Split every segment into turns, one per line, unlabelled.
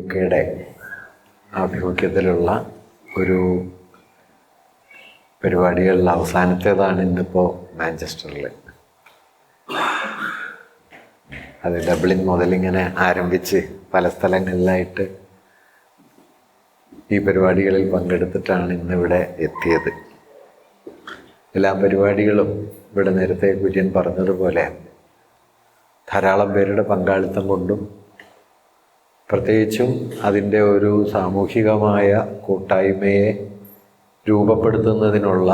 UK ആഭിമുഖ്യത്തിലുള്ള ഒരു പരിപാടികളിൽ അവസാനത്തേതാണ് ഇന്നിപ്പോൾ മാഞ്ചസ്റ്ററിൽ. അത് ഡബ്ലിൻ മുതലിങ്ങനെ ആരംഭിച്ച് പല സ്ഥലങ്ങളിലായിട്ട് ഈ പരിപാടികളിൽ പങ്കെടുത്തിട്ടാണ് ഇന്നിവിടെ എത്തിയത്. എല്ലാ പരിപാടികളും ഇവിടെ നേരത്തെ കുര്യൻ പറഞ്ഞതുപോലെ ധാരാളം പേരുടെ പങ്കാളിത്തം കൊണ്ടും പ്രത്യേകിച്ചും അതിൻ്റെ ഒരു സാമൂഹികമായ കൂട്ടായ്മയെ രൂപപ്പെടുത്തുന്നതിനുള്ള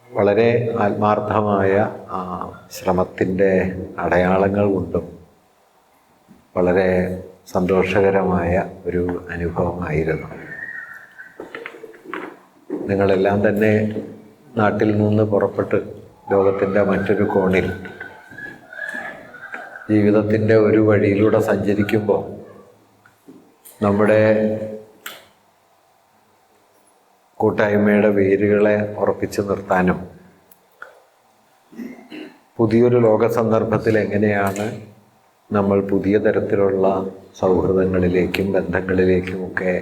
വളരെ ആത്മാർത്ഥമായ ശ്രമത്തിൻ്റെ അടയാളങ്ങൾ കൊണ്ടും വളരെ സന്തോഷകരമായ ഒരു അനുഭവമായിരുന്നു. നിങ്ങളെല്ലാം തന്നെ നാട്ടിൽ നിന്ന് പുറപ്പെട്ട് ലോകത്തിൻ്റെ മറ്റൊരു കോണിൽ ജീവിതത്തിൻ്റെ ഒരു വഴിയിലൂടെ സഞ്ചരിക്കുമ്പോൾ നമ്മുടെ കൂട്ടായ്മയുടെ വേരുകളെ ഉറപ്പിച്ചു നിർത്താനും പുതിയൊരു ലോക സന്ദർഭത്തിൽ എങ്ങനെയാണ് നമ്മൾ പുതിയ തരത്തിലുള്ള സൗഹൃദങ്ങളിലേക്കും ബന്ധങ്ങളിലേക്കുമൊക്കെ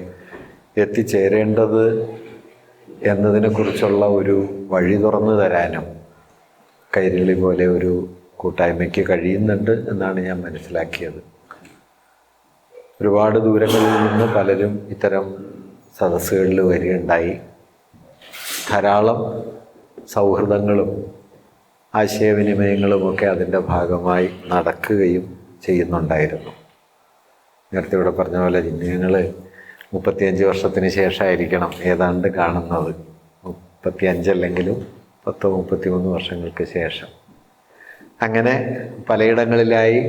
എത്തിച്ചേരേണ്ടത് എന്നതിനെക്കുറിച്ചുള്ള ഒരു വഴി തുറന്നു തരാനും കൈരളി പോലെ ഒരു കൂട്ടായ്മയ്ക്ക് കഴിയുന്നുണ്ട് എന്നാണ് ഞാൻ മനസ്സിലാക്കിയത്. ഒരുപാട് ദൂരങ്ങളിൽ നിന്ന് പലരും ഇത്തരം സദസ്സുകളിൽ വരികയുണ്ടായി. ധാരാളം സൗഹൃദങ്ങളും ആശയവിനിമയങ്ങളുമൊക്കെ അതിൻ്റെ ഭാഗമായി നടക്കുകയും ചെയ്യുന്നുണ്ടായിരുന്നു. നേരത്തെ ഇവിടെ പറഞ്ഞ പോലെ ഞങ്ങൾ 35 വർഷത്തിന് ശേഷമായിരിക്കണം ഏതാണ്ട് കാണുന്നത്. 35 അല്ലെങ്കിലും 33 വർഷങ്ങൾക്ക് ശേഷം. അങ്ങനെ പലയിടങ്ങളിലായി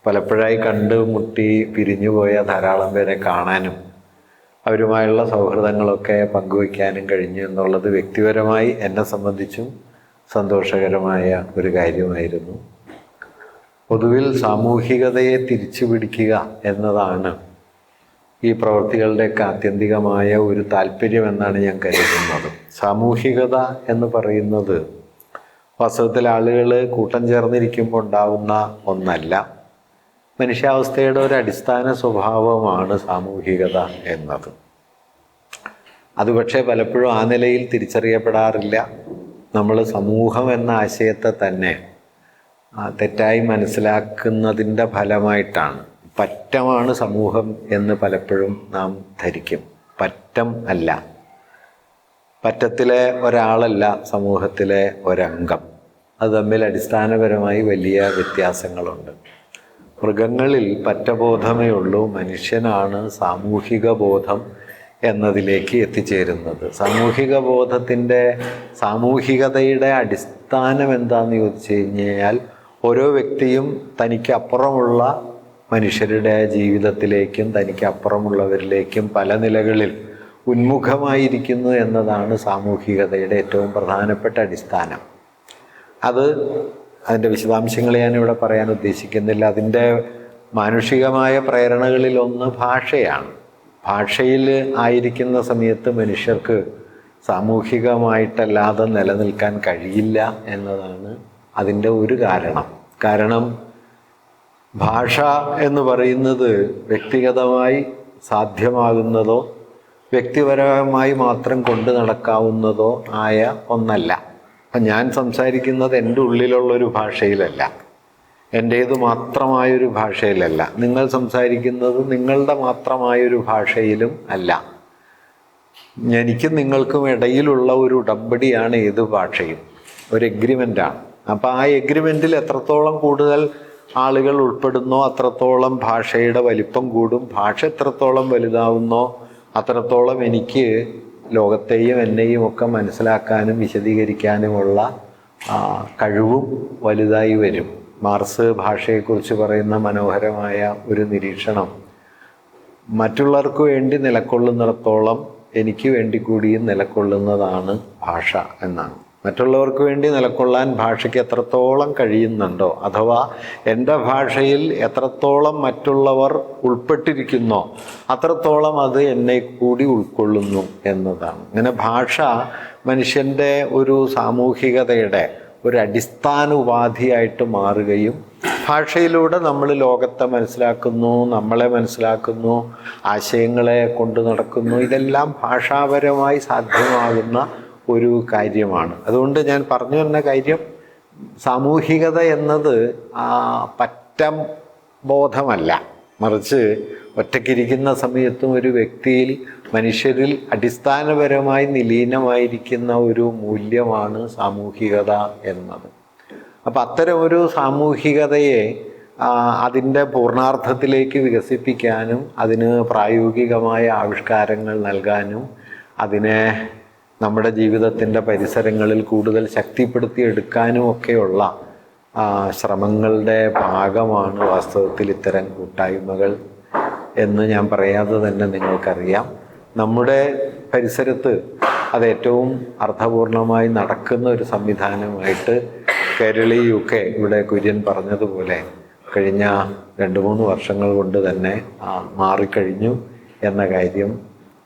പലപ്പോഴായി കണ്ടുമുട്ടി പിരിഞ്ഞുപോയ ധാരാളം പേരെ കാണാനും അവരുമായുള്ള സൗഹൃദങ്ങളൊക്കെ പങ്കുവയ്ക്കാനും കഴിഞ്ഞു എന്നുള്ളത് വ്യക്തിപരമായി എന്നെ സംബന്ധിച്ചും സന്തോഷകരമായ ഒരു കാര്യമായിരുന്നു. പൊതുവിൽ സാമൂഹികതയെ തിരിച്ചു പിടിക്കുക എന്നതാണ് ഈ പ്രവൃത്തികളുടെയൊക്കെ ആത്യന്തികമായ ഒരു താല്പര്യമെന്നാണ് ഞാൻ കരുതുന്നത്. സാമൂഹികത എന്ന് പറയുന്നത് വാസ്തവത്തിൽ ആളുകൾ കൂട്ടം ചേർന്നിരിക്കുമ്പോൾ ഉണ്ടാവുന്ന ഒന്നല്ല. മനുഷ്യാവസ്ഥയുടെ ഒരു അടിസ്ഥാന സ്വഭാവമാണ് സാമൂഹികത എന്നത്. അത് പക്ഷേ പലപ്പോഴും ആ നിലയിൽ തിരിച്ചറിയപ്പെടാറില്ല. നമ്മൾ സമൂഹം എന്ന ആശയത്തെ തന്നെ തെറ്റായി മനസ്സിലാക്കുന്നതിൻ്റെ ഫലമായിട്ടാണ്. പറ്റമാണ് സമൂഹം എന്ന് പലപ്പോഴും നാം ധരിക്കും. പറ്റം അല്ല. പറ്റത്തിലെ ഒരാളല്ല സമൂഹത്തിലെ ഒരംഗം. അത് തമ്മിൽ അടിസ്ഥാനപരമായി വലിയ വ്യത്യാസങ്ങളുണ്ട്. മൃഗങ്ങളിൽ പറ്റബോധമേ ഉള്ളൂ. മനുഷ്യനാണ് സാമൂഹിക ബോധം എന്നതിലേക്ക് എത്തിച്ചേരുന്നത്. സാമൂഹികതയുടെ അടിസ്ഥാനം എന്താണെന്ന് ചോദിച്ചു കഴിഞ്ഞാൽ ഓരോ വ്യക്തിയും തനിക്ക് അപ്പുറമുള്ള മനുഷ്യരുടെ ജീവിതത്തിലേക്കും തനിക്ക് അപ്പുറമുള്ളവരിലേക്കും പല നിലകളിൽ ഉന്മുഖമായിരിക്കുന്നു എന്നതാണ് സാമൂഹികതയുടെ ഏറ്റവും പ്രധാനപ്പെട്ട അടിസ്ഥാനം. അതിൻ്റെ വിശദാംശങ്ങൾ ഞാനിവിടെ പറയാൻ ഉദ്ദേശിക്കുന്നില്ല. അതിൻ്റെ മാനുഷികമായ പ്രേരണകളിലൊന്ന് ഭാഷയാണ്. ഭാഷയിൽ ആയിരിക്കുന്ന സമയത്ത് മനുഷ്യർക്ക് സാമൂഹികമായിട്ടല്ലാതെ നിലനിൽക്കാൻ കഴിയില്ല എന്നതാണ് അതിൻ്റെ ഒരു കാരണം ഭാഷ എന്ന് പറയുന്നത് വ്യക്തിഗതമായി സാധ്യമാകുന്നതോ വ്യക്തിപരമായി മാത്രം കൊണ്ടു നടക്കാവുന്നതോ ആയ ഒന്നല്ല. അപ്പം ഞാൻ സംസാരിക്കുന്നത് എൻ്റെ ഉള്ളിലുള്ളൊരു ഭാഷയിലല്ല, എൻ്റേത് മാത്രമായൊരു ഭാഷയിലല്ല. നിങ്ങൾ സംസാരിക്കുന്നത് നിങ്ങളുടെ മാത്രമായൊരു ഭാഷയിലും അല്ല. എനിക്കും നിങ്ങൾക്കും ഇടയിലുള്ള ഒരു ഉടമ്പടിയാണ് ഏത് ഭാഷയും, ഒരു എഗ്രിമെൻ്റാണ്. അപ്പോൾ ആ എഗ്രിമെൻറ്റിൽ എത്രത്തോളം കൂടുതൽ ആളുകൾ ഉൾപ്പെടുന്നോ അത്രത്തോളം ഭാഷയുടെ വലിപ്പം കൂടും. ഭാഷ എത്രത്തോളം വലുതാവുന്നോ അത്രത്തോളം എനിക്ക് ലോകത്തെയും എന്നെയും ഒക്കെ മനസ്സിലാക്കാനും വിശദീകരിക്കാനുമുള്ള കഴിവും വലുതായി വരും. മാർക്സ് ഭാഷയെക്കുറിച്ച് പറയുന്ന മനോഹരമായ ഒരു നിരീക്ഷണം, മറ്റുള്ളവർക്ക് വേണ്ടി നിലകൊള്ളുന്നിടത്തോളം എനിക്ക് വേണ്ടി കൂടിയും നിലകൊള്ളുന്നതാണ് ഭാഷ എന്നാണ്. മറ്റുള്ളവർക്ക് വേണ്ടി നിലകൊള്ളാൻ ഭാഷയ്ക്ക് എത്രത്തോളം കഴിയുന്നുണ്ടോ, അഥവാ എൻ്റെ ഭാഷയിൽ എത്രത്തോളം മറ്റുള്ളവർ ഉൾപ്പെട്ടിരിക്കുന്നോ അത്രത്തോളം അത് എന്നെ കൂടി ഉൾക്കൊള്ളുന്നു എന്നതാണ്. ഇങ്ങനെ ഭാഷ മനുഷ്യൻ്റെ ഒരു സാമൂഹികതയുടെ ഒരു അടിസ്ഥാന ഉപാധിയായിട്ട് മാറുകയും ഭാഷയിലൂടെ നമ്മൾ ലോകത്തെ മനസ്സിലാക്കുന്നു, നമ്മളെ മനസ്സിലാക്കുന്നു, ആശയങ്ങളെ കൊണ്ടു നടക്കുന്നു. ഇതെല്ലാം ഭാഷാപരമായി സാധ്യമാകുന്ന ഒരു കാര്യമാണ്. അതുകൊണ്ട് ഞാൻ പറഞ്ഞു വന്ന കാര്യം, സാമൂഹികത എന്നത് പറ്റം ബോധമല്ല, മറിച്ച് ഒറ്റയ്ക്കിരിക്കുന്ന സമയത്തും ഒരു വ്യക്തിയിൽ, മനുഷ്യരിൽ അടിസ്ഥാനപരമായി നിലീനമായിരിക്കുന്ന ഒരു മൂല്യമാണ് സാമൂഹികത എന്നത്. അപ്പം അത്തരം ഒരു സാമൂഹികതയെ അതിൻ്റെ പൂർണ്ണാർത്ഥത്തിലേക്ക് വികസിപ്പിക്കാനും അതിന് പ്രായോഗികമായ ആവിഷ്കാരങ്ങൾ നൽകാനും അതിനെ നമ്മുടെ ജീവിതത്തിൻ്റെ പരിസരങ്ങളിൽ കൂടുതൽ ശക്തിപ്പെടുത്തിയെടുക്കാനും ഒക്കെയുള്ള ശ്രമങ്ങളുടെ ഭാഗമാണ് വാസ്തവത്തിൽ ഇത്തരം കൂട്ടായ്മകൾ എന്ന് ഞാൻ പറയാതെ തന്നെ നിങ്ങൾക്കറിയാം. നമ്മുടെ പരിസരത്ത് അത് ഏറ്റവും അർത്ഥപൂർണമായി നടക്കുന്ന ഒരു സംവിധാനമായിട്ട് കേരളി UK ഇവിടെ കുര്യൻ പറഞ്ഞതുപോലെ കഴിഞ്ഞ 2-3 വർഷങ്ങൾ കൊണ്ട് തന്നെ മാറിക്കഴിഞ്ഞു എന്ന കാര്യം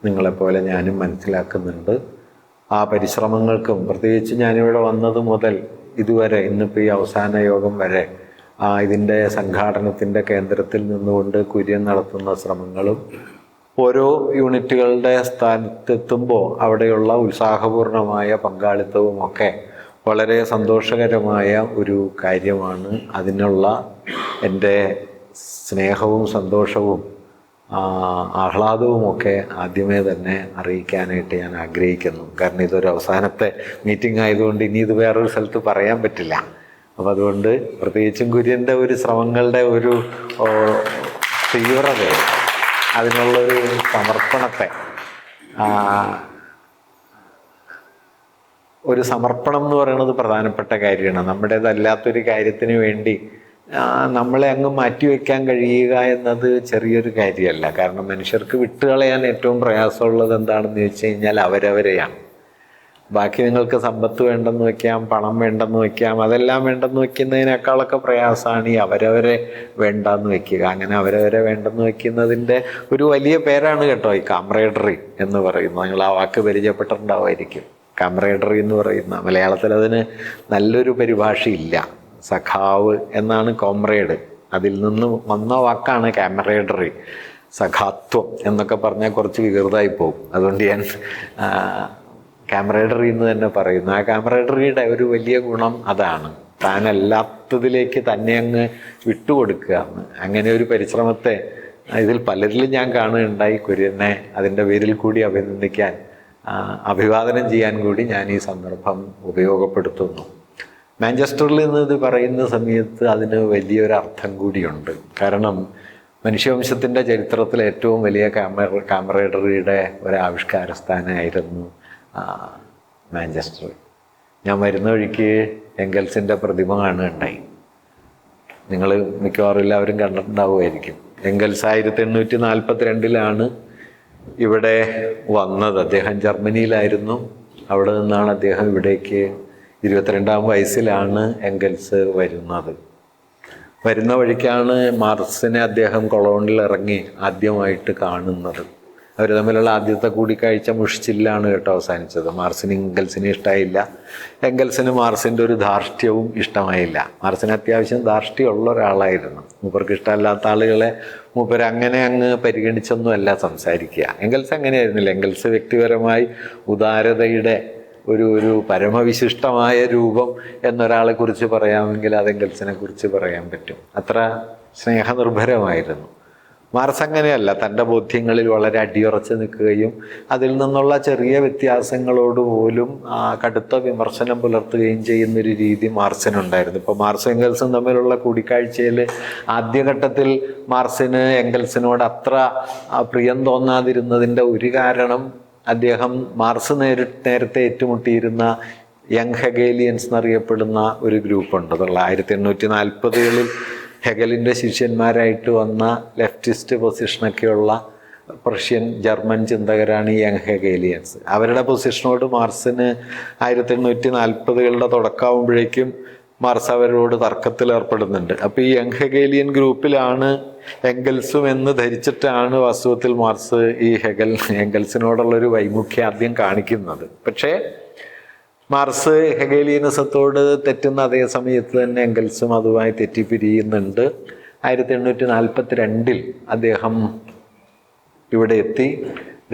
നിങ്ങളെപ്പോലെ ഞാനും മനസ്സിലാക്കുന്നുണ്ട്. ആ പരിശ്രമങ്ങൾക്കും, പ്രത്യേകിച്ച് ഞാനിവിടെ വന്നത് മുതൽ ഇതുവരെ, ഇന്നിപ്പോൾ ഈ അവസാന യോഗം വരെ ഇതിൻ്റെ സംഘാടനത്തിൻ്റെ കേന്ദ്രത്തിൽ നിന്നുകൊണ്ട് കുര്യൻ നടത്തുന്ന ശ്രമങ്ങളും ഓരോ യൂണിറ്റുകളുടെ സ്ഥാനത്തെത്തുമ്പോൾ അവിടെയുള്ള ഉത്സാഹപൂർണമായ പങ്കാളിത്തവുമൊക്കെ വളരെ സന്തോഷകരമായ ഒരു കാര്യമാണ്. അതിനുള്ള എൻ്റെ സ്നേഹവും സന്തോഷവും ആഹ്ലാദവുമൊക്കെ ആദ്യമേ തന്നെ അറിയിക്കാനായിട്ട് ഞാൻ ആഗ്രഹിക്കുന്നു. കാരണം ഇതൊരു അവസാനത്തെ മീറ്റിംഗ് ആയതുകൊണ്ട് ഇനി ഇത് വേറൊരു സ്ഥലത്ത് പറയാൻ പറ്റില്ല. അപ്പോൾ അതുകൊണ്ട് പ്രത്യേകിച്ചും കുര്യൻ്റെ ഒരു ശ്രമങ്ങളുടെ ഒരു തീവ്രത, അതിനുള്ളൊരു സമർപ്പണത്തെ, ഒരു സമർപ്പണം എന്ന് പറയുന്നത് പ്രധാനപ്പെട്ട കാര്യമാണ്. നമ്മുടേതല്ലാത്തൊരു കാര്യത്തിന് വേണ്ടി നമ്മളെ അങ്ങ് മാറ്റിവെക്കാൻ കഴിയുക എന്നത് ചെറിയൊരു കാര്യമല്ല. കാരണം മനുഷ്യർക്ക് വിട്ടുകളയാൻ ഏറ്റവും പ്രയാസമുള്ളത് എന്താണെന്ന് ചോദിച്ചു കഴിഞ്ഞാൽ അവരവരെയാണ്. ബാക്കി നിങ്ങൾക്ക് സമ്പത്ത് വേണ്ടെന്ന് വയ്ക്കാം, പണം വേണ്ടെന്ന് വയ്ക്കാം, അതെല്ലാം വേണ്ടെന്ന് വയ്ക്കുന്നതിനേക്കാളൊക്കെ പ്രയാസമാണ് ഈ അവരവരെ വേണ്ടെന്ന് വയ്ക്കുക. അങ്ങനെ അവരവരെ വേണ്ടെന്ന് വയ്ക്കുന്നതിൻ്റെ ഒരു വലിയ പേരാണ് കേട്ടോ ഈ കാംറേഡറി എന്ന് പറയുന്നത്. നിങ്ങൾ ആ വാക്ക് പരിചയപ്പെട്ടിട്ടുണ്ടാവുമായിരിക്കും. കാംറേഡറി എന്ന് പറയുന്ന, മലയാളത്തിൽ അതിന് നല്ലൊരു പരിഭാഷയില്ല. സഖാവ് എന്നാണ് കോമ്രേഡ്, അതിൽ നിന്ന് വന്ന വാക്കാണ് കാമറേഡറി. സഖാത്വം എന്നൊക്കെ പറഞ്ഞാൽ കുറച്ച് വികൃതമായി പോകും. അതുകൊണ്ട് ഞാൻ കാമറേഡറി എന്ന് തന്നെ പറയുന്നു. ആ കാമറേഡറിയുടെ ഒരു വലിയ ഗുണം അതാണ്, താനല്ലാത്തതിലേക്ക് തന്നെ അങ്ങ് വിട്ടുകൊടുക്കുക. അങ്ങനെ ഒരു പരിശ്രമത്തെ ഇതിൽ പലരിലും ഞാൻ കാണുകയുണ്ടായി. കുര്യനെ അതിൻ്റെ പേരിൽ കൂടി അഭിനന്ദിക്കാൻ, അഭിവാദനം ചെയ്യാൻ കൂടി ഞാൻ ഈ സന്ദർഭം ഉപയോഗപ്പെടുത്തുന്നു. മാഞ്ചസ്റ്ററിൽ നിന്ന് ഇത് പറയുന്ന സമയത്ത് അതിന് വലിയൊരു അർത്ഥം കൂടിയുണ്ട്. കാരണം മനുഷ്യവംശത്തിൻ്റെ ചരിത്രത്തിലെ ഏറ്റവും വലിയ കാമറേഡറിയുടെ ഒരാവിഷ്കാര സ്ഥാനമായിരുന്നു മാഞ്ചസ്റ്റർ. ഞാൻ വരുന്ന വഴിക്ക് എംഗൽസിൻ്റെ പ്രതിമ കാണുകയുണ്ടായി. നിങ്ങൾ മിക്കവാറും എല്ലാവരും കണ്ടിട്ടുണ്ടാവുമായിരിക്കും. എംഗൽസ് 1842 ഇവിടെ വന്നത്. അദ്ദേഹം ജർമ്മനിയിലായിരുന്നു. അവിടെ നിന്നാണ് അദ്ദേഹം ഇവിടേക്ക് 22-ാം വയസ്സിലാണ് എംഗൽസ് വരുന്നത്. വരുന്ന വഴിക്കാണ് മാർക്സിനെ അദ്ദേഹം കൊളോണിൽ ഇറങ്ങി ആദ്യമായിട്ട് കാണുന്നത്. അവർ തമ്മിലുള്ള ആദ്യത്തെ കൂടിക്കാഴ്ച മുഷിച്ചില്ലാണ് കേട്ടോ അവസാനിച്ചത്. മാർക്സിന് എംഗൽസിനെ ഇഷ്ടമായില്ല, എംഗൽസിന് മാർക്സിൻ്റെ ഒരു ധാർഷ്ട്യവും ഇഷ്ടമായില്ല. മാർക്സിന് അത്യാവശ്യം ധാർഷ്ട്യമുള്ള ഒരാളായിരുന്നു. മൂപ്പർക്ക് ഇഷ്ടമല്ലാത്ത ആളുകളെ മൂപ്പർ അങ്ങനെ അങ്ങ് പരിഗണിച്ചൊന്നുമല്ല സംസാരിക്കുക. എംഗൽസ് അങ്ങനെയായിരുന്നില്ല. എംഗൽസ് വ്യക്തിപരമായി ഉദാരതയുടെ ഒരു പരമവിശിഷ്ടമായ രൂപം എന്നൊരാളെ കുറിച്ച് പറയാമെങ്കിൽ അത് എംഗൽസിനെ കുറിച്ച് പറയാൻ പറ്റും. അത്ര സ്നേഹനിർഭരമായിരുന്നു. മാർക്സ് അങ്ങനെയല്ല. തൻ്റെ ബോധ്യങ്ങളിൽ വളരെ അടിയുറച്ച് നിൽക്കുകയും അതിൽ നിന്നുള്ള ചെറിയ വ്യത്യാസങ്ങളോട് പോലും കടുത്ത വിമർശനം പുലർത്തുകയും ചെയ്യുന്നൊരു രീതി മാർക്സിനുണ്ടായിരുന്നു. ഇപ്പോൾ മാർക്സും എംഗൽസും തമ്മിലുള്ള കൂടിക്കാഴ്ചയിൽ ആദ്യഘട്ടത്തിൽ മാർക്സിന് എംഗൽസിനോട് അത്ര പ്രിയം തോന്നാതിരുന്നതിൻ്റെ ഒരു കാരണം, അദ്ദേഹം മാർക്സ് നേരത്തെ ഏറ്റുമുട്ടിയിരുന്ന യങ് ഹെഗേലിയൻസ് എന്നറിയപ്പെടുന്ന ഒരു ഗ്രൂപ്പുണ്ട്. 1840-കളിൽ ഹെഗലിൻ്റെ ശിഷ്യന്മാരായിട്ട് വന്ന ലെഫ്റ്റിസ്റ്റ് പൊസിഷനൊക്കെയുള്ള പ്രഷ്യൻ ജർമ്മൻ ചിന്തകരാണ് ഈ യങ് ഹെഗേലിയൻസ്. അവരുടെ പൊസിഷനോട് മാർക്സിന് 1840-കളുടെ തുടക്കമാകുമ്പോഴേക്കും മാർക്സ് അവരോട് തർക്കത്തിൽ ഏർപ്പെടുന്നുണ്ട്. അപ്പോൾ ഈ യങ് ഹെഗേലിയൻ ഗ്രൂപ്പിലാണ് എംഗൽസും എന്ന് ധരിച്ചിട്ടാണ് വാസ്തവത്തിൽ മാർക്സ് ഈ എംഗൽസിനോടുള്ളൊരു വൈമുഖ്യം ആദ്യം കാണിക്കുന്നത്. പക്ഷേ മാർസ് ഹെഗേലിയനിസത്തോട് തെറ്റുന്ന അതേ സമയത്ത് തന്നെ എംഗൽസും അതുമായി തെറ്റിപ്പിരിയുന്നുണ്ട്. 1842 അദ്ദേഹം ഇവിടെ എത്തി.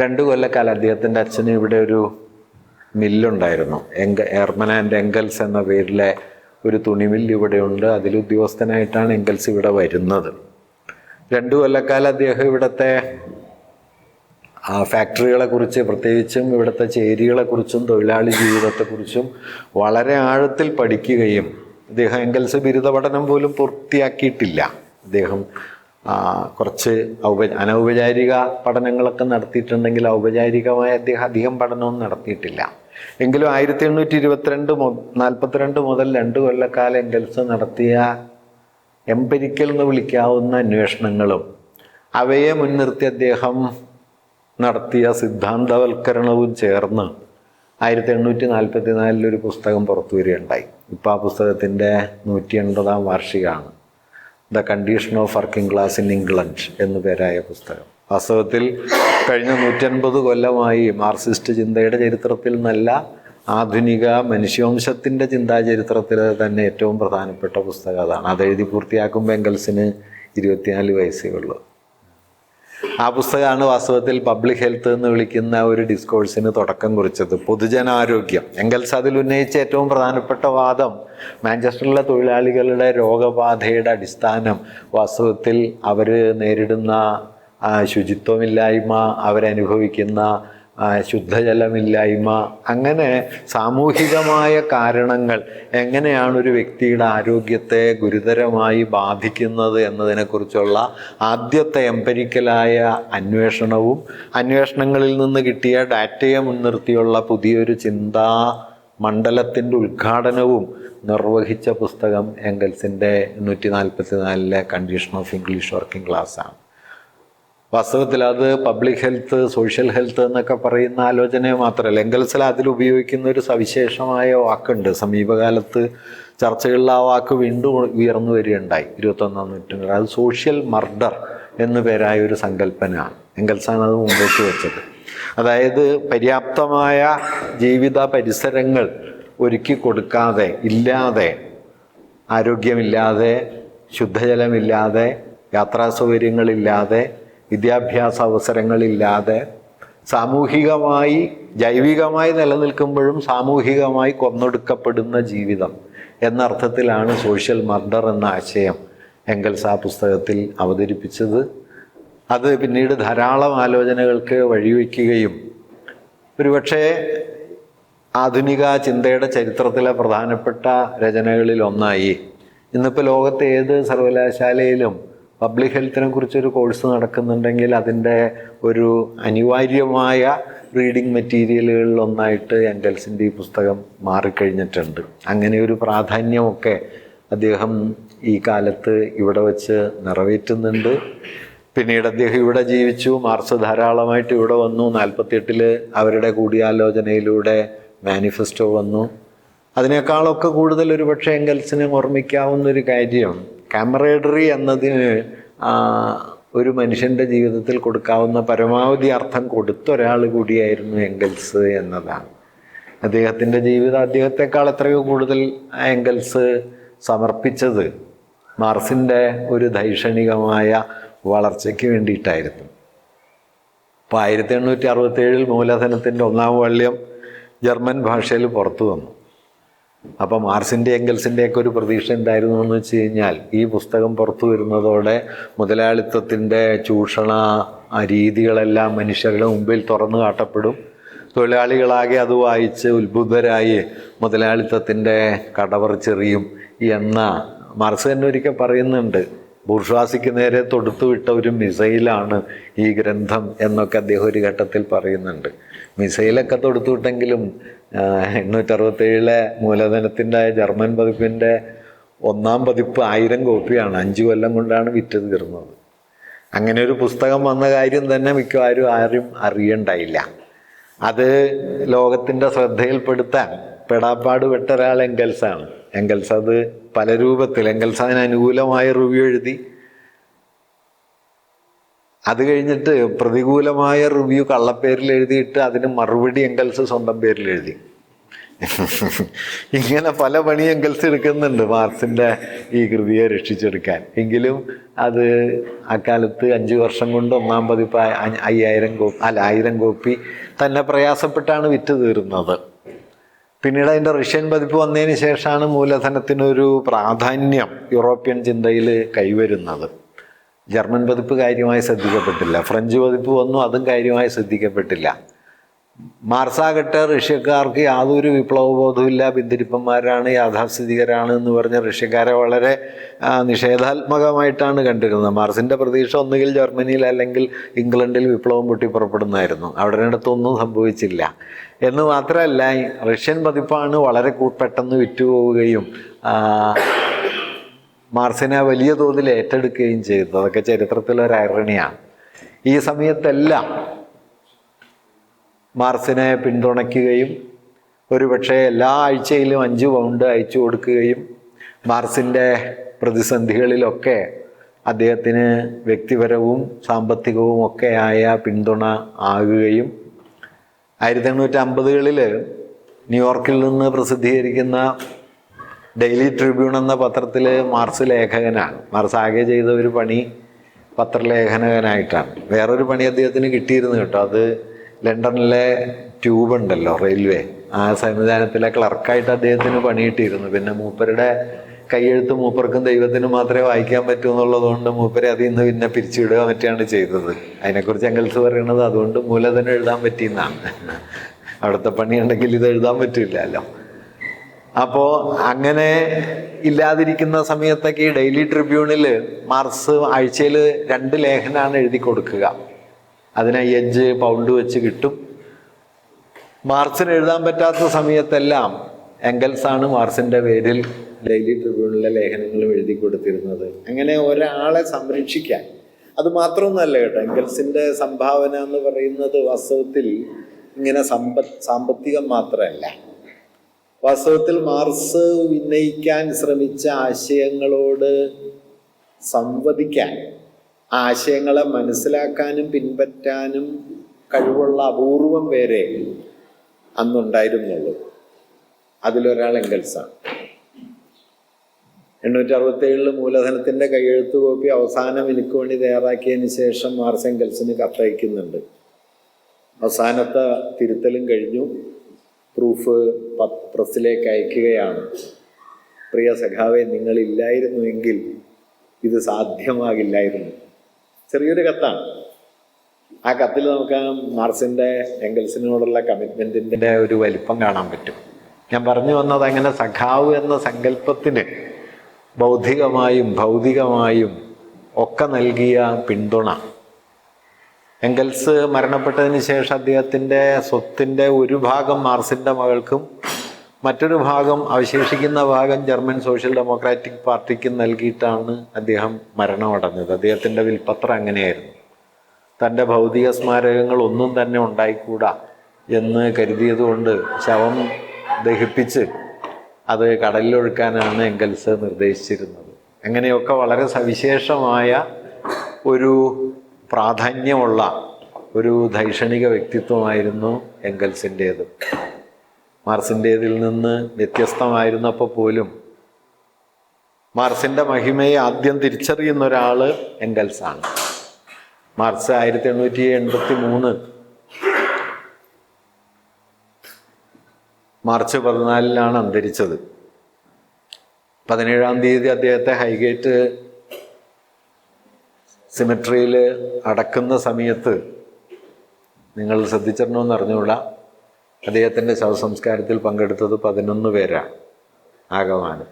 2 കൊല്ലക്കാലം അദ്ദേഹത്തിൻ്റെ അച്ഛന് ഇവിടെ ഒരു മില്ലുണ്ടായിരുന്നു. എർമൻ ആൻഡ് എംഗൽസ് എന്ന പേരിലെ ഒരു തുണിമില്ല് ഇവിടെയുണ്ട്. അതിൽ ഉദ്യോഗസ്ഥനായിട്ടാണ് എംഗൽസ് ഇവിടെ വരുന്നത്. 2 കൊല്ലക്കാലം അദ്ദേഹം ഇവിടുത്തെ ഫാക്ടറികളെക്കുറിച്ച്, പ്രത്യേകിച്ചും ഇവിടുത്തെ ചേരികളെക്കുറിച്ചും തൊഴിലാളി ജീവിതത്തെക്കുറിച്ചും വളരെ ആഴത്തിൽ പഠിക്കുകയും അദ്ദേഹം എംഗൽസ് ബിരുദ പഠനം പോലും പൂർത്തിയാക്കിയിട്ടില്ല. അദ്ദേഹം കുറച്ച് അനൗപചാരിക പഠനങ്ങളൊക്കെ നടത്തിയിട്ടുണ്ടെങ്കിൽ ഔപചാരികമായ അദ്ദേഹം അധികം പഠനമൊന്നും നടത്തിയിട്ടില്ല. എങ്കിലും 1842 മുതൽ 2 കൊല്ലക്കാലം എംഗൽസ് നടത്തിയ എംപെരിക്കൽ എന്ന് വിളിക്കാവുന്ന അന്വേഷണങ്ങളും അവയെ മുൻനിർത്തി അദ്ദേഹം നടത്തിയ സിദ്ധാന്തവൽക്കരണവും ചേർന്ന് 1844 ഒരു പുസ്തകം പുറത്തു വരികയുണ്ടായി. ഇപ്പോൾ ആ പുസ്തകത്തിൻ്റെ 180ാം വാർഷികമാണ്. The condition of working class in England എന്നു പേരായ പുസ്തകം. വാസ്തവത്തിൽ കഴിഞ്ഞ 150 കൊല്ലമായി മാർക്സിസ്റ്റ് ചിന്തയുടെ ചരിത്രത്തിൽ നല്ല ആധുനിക മനുഷ്യവംശത്തിൻ്റെ ചിന്താചരിത്രത്തിൽ തന്നെ ഏറ്റവും പ്രധാനപ്പെട്ട പുസ്തകം അതാണ്. അതെഴുതി പൂർത്തിയാക്കുമ്പോൾ എംഗൽസിന് 24 വയസ്സേ ഉള്ളൂ. ആ പുസ്തകമാണ് വാസ്തവത്തിൽ പബ്ലിക് ഹെൽത്ത് എന്ന് വിളിക്കുന്ന ഒരു ഡിസ്കോഴ്സിന് തുടക്കം കുറിച്ചത്. പൊതുജനാരോഗ്യം. എംഗൽസ് അതിൽ ഉന്നയിച്ച ഏറ്റവും പ്രധാനപ്പെട്ട വാദം മാഞ്ചസ്റ്ററിലെ തൊഴിലാളികളുടെ രോഗബാധയുടെ അടിസ്ഥാനം വാസ്തവത്തിൽ അവർ നേരിടുന്ന ശുചിത്വമില്ലായ്മ, അവരനുഭവിക്കുന്ന ശുദ്ധജലമില്ലായ്മ, അങ്ങനെ സാമൂഹികമായ കാരണങ്ങൾ എങ്ങനെയാണ് ഒരു വ്യക്തിയുടെ ആരോഗ്യത്തെ ഗുരുതരമായി ബാധിക്കുന്നത് എന്നതിനെക്കുറിച്ചുള്ള ആദ്യത്തെ എംപെരിക്കലായ അന്വേഷണവും അന്വേഷണങ്ങളിൽ നിന്ന് കിട്ടിയ ഡാറ്റയെ മുൻനിർത്തിയുള്ള പുതിയൊരു ചിന്താ മണ്ഡലത്തിൻ്റെ ഉദ്ഘാടനവും നിർവഹിച്ച പുസ്തകം എംഗൽസിൻ്റെ 144 കണ്ടീഷൻ ഓഫ് ഇംഗ്ലീഷ് വർക്കിംഗ് ക്ലാസ്സാണ്. വാസ്തവത്തിൽ അത് പബ്ലിക് ഹെൽത്ത്, സോഷ്യൽ ഹെൽത്ത് എന്നൊക്കെ പറയുന്ന ആലോചനയെ മാത്രമല്ല, എംഗൽസിൽ അതിൽ ഉപയോഗിക്കുന്ന ഒരു സവിശേഷമായ വാക്കുണ്ട്. സമീപകാലത്ത് ചർച്ചകളിൽ ആ വാക്ക് വീണ്ടും ഉയർന്നു വരികയുണ്ടായി 21ാം നൂറ്റാണ്ടിൽ. അത് സോഷ്യൽ മർഡർ എന്നു പേരായ ഒരു സങ്കല്പനയാണ്. എംഗൽസാണ് അത് മുമ്പോട്ട് വെച്ചത്. അതായത് പര്യാപ്തമായ ജീവിത പരിസരങ്ങൾ ഒരുക്കി കൊടുക്കാതെ, ഇല്ലാതെ, ആരോഗ്യമില്ലാതെ, ശുദ്ധജലമില്ലാതെ, യാത്രാ സൗകര്യങ്ങളില്ലാതെ, വിദ്യാഭ്യാസ അവസരങ്ങളില്ലാതെ, സാമൂഹികമായി ജൈവികമായി നിലനിൽക്കുമ്പോഴും സാമൂഹികമായി കൊന്നൊടുക്കപ്പെടുന്ന ജീവിതം എന്നർത്ഥത്തിലാണ് സോഷ്യൽ മർഡർ എന്ന ആശയം എംഗൽസ് ആ പുസ്തകത്തിൽ അവതരിപ്പിച്ചത്. അത് പിന്നീട് ധാരാളം ആലോചനകൾക്ക് വഴിവെക്കുകയും ഒരുപക്ഷെ ആധുനിക ചിന്തയുടെ ചരിത്രത്തിലെ പ്രധാനപ്പെട്ട രചനകളിൽ ഒന്നായി. ഇന്നിപ്പോൾ ലോകത്തെ ഏത് സർവകലാശാലയിലും പബ്ലിക് ഹെൽത്തിനെ കുറിച്ചൊരു കോഴ്സ് നടക്കുന്നുണ്ടെങ്കിൽ അതിൻ്റെ ഒരു അനിവാര്യമായ റീഡിംഗ് മെറ്റീരിയലുകളിൽ ഒന്നായിട്ട് എംഗൽസിൻ്റെ ഈ പുസ്തകം മാറിക്കഴിഞ്ഞിട്ടുണ്ട്. അങ്ങനെ ഒരു പ്രാധാന്യമൊക്കെ അദ്ദേഹം ഈ കാലത്ത് ഇവിടെ വച്ച് നിറവേറ്റുന്നുണ്ട്. പിന്നീട് അദ്ദേഹം ഇവിടെ ജീവിച്ചു. മാർക്സ് ധാരാളമായിട്ട് ഇവിടെ വന്നു. 48 അവരുടെ കൂടിയാലോചനയിലൂടെ മാനിഫെസ്റ്റോ വന്നു. അതിനേക്കാളൊക്കെ കൂടുതൽ ഒരുപക്ഷെ എംഗൽസിന് ഓർമ്മിക്കാവുന്നൊരു കാര്യം കാമറേഡറി എന്നതിന് ഒരു മനുഷ്യൻ്റെ ജീവിതത്തിൽ കൊടുക്കാവുന്ന പരമാവധി അർത്ഥം കൊടുത്ത ഒരാൾ കൂടിയായിരുന്നു എംഗൽസ് എന്നതാണ്. അദ്ദേഹത്തിൻ്റെ ജീവിതം അദ്ദേഹത്തെക്കാൾ എത്രയോ കൂടുതൽ എംഗൽസ് സമർപ്പിച്ചത് മാർക്സിൻ്റെ ഒരു ദൈക്ഷണികമായ വളർച്ചയ്ക്ക് വേണ്ടിയിട്ടായിരുന്നു. അപ്പോൾ 1867 മൂലധനത്തിൻ്റെ 1ാം വാള്യം ജർമ്മൻ ഭാഷയിൽ പുറത്തു വന്നു. അപ്പം മാർക്സിൻ്റെ എംഗൽസിൻ്റെയൊക്കെ ഒരു പ്രതീക്ഷ എന്തായിരുന്നു എന്ന് വെച്ച് കഴിഞ്ഞാൽ, ഈ പുസ്തകം പുറത്തു വരുന്നതോടെ മുതലാളിത്തത്തിൻ്റെ ചൂഷണ രീതികളെല്ലാം മനുഷ്യരുടെ മുമ്പിൽ തുറന്നു കാട്ടപ്പെടും. തൊഴിലാളികളാകെ അത് വായിച്ച് ഉത്ബുദ്ധരായി മുതലാളിത്തത്തിൻ്റെ കടവറിച്ചെറിയും എന്ന മാർക്സ് തന്നെ ഒരിക്കൽ പറയുന്നുണ്ട്. ബൂർഷ്വാസിക്ക് നേരെ തൊടുത്തുവിട്ട ഒരു മിസൈലാണ് ഈ ഗ്രന്ഥം എന്നൊക്കെ അദ്ദേഹം ഒരു ഘട്ടത്തിൽ പറയുന്നുണ്ട്. മിസൈലൊക്കെ തൊടുത്തുവിട്ടെങ്കിലും 867 മൂലധനത്തിൻ്റെ ജർമ്മൻ പതിപ്പിൻ്റെ 1ാം പതിപ്പ് 1000 കോപ്പിയാണ്. 5 കൊല്ലം കൊണ്ടാണ് വിറ്റ് തീർന്നത്. അങ്ങനെ ഒരു പുസ്തകം വന്ന കാര്യം തന്നെ മിക്കവാറും ആരും അറിയണ്ടായില്ല. അത് ലോകത്തിൻ്റെ ശ്രദ്ധയിൽപ്പെടുത്താൻ പെടാപ്പാട് പെട്ട ഒരാൾ എംഗൽസാണ്. എംഗൽസ് അത് പല രൂപത്തിൽ, എംഗൽസ് അതിന് അനുകൂലമായ റിവ്യൂ എഴുതി. അത് കഴിഞ്ഞിട്ട് പ്രതികൂലമായ റിവ്യൂ കള്ളപ്പേരിൽ എഴുതിയിട്ട് അതിന് മറുപടി എംഗൽസ് സ്വന്തം പേരിൽ എഴുതി. ഇങ്ങനെ പല പണി എംഗൽസ് എടുക്കുന്നുണ്ട് മാർക്സിൻ്റെ ഈ കൃതിയെ രക്ഷിച്ചെടുക്കാൻ. എങ്കിലും അത് അക്കാലത്ത് 5 വർഷം കൊണ്ട് 1-ാം പതിപ്പ് 1000 കോപ്പി തന്നെ പ്രയാസപ്പെട്ടാണ് വിറ്റ് തീർന്നത്. പിന്നീട് അതിൻ്റെ റഷ്യൻ പതിപ്പ് വന്നതിന് ശേഷമാണ് മൂലധനത്തിനൊരു പ്രാധാന്യം യൂറോപ്യൻ ചിന്തയിൽ കൈവരുന്നത്. ജർമ്മൻ പതിപ്പ് കാര്യമായി ശ്രദ്ധിക്കപ്പെട്ടില്ല. ഫ്രഞ്ച് പതിപ്പ് വന്നു, അതും കാര്യമായി ശ്രദ്ധിക്കപ്പെട്ടില്ല. മാർസാകട്ടെ റഷ്യക്കാർക്ക് യാതൊരു വിപ്ലവബോധവുമില്ല, പിന്തിരിപ്പന്മാരാണ്, യാഥാസ്ഥിതികരാണ് എന്ന് പറഞ്ഞ റഷ്യക്കാരെ വളരെ നിഷേധാത്മകമായിട്ടാണ് കണ്ടിരുന്നത്. മാർസിൻ്റെ പ്രതീക്ഷ ഒന്നുകിൽ ജർമ്മനിയിൽ അല്ലെങ്കിൽ ഇംഗ്ലണ്ടിൽ വിപ്ലവം പൊട്ടിപ്പുറപ്പെടുന്നതായിരുന്നു. അവിടെ അടുത്തൊന്നും സംഭവിച്ചില്ല. എന്ന് മാത്രമല്ല, റഷ്യൻ പതിപ്പാണ് വളരെ പെട്ടെന്ന് വിറ്റുപോവുകയും മാർസിനെ വലിയ തോതിൽ ഏറ്റെടുക്കുകയും ചെയ്തത്. അതൊക്കെ ചരിത്രത്തിലൊരു ഐറണിയാണ്. ഈ സമയത്തെല്ലാം മാർസിനെ പിന്തുണയ്ക്കുകയും ഒരുപക്ഷെ എല്ലാ ആഴ്ചയിലും 5 പൗണ്ട് അയച്ചു കൊടുക്കുകയും മാർസിൻ്റെ പ്രതിസന്ധികളിലൊക്കെ അദ്ദേഹത്തിന് വ്യക്തിപരവും സാമ്പത്തികവും ഒക്കെയായ പിന്തുണ ആകുകയും 1850കളിൽ ന്യൂയോർക്കിൽ നിന്ന് പ്രസിദ്ധീകരിക്കുന്ന ഡെയിലി ട്രിബ്യൂൺ എന്ന പത്രത്തിൽ മാർസ് ലേഖകനാണ്. മാർസ് ആകെ ചെയ്ത ഒരു പണി പത്രലേഖനകനായിട്ടാണ്. വേറൊരു പണി അദ്ദേഹത്തിന് കിട്ടിയിരുന്നു കേട്ടോ. അത് ലണ്ടനിലെ ട്യൂബ് ഉണ്ടല്ലോ, റെയിൽവേ, ആ സംവിധാനത്തിലെ ക്ലർക്കായിട്ട് അദ്ദേഹത്തിന് പണി കിട്ടിയിരുന്നു. പിന്നെ മൂപ്പരുടെ കൈയെഴുത്ത് മൂപ്പർക്കും ദൈവത്തിനും മാത്രമേ വായിക്കാൻ പറ്റൂ എന്നുള്ളതുകൊണ്ട് മൂപ്പരെ അതിൽ നിന്ന് പിന്നെ പിരിച്ചുവിടുക മറ്റാണ് ചെയ്തത്. അതിനെക്കുറിച്ച് എംഗൽസ് പറയുന്നത് അതുകൊണ്ട് മൂലധനം എഴുതാൻ പറ്റിയെന്നാണ്. അവിടുത്തെ പണിയുണ്ടെങ്കിൽ ഇത് എഴുതാൻ പറ്റില്ലല്ലോ. അപ്പോൾ അങ്ങനെ ഇല്ലാതിരിക്കുന്ന സമയത്തൊക്കെ ഈ ഡെയിലി ട്രിബ്യൂണിൽ മാർസ് ആഴ്ചയിൽ 2 ലേഖനമാണ് എഴുതി കൊടുക്കുക. അതിന് 5 പൗണ്ട് വെച്ച് കിട്ടും. മാർസിന് എഴുതാൻ പറ്റാത്ത സമയത്തെല്ലാം എംഗൽസാണ് മാർസിൻ്റെ പേരിൽ ഡെയിലി ട്രിബ്യൂണിലെ ലേഖനങ്ങളും എഴുതി കൊടുത്തിരുന്നത്. അങ്ങനെ ഒരാളെ സംരക്ഷിക്കാൻ. അത് മാത്രമൊന്നുമല്ല കേട്ടോ, എംഗൽസിൻ്റെ സംഭാവന എന്ന് പറയുന്നത് വാസ്തവത്തിൽ ഇങ്ങനെ സാമ്പത്തികം മാത്രമല്ല. വാസ്തവത്തിൽ മാർസ് ഉന്നയിക്കാൻ ശ്രമിച്ച ആശയങ്ങളോട് സംവദിക്കാൻ, ആശയങ്ങളെ മനസ്സിലാക്കാനും പിൻപറ്റാനും കഴിവുള്ള അപൂർവം പേരെ അന്നുണ്ടായിരുന്നുള്ളൂ. അതിലൊരാൾ എംഗൽസാണ്. 867 മൂലധനത്തിൻ്റെ കൈയെഴുത്ത് കോപ്പി അവസാനം എനിക്ക് വേണ്ടി തയ്യാറാക്കിയതിന് ശേഷം മാർസ് എംഗൽസിന് കത്തയക്കുന്നുണ്ട്. അവസാനത്തെ തിരുത്തലും കഴിഞ്ഞു. പ്രൂഫ് പ്രസ്സിലേക്ക് അയക്കുകയാണ്. പ്രിയ സഖാവെ, നിങ്ങളില്ലായിരുന്നുവെങ്കിൽ ഇത് സാധ്യമാകില്ലായിരുന്നു. ചെറിയൊരു കത്താണ്. ആ കത്തിൽ നമുക്ക് മാർസിൻ്റെ എംഗൽസിനോടുള്ള കമ്മിറ്റ്മെൻറ്റിൻ്റെ ഒരു വലിപ്പം കാണാൻ പറ്റും. ഞാൻ പറഞ്ഞു വന്നത് അങ്ങനെ സഖാവ് എന്ന സങ്കല്പത്തിന് ബൗദ്ധികമായും ഭൗതികമായും ഒക്കെ നൽകിയ പിന്തുണ. എംഗൽസ് മരണപ്പെട്ടതിന് ശേഷം അദ്ദേഹത്തിൻ്റെ സ്വത്തിൻ്റെ ഒരു ഭാഗം മാർസിൻ്റെ മകൾക്കും മറ്റൊരു ഭാഗം, അവശേഷിക്കുന്ന ഭാഗം ജർമ്മൻ സോഷ്യൽ ഡെമോക്രാറ്റിക് പാർട്ടിക്ക് നൽകിയിട്ടാണ് അദ്ദേഹം മരണമടഞ്ഞത്. അദ്ദേഹത്തിൻ്റെ വിൽപ്പത്രം അങ്ങനെയായിരുന്നു. തൻ്റെ ഭൗതിക സ്മാരകങ്ങൾ ഒന്നും തന്നെ ഉണ്ടായിക്കൂടാ എന്ന് കരുതിയതുകൊണ്ട് ശവം ദഹിപ്പിച്ച് അത് കടലിലൊഴുക്കാനാണ് എംഗൽസ് നിർദ്ദേശിച്ചിരുന്നത്. അങ്ങനെയൊക്കെ വളരെ സവിശേഷമായ ഒരു പ്രാധാന്യമുള്ള ഒരു ദൈക്ഷണിക വ്യക്തിത്വമായിരുന്നു എംഗൽസിൻ്റേത്. മാർസിൻ്റേതിൽ നിന്ന് വ്യത്യസ്തമായിരുന്നപ്പോൾ പോലും മാർസിൻ്റെ മഹിമയെ ആദ്യം തിരിച്ചറിയുന്ന ഒരാൾ എംഗൽസാണ്. മാർസ് 1883 മാർച്ച് 14 അന്തരിച്ചത്. 17-ാം തീയതി അദ്ദേഹത്തെ ഹൈഗേറ്റ് സിമെട്രിയിൽ അടക്കുന്ന സമയത്ത് നിങ്ങൾ ശ്രദ്ധിച്ചിട്ടുണ്ടോയെന്ന് അറിഞ്ഞുകൂടാ, അദ്ദേഹത്തിൻ്റെ ശവസംസ്കാരത്തിൽ പങ്കെടുത്തത് 11 പേരാണ് ആകമാനം.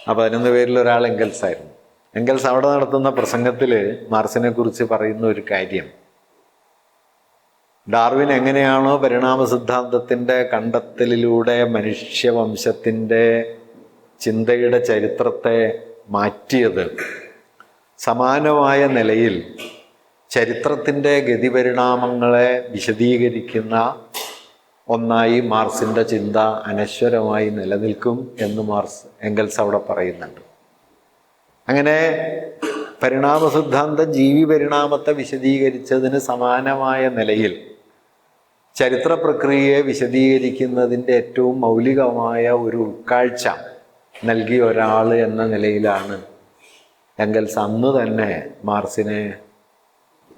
ആ 11 പേരിൽ ഒരാൾ എംഗൽസായിരുന്നു. എംഗൽസ് അവിടെ നടത്തുന്ന പ്രസംഗത്തിൽ മാർസിനെ കുറിച്ച് പറയുന്ന ഒരു കാര്യം, ഡാർവിൻ എങ്ങനെയാണോ പരിണാമ സിദ്ധാന്തത്തിൻ്റെ കണ്ടെത്തലിലൂടെ മനുഷ്യവംശത്തിൻ്റെ ചിന്തയുടെ ചരിത്രത്തെ മാറ്റിയത്, സമാനമായ നിലയിൽ ചരിത്രത്തിൻ്റെ ഗതിപരിണാമങ്ങളെ വിശദീകരിക്കുന്ന ഒന്നായി മാർസിൻ്റെ ചിന്ത അനശ്വരമായി നിലനിൽക്കും എന്ന് എംഗൽസ് അവിടെ പറയുന്നുണ്ട്. അങ്ങനെ പരിണാമ സിദ്ധാന്തം ജീവി പരിണാമത്തെ വിശദീകരിച്ചതിന് സമാനമായ നിലയിൽ ചരിത്ര പ്രക്രിയയെ വിശദീകരിക്കുന്നതിൻ്റെ ഏറ്റവും മൗലികമായ ഒരു ഉൾക്കാഴ്ച നൽകിയ ഒരാൾ എന്ന നിലയിലാണ് എംഗൽസ് അന്ന് തന്നെ മാർക്സിനെ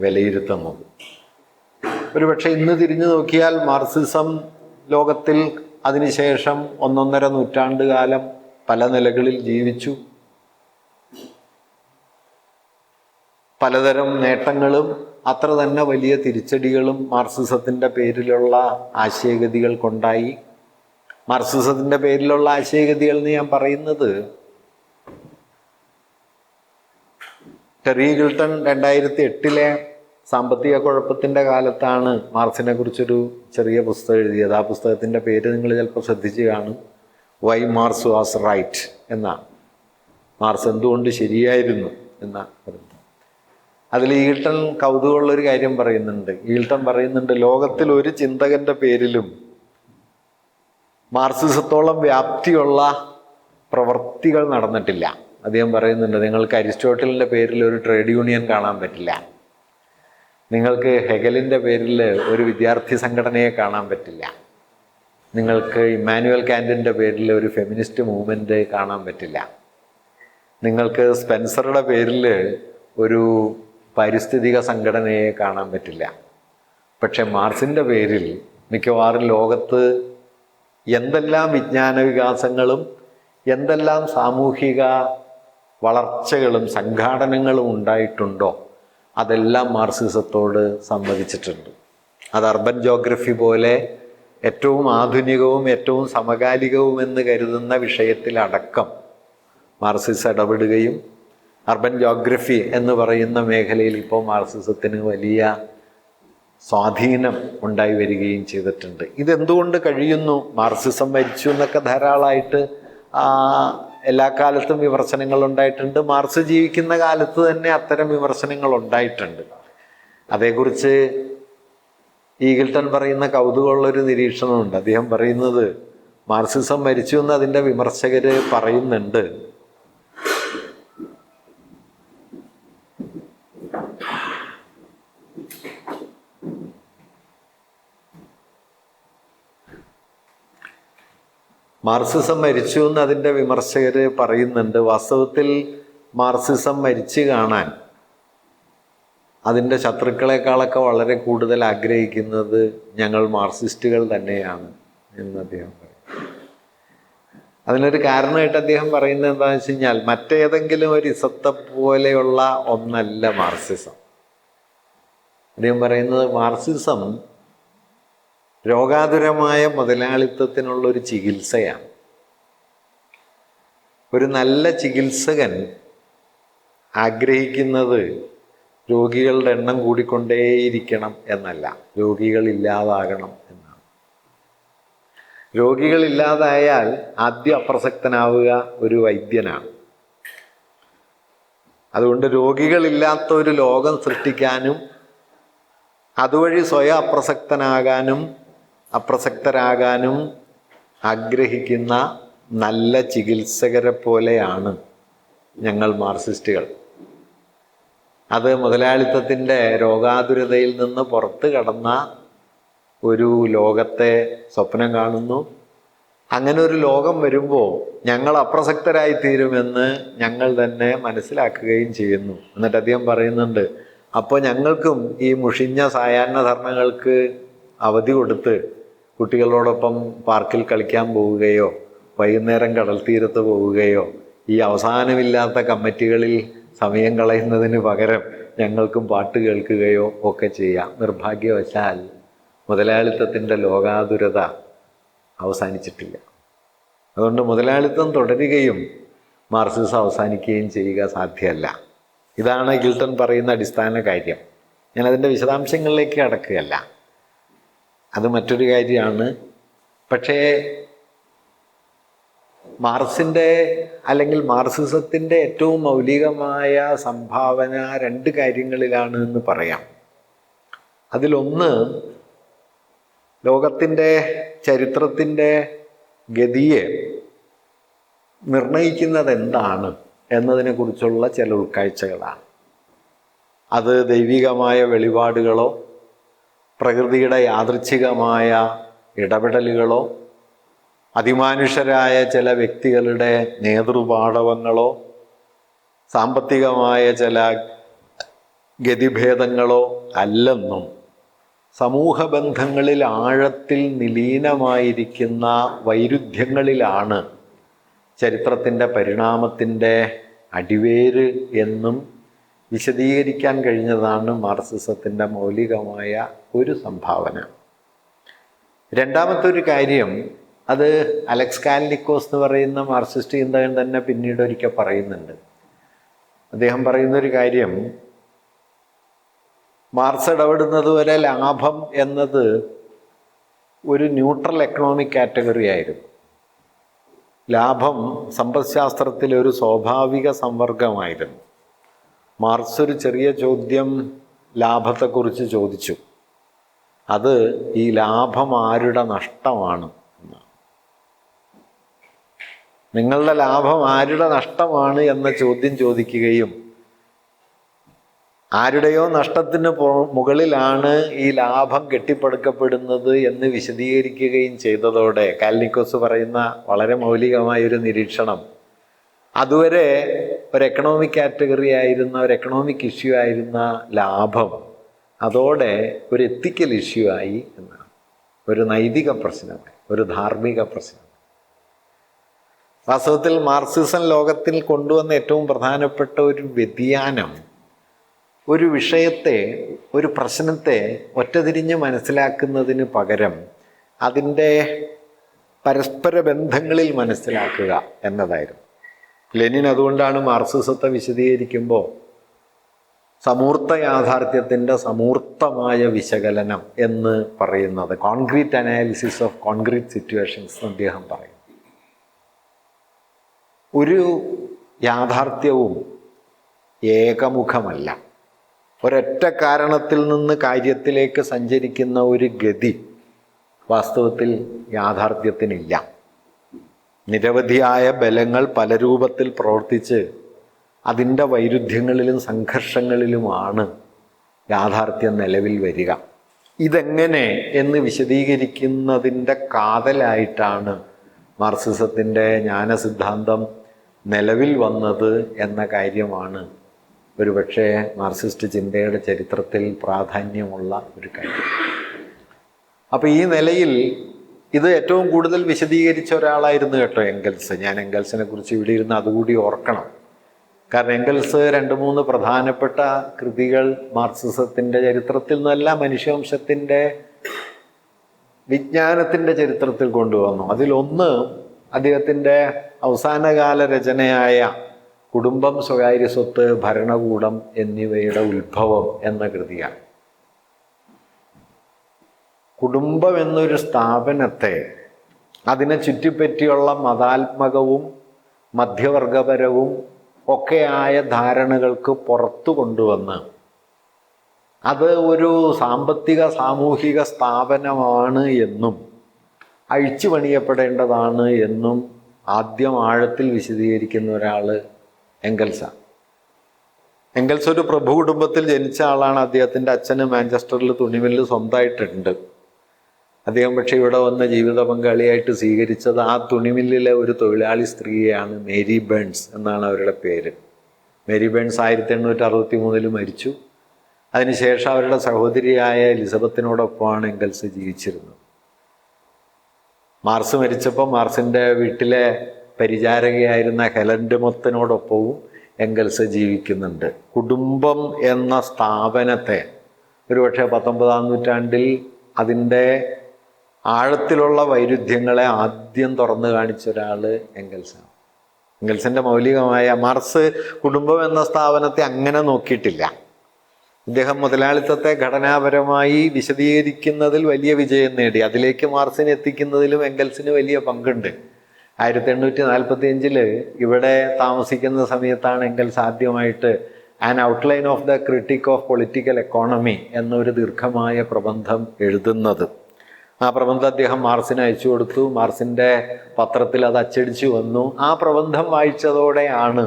വിലയിരുത്തുന്നത്. ഒരുപക്ഷെ ഇന്ന് തിരിഞ്ഞു നോക്കിയാൽ മാർക്സിസം ലോകത്തിൽ അതിനുശേഷം 1.5 നൂറ്റാണ്ട് കാലം പല നിലകളിൽ ജീവിച്ചു. പലതരം നേട്ടങ്ങളും അത്ര തന്നെ വലിയ തിരിച്ചടികളും മാർക്സിസത്തിൻ്റെ പേരിലുള്ള ആശയഗതികൾക്കുണ്ടായി. മാർക്സിസത്തിൻ്റെ പേരിലുള്ള ആശയഗതികൾ എന്ന് ഞാൻ പറയുന്നത്, ടെറി ഗിൽട്ടൺ 2008 സാമ്പത്തിക കുഴപ്പത്തിൻ്റെ കാലത്താണ് മാർക്സിനെ കുറിച്ചൊരു ചെറിയ പുസ്തകം എഴുതിയത്. ആ പുസ്തകത്തിൻ്റെ പേര് നിങ്ങൾ ചിലപ്പോൾ ശ്രദ്ധിച്ച് കാണും. വൈ മാർക്സ് വാസ് റൈറ്റ് എന്നാണ്. മാർക്സ് എന്തുകൊണ്ട് ശരിയായിരുന്നു എന്നാണ് പറയുന്നത്. അതിൽ ഈൽട്ടൺ കൗതുകമുള്ളൊരു കാര്യം പറയുന്നുണ്ട്. ഈൽട്ടൺ പറയുന്നുണ്ട്, ലോകത്തിൽ ഒരു ചിന്തകൻ്റെ പേരിലും മാർക്സിസത്തോളം വ്യാപ്തിയുള്ള പ്രവർത്തികൾ നടന്നിട്ടില്ല. അദ്ദേഹം പറയുന്നുണ്ട്, നിങ്ങൾക്ക് അരിസ്റ്റോട്ടലിൻ്റെ പേരിൽ ഒരു ട്രേഡ് യൂണിയൻ കാണാൻ പറ്റില്ല, നിങ്ങൾക്ക് ഹെഗലിൻ്റെ പേരിൽ ഒരു വിദ്യാർത്ഥി സംഘടനയെ കാണാൻ പറ്റില്ല, നിങ്ങൾക്ക് ഇമ്മാനുവൽ കാന്റിൻ്റെ പേരിൽ ഒരു ഫെമിനിസ്റ്റ് മൂവ്മെൻറ്റ് കാണാൻ പറ്റില്ല, നിങ്ങൾക്ക് സ്പെൻസറുടെ പേരിൽ ഒരു പാരിസ്ഥിതിക സംഘടനയെ കാണാൻ പറ്റില്ല. പക്ഷെ മാർക്സിൻ്റെ പേരിൽ മിക്കവാറും ലോകത്ത് എന്തെല്ലാം വിജ്ഞാന വികാസങ്ങളും എന്തെല്ലാം സാമൂഹിക വളർച്ചകളും സംഘാടനങ്ങളും ഉണ്ടായിട്ടുണ്ടോ അതെല്ലാം മാർക്സിസത്തോട് സംവദിച്ചിട്ടുണ്ട്. അത് അർബൻ ജോഗ്രഫി പോലെ ഏറ്റവും ആധുനികവും ഏറ്റവും സമകാലികവും എന്ന് കരുതുന്ന വിഷയത്തിലടക്കം മാർക്സിസം ഇടപെടുകയും അർബൻ ജോഗ്രഫി എന്ന് പറയുന്ന മേഖലയിൽ ഇപ്പോൾ മാർക്സിസത്തിന് വലിയ സ്വാധീനം ഉണ്ടായി വരികയും ചെയ്തിട്ടുണ്ട്. ഇതെന്തുകൊണ്ട് കഴിയുന്നു? മാർക്സിസം മരിച്ചു എന്നൊക്കെ ധാരാളമായിട്ട് എല്ലാ കാലത്തും വിമർശനങ്ങൾ ഉണ്ടായിട്ടുണ്ട്. മാർക്സ് ജീവിക്കുന്ന കാലത്ത് തന്നെ അത്തരം വിമർശനങ്ങൾ ഉണ്ടായിട്ടുണ്ട്. അതേക്കുറിച്ച് ഈഗിൾട്ടൺ പറയുന്ന കൗതുകമുള്ളൊരു നിരീക്ഷണമുണ്ട്. അദ്ദേഹം പറയുന്നത്, മാർക്സിസം മരിച്ചു എന്ന് അതിൻ്റെ വിമർശകർ പറയുന്നുണ്ട്, മാർക്സിസം മരിച്ചു എന്ന് അതിൻ്റെ വിമർശകർ പറയുന്നുണ്ട്. വാസ്തവത്തിൽ മാർക്സിസം മരിച്ചു കാണാൻ അതിൻ്റെ ശത്രുക്കളെക്കാളൊക്കെ വളരെ കൂടുതൽ ആഗ്രഹിക്കുന്നത് ഞങ്ങൾ മാർക്സിസ്റ്റുകൾ തന്നെയാണ് എന്ന് അദ്ദേഹം പറയും. അതിനൊരു കാരണമായിട്ട് അദ്ദേഹം പറയുന്നത് എന്താണെന്ന് വെച്ച് കഴിഞ്ഞാൽ, മറ്റേതെങ്കിലും ഒരു ഇസത്തെ പോലെയുള്ള ഒന്നല്ല മാർക്സിസം. അദ്ദേഹം പറയുന്നത്, മാർക്സിസം രോഗാതുരമായ മുതലാളിത്തത്തിനുള്ളൊരു ചികിത്സയാണ്. ഒരു നല്ല ചികിത്സകൻ ആഗ്രഹിക്കുന്നത് രോഗികളുടെ എണ്ണം കൂടിക്കൊണ്ടേയിരിക്കണം എന്നല്ല, രോഗികൾ ഇല്ലാതാകണം എന്നാണ്. രോഗികളില്ലാതായാൽ ആദ്യം അപ്രസക്തനാവുക ഒരു വൈദ്യനാണ്. അതുകൊണ്ട് രോഗികളില്ലാത്ത ഒരു ലോകം സൃഷ്ടിക്കാനും അതുവഴി സ്വയം അപ്രസക്തരാകാനും ആഗ്രഹിക്കുന്ന നല്ല ചികിത്സകരെ പോലെയാണ് ഞങ്ങൾ മാർക്സിസ്റ്റുകൾ. അത് മുതലാളിത്തത്തിൻ്റെ രോഗാതുരതയിൽ നിന്ന് പുറത്ത് കടന്ന ഒരു ലോകത്തെ സ്വപ്നം കാണുന്നു. അങ്ങനെ ഒരു ലോകം വരുമ്പോൾ ഞങ്ങൾ അപ്രസക്തരായിത്തീരുമെന്ന് ഞങ്ങൾ തന്നെ മനസ്സിലാക്കുകയും ചെയ്യുന്നു. എന്നിട്ട് അദ്ദേഹം പറയുന്നുണ്ട്, അപ്പോൾ ഞങ്ങൾക്കും ഈ മുഷിഞ്ഞ സായാഹ്ന ധർമ്മങ്ങൾക്ക് അവധി കൊടുത്ത് കുട്ടികളോടൊപ്പം പാർക്കിൽ കളിക്കാൻ പോവുകയോ വൈകുന്നേരം കടൽ തീരത്ത് പോവുകയോ ഈ അവസാനമില്ലാത്ത കമ്മിറ്റികളിൽ സമയം കളയുന്നതിന് പകരം ഞങ്ങൾക്കും പാട്ട് കേൾക്കുകയോ ഒക്കെ ചെയ്യാം. നിർഭാഗ്യവശാൽ മുതലാളിത്തത്തിൻ്റെ ലോകാതുരത അവസാനിച്ചിട്ടില്ല. അതുകൊണ്ട് മുതലാളിത്തം തുടരുകയും മാർക്സിസം അവസാനിക്കുകയും ചെയ്യുക സാധ്യമല്ല. ഇതാണ് ഗിൽട്ടൺ പറയുന്ന അടിസ്ഥാന കാര്യം. ഞാനതിൻ്റെ വിശദാംശങ്ങളിലേക്ക് കടക്കുകയല്ല, അത് മറ്റൊരു കാര്യമാണ്. പക്ഷേ മാർക്സിൻ്റെ അല്ലെങ്കിൽ മാർക്സിസത്തിൻ്റെ ഏറ്റവും മൗലികമായ സംഭാവന 2 കാര്യങ്ങളിലാണ് എന്ന് പറയാം. അതിലൊന്ന്, ലോകത്തിൻ്റെ ചരിത്രത്തിൻ്റെ ഗതിയെ നിർണയിക്കുന്നത് എന്താണ് എന്നതിനെക്കുറിച്ചുള്ള ചില ഉൾക്കാഴ്ചകളാണ്. അത് ദൈവികമായ വെളിപാടുകളോ പ്രകൃതിയുടെ യാദൃച്ഛികമായ ഇടപെടലുകളോ അതിമാനുഷരായ ചില വ്യക്തികളുടെ നേതൃപാടവങ്ങളോ സാമ്പത്തികമായ ചില ഗതിഭേദങ്ങളോ അല്ലെന്നും സമൂഹ ബന്ധങ്ങളിൽ ആഴത്തിൽ നിലീനമായിരിക്കുന്ന വൈരുദ്ധ്യങ്ങളിലാണ് ചരിത്രത്തിൻ്റെ പരിണാമത്തിൻ്റെ അടിവേര് എന്നും വിശദീകരിക്കാൻ കഴിഞ്ഞതാണ് മാർക്സിസത്തിൻ്റെ മൗലികമായ ഒരു സംഭാവന. രണ്ടാമത്തെ ഒരു കാര്യം, അത് അലക്സ് കാലിനിക്കോസ് എന്ന് പറയുന്ന മാർക്സിസ്റ്റ് ചിന്തകൻ തന്നെ പിന്നീട് ഒരിക്കൽ പറയുന്നുണ്ട്. അദ്ദേഹം പറയുന്നൊരു കാര്യം, മാർക്സ് ഇടപെടുന്നത് വരെ ലാഭം എന്നത് ഒരു ന്യൂട്രൽ എക്കണോമിക് കാറ്റഗറി ആയിരുന്നു. ലാഭം സമ്പദ്ശാസ്ത്രത്തിലെ ഒരു സ്വാഭാവിക സംവർഗമായിരുന്നു. മാർക്സ് ഒരു ചെറിയ ചോദ്യം ലാഭത്തെക്കുറിച്ച് ചോദിച്ചു. അത് ഈ ലാഭം ആരുടെ നഷ്ടമാണ് എന്നാണ്. നിങ്ങളുടെ ലാഭം ആരുടെ നഷ്ടമാണ് എന്ന ചോദ്യം ചോദിക്കുകയും ആരുടെയോ നഷ്ടത്തിന് മുകളിലാണ് ഈ ലാഭം കെട്ടിപ്പടുക്കപ്പെടുന്നത് എന്ന് വിശദീകരിക്കുകയും ചെയ്തതോടെ കാലിനിക്കോസ് പറയുന്ന വളരെ മൗലികമായൊരു നിരീക്ഷണം, അതുവരെ ഒരു എക്കണോമിക് കാറ്റഗറി ആയിരുന്ന, ഒരു എക്കണോമിക് ഇഷ്യൂ ആയിരുന്ന ലാഭം അതോടെ ഒരു എത്തിക്കൽ ഇഷ്യൂ ആയി എന്നാണ്. ഒരു നൈതിക പ്രശ്നമായി, ഒരു ധാർമ്മിക പ്രശ്നം. വാസ്തവത്തിൽ മാർക്സിസം ലോകത്തിൽ കൊണ്ടുവന്ന ഏറ്റവും പ്രധാനപ്പെട്ട ഒരു വ്യതിയാനം, ഒരു വിഷയത്തെ, ഒരു പ്രശ്നത്തെ ഒറ്റതിരിഞ്ഞ് മനസ്സിലാക്കുന്നതിന് പകരം അതിൻ്റെ പരസ്പര ബന്ധങ്ങളിൽ മനസ്സിലാക്കുക എന്നതായിരുന്നു. ലെനിൻ അതുകൊണ്ടാണ് മാർക്സിസത്തെ വിശദീകരിക്കുമ്പോൾ സമൂർത്ത യാഥാർത്ഥ്യത്തിൻ്റെ സമൂർത്തമായ വിശകലനം എന്ന് പറയുന്നത്, concrete analysis of concrete situations എന്ന് അദ്ദേഹം പറയും. ഒരു യാഥാർത്ഥ്യവും ഏകമുഖമല്ല. ഒരൊറ്റ കാരണത്തിൽ നിന്ന് കാര്യത്തിലേക്ക് സഞ്ചരിക്കുന്ന ഒരു ഗതി വാസ്തവത്തിൽ യാഥാർത്ഥ്യത്തിനില്ല. നിരവധിയായ ബലങ്ങൾ പല രൂപത്തിൽ പ്രവർത്തിച്ച് അതിൻ്റെ വൈരുദ്ധ്യങ്ങളിലും സംഘർഷങ്ങളിലുമാണ് യാഥാർത്ഥ്യം നിലവിൽ വരിക. ഇതെങ്ങനെ എന്ന് വിശദീകരിക്കുന്നതിൻ്റെ കാതലായിട്ടാണ് മാർക്സിസത്തിൻ്റെ ജ്ഞാനസിദ്ധാന്തം നിലവിൽ വന്നത് എന്ന കാര്യമാണ് ഒരുപക്ഷെ മാർക്സിസ്റ്റ് ചിന്തയുടെ ചരിത്രത്തിൽ പ്രാധാന്യമുള്ള ഒരു കാര്യം. അപ്പോൾ ഈ നിലയിൽ ഇത് ഏറ്റവും കൂടുതൽ വിശദീകരിച്ച ഒരാളായിരുന്നു കേട്ടോ എംഗൽസ്. ഞാൻ എംഗൽസിനെ കുറിച്ച് ഇവിടെ ഇരുന്ന് അതുകൂടി ഓർക്കണം. കാരണം എംഗൽസ് 2-3 പ്രധാനപ്പെട്ട കൃതികൾ മാർക്സിസത്തിൻ്റെ ചരിത്രത്തിൽ നിന്നല്ല, മനുഷ്യവംശത്തിൻ്റെ വിജ്ഞാനത്തിൻ്റെ ചരിത്രത്തിൽ കൊണ്ടുവന്നു. അതിലൊന്ന് അദ്ദേഹത്തിൻ്റെ അവസാനകാല രചനയായ കുടുംബം, സ്വകാര്യ സ്വത്ത്, ഭരണകൂടം എന്നിവയുടെ ഉത്ഭവം എന്ന കൃതിയാണ്. കുടുംബം എന്നൊരു സ്ഥാപനത്തെ അതിനെ ചുറ്റിപ്പറ്റിയുള്ള മതാത്മകവും മധ്യവർഗപരവും ഒക്കെയായ ധാരണകൾക്ക് പുറത്തു കൊണ്ടുവന്ന് അത് ഒരു സാമ്പത്തിക സാമൂഹിക സ്ഥാപനമാണ് എന്നും അഴിച്ചു പണിയപ്പെടേണ്ടതാണ് എന്നും ആദ്യം ആഴത്തിൽ വിശദീകരിക്കുന്ന ഒരാൾ എംഗൽസാണ്. എംഗൽസ് ഒരു പ്രഭു കുടുംബത്തിൽ ജനിച്ച ആളാണ്. അദ്ദേഹത്തിൻ്റെ അച്ഛന് മാഞ്ചസ്റ്ററിൽ തുണിമില്ല് സ്വന്തമായിട്ടുണ്ട്. അദ്ദേഹം പക്ഷേ ഇവിടെ വന്ന ജീവിത പങ്കാളിയായിട്ട് സ്വീകരിച്ചത് ആ തുണിമില്ലിലെ ഒരു തൊഴിലാളി സ്ത്രീയാണ്, മേരി ബേൺസ് എന്നാണ് അവരുടെ പേര്. മേരി ബേൺസ് 1863 മരിച്ചു. അതിനുശേഷം അവരുടെ സഹോദരിയായ എലിസബത്തിനോടൊപ്പമാണ് എംഗൽസ് ജീവിച്ചിരുന്നത്. മാർക്സ് മരിച്ചപ്പോൾ മാർക്സിൻ്റെ വീട്ടിലെ പരിചാരകയായിരുന്ന ഹെലൻ ഡെ മൊത്തനോടൊപ്പവും എംഗൽസ് ജീവിക്കുന്നുണ്ട്. കുടുംബം എന്ന സ്ഥാപനത്തെ ഒരുപക്ഷെ 19-ാം നൂറ്റാണ്ടിൽ അതിൻ്റെ ആഴത്തിലുള്ള വൈരുദ്ധ്യങ്ങളെ ആദ്യം തുറന്നു കാണിച്ച ഒരാൾ എംഗൽസാണ്. എംഗൽസിൻ്റെ മൗലികമായ, മാർക്സ് കുടുംബം എന്ന സ്ഥാപനത്തെ അങ്ങനെ നോക്കിയിട്ടില്ല. ഇദ്ദേഹം മുതലാളിത്തത്തെ ഘടനാപരമായി വിശദീകരിക്കുന്നതിൽ വലിയ വിജയം നേടി. അതിലേക്ക് മാർക്സിനെ എത്തിക്കുന്നതിലും എംഗൽസിന് വലിയ പങ്കുണ്ട്. 1845 ഇവിടെ താമസിക്കുന്ന സമയത്താണ് എംഗൽസ് ആദ്യമായിട്ട് an outline of the critique of political economy എന്നൊരു ദീർഘമായ പ്രബന്ധം എഴുതുന്നത്. ആ പ്രബന്ധം അദ്ദേഹം മാർക്സിന് അയച്ചു കൊടുത്തു. മാർക്സിൻ്റെ പത്രത്തിൽ അത് അച്ചടിച്ചു വന്നു. ആ പ്രബന്ധം വായിച്ചതോടെയാണ്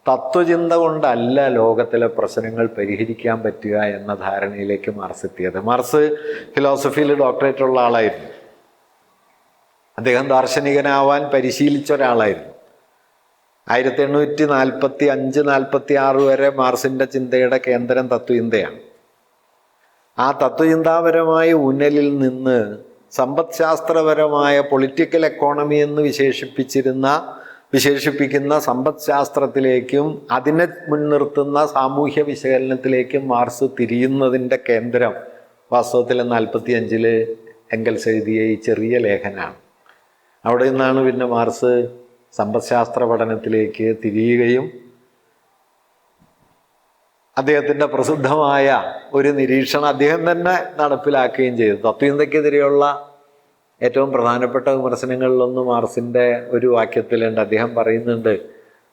തത്വചിന്ത കൊണ്ടല്ല ലോകത്തിലെ പ്രശ്നങ്ങൾ പരിഹരിക്കാൻ പറ്റുക എന്ന ധാരണയിലേക്ക് മാർസ് എത്തിയത്. മാർസ് ഫിലോസഫിയിൽ ഡോക്ടറേറ്റ് ഉള്ള ആളായിരുന്നു. അദ്ദേഹം ദാർശനികനാവാൻ പരിശീലിച്ച ഒരാളായിരുന്നു. 1845-46 വരെ മാർസിൻ്റെ ചിന്തയുടെ കേന്ദ്രം തത്വചിന്തയാണ്. ആ തത്വചിന്താപരമായ ഊന്നലിൽ നിന്ന് സമ്പദ് ശാസ്ത്രപരമായ പൊളിറ്റിക്കൽ എക്കോണമി എന്ന് വിശേഷിപ്പിക്കുന്ന സമ്പദ് ശാസ്ത്രത്തിലേക്കും അതിനെ മുൻനിർത്തുന്ന സാമൂഹ്യ വിശകലനത്തിലേക്കും മാർസ് തിരിയുന്നതിൻ്റെ കേന്ദ്രം വാസ്തവത്തിൽ 45 എംഗൽസ് എഴുതിയ ഈ ചെറിയ ലേഖനാണ്. അവിടെ നിന്നാണ് പിന്നെ മാർസ് സമ്പദ്ശാസ്ത്ര പഠനത്തിലേക്ക് തിരിയുകയും അദ്ദേഹത്തിൻ്റെ പ്രസിദ്ധമായ ഒരു നിരീക്ഷണം അദ്ദേഹം തന്നെ നടപ്പിലാക്കുകയും ചെയ്തു. തത്വചിന്തയ്ക്കെതിരെയുള്ള ഏറ്റവും പ്രധാനപ്പെട്ട വിമർശനങ്ങളിലൊന്ന് മാർസിൻ്റെ ഒരു വാക്യത്തിലുണ്ട്. അദ്ദേഹം പറയുന്നുണ്ട്,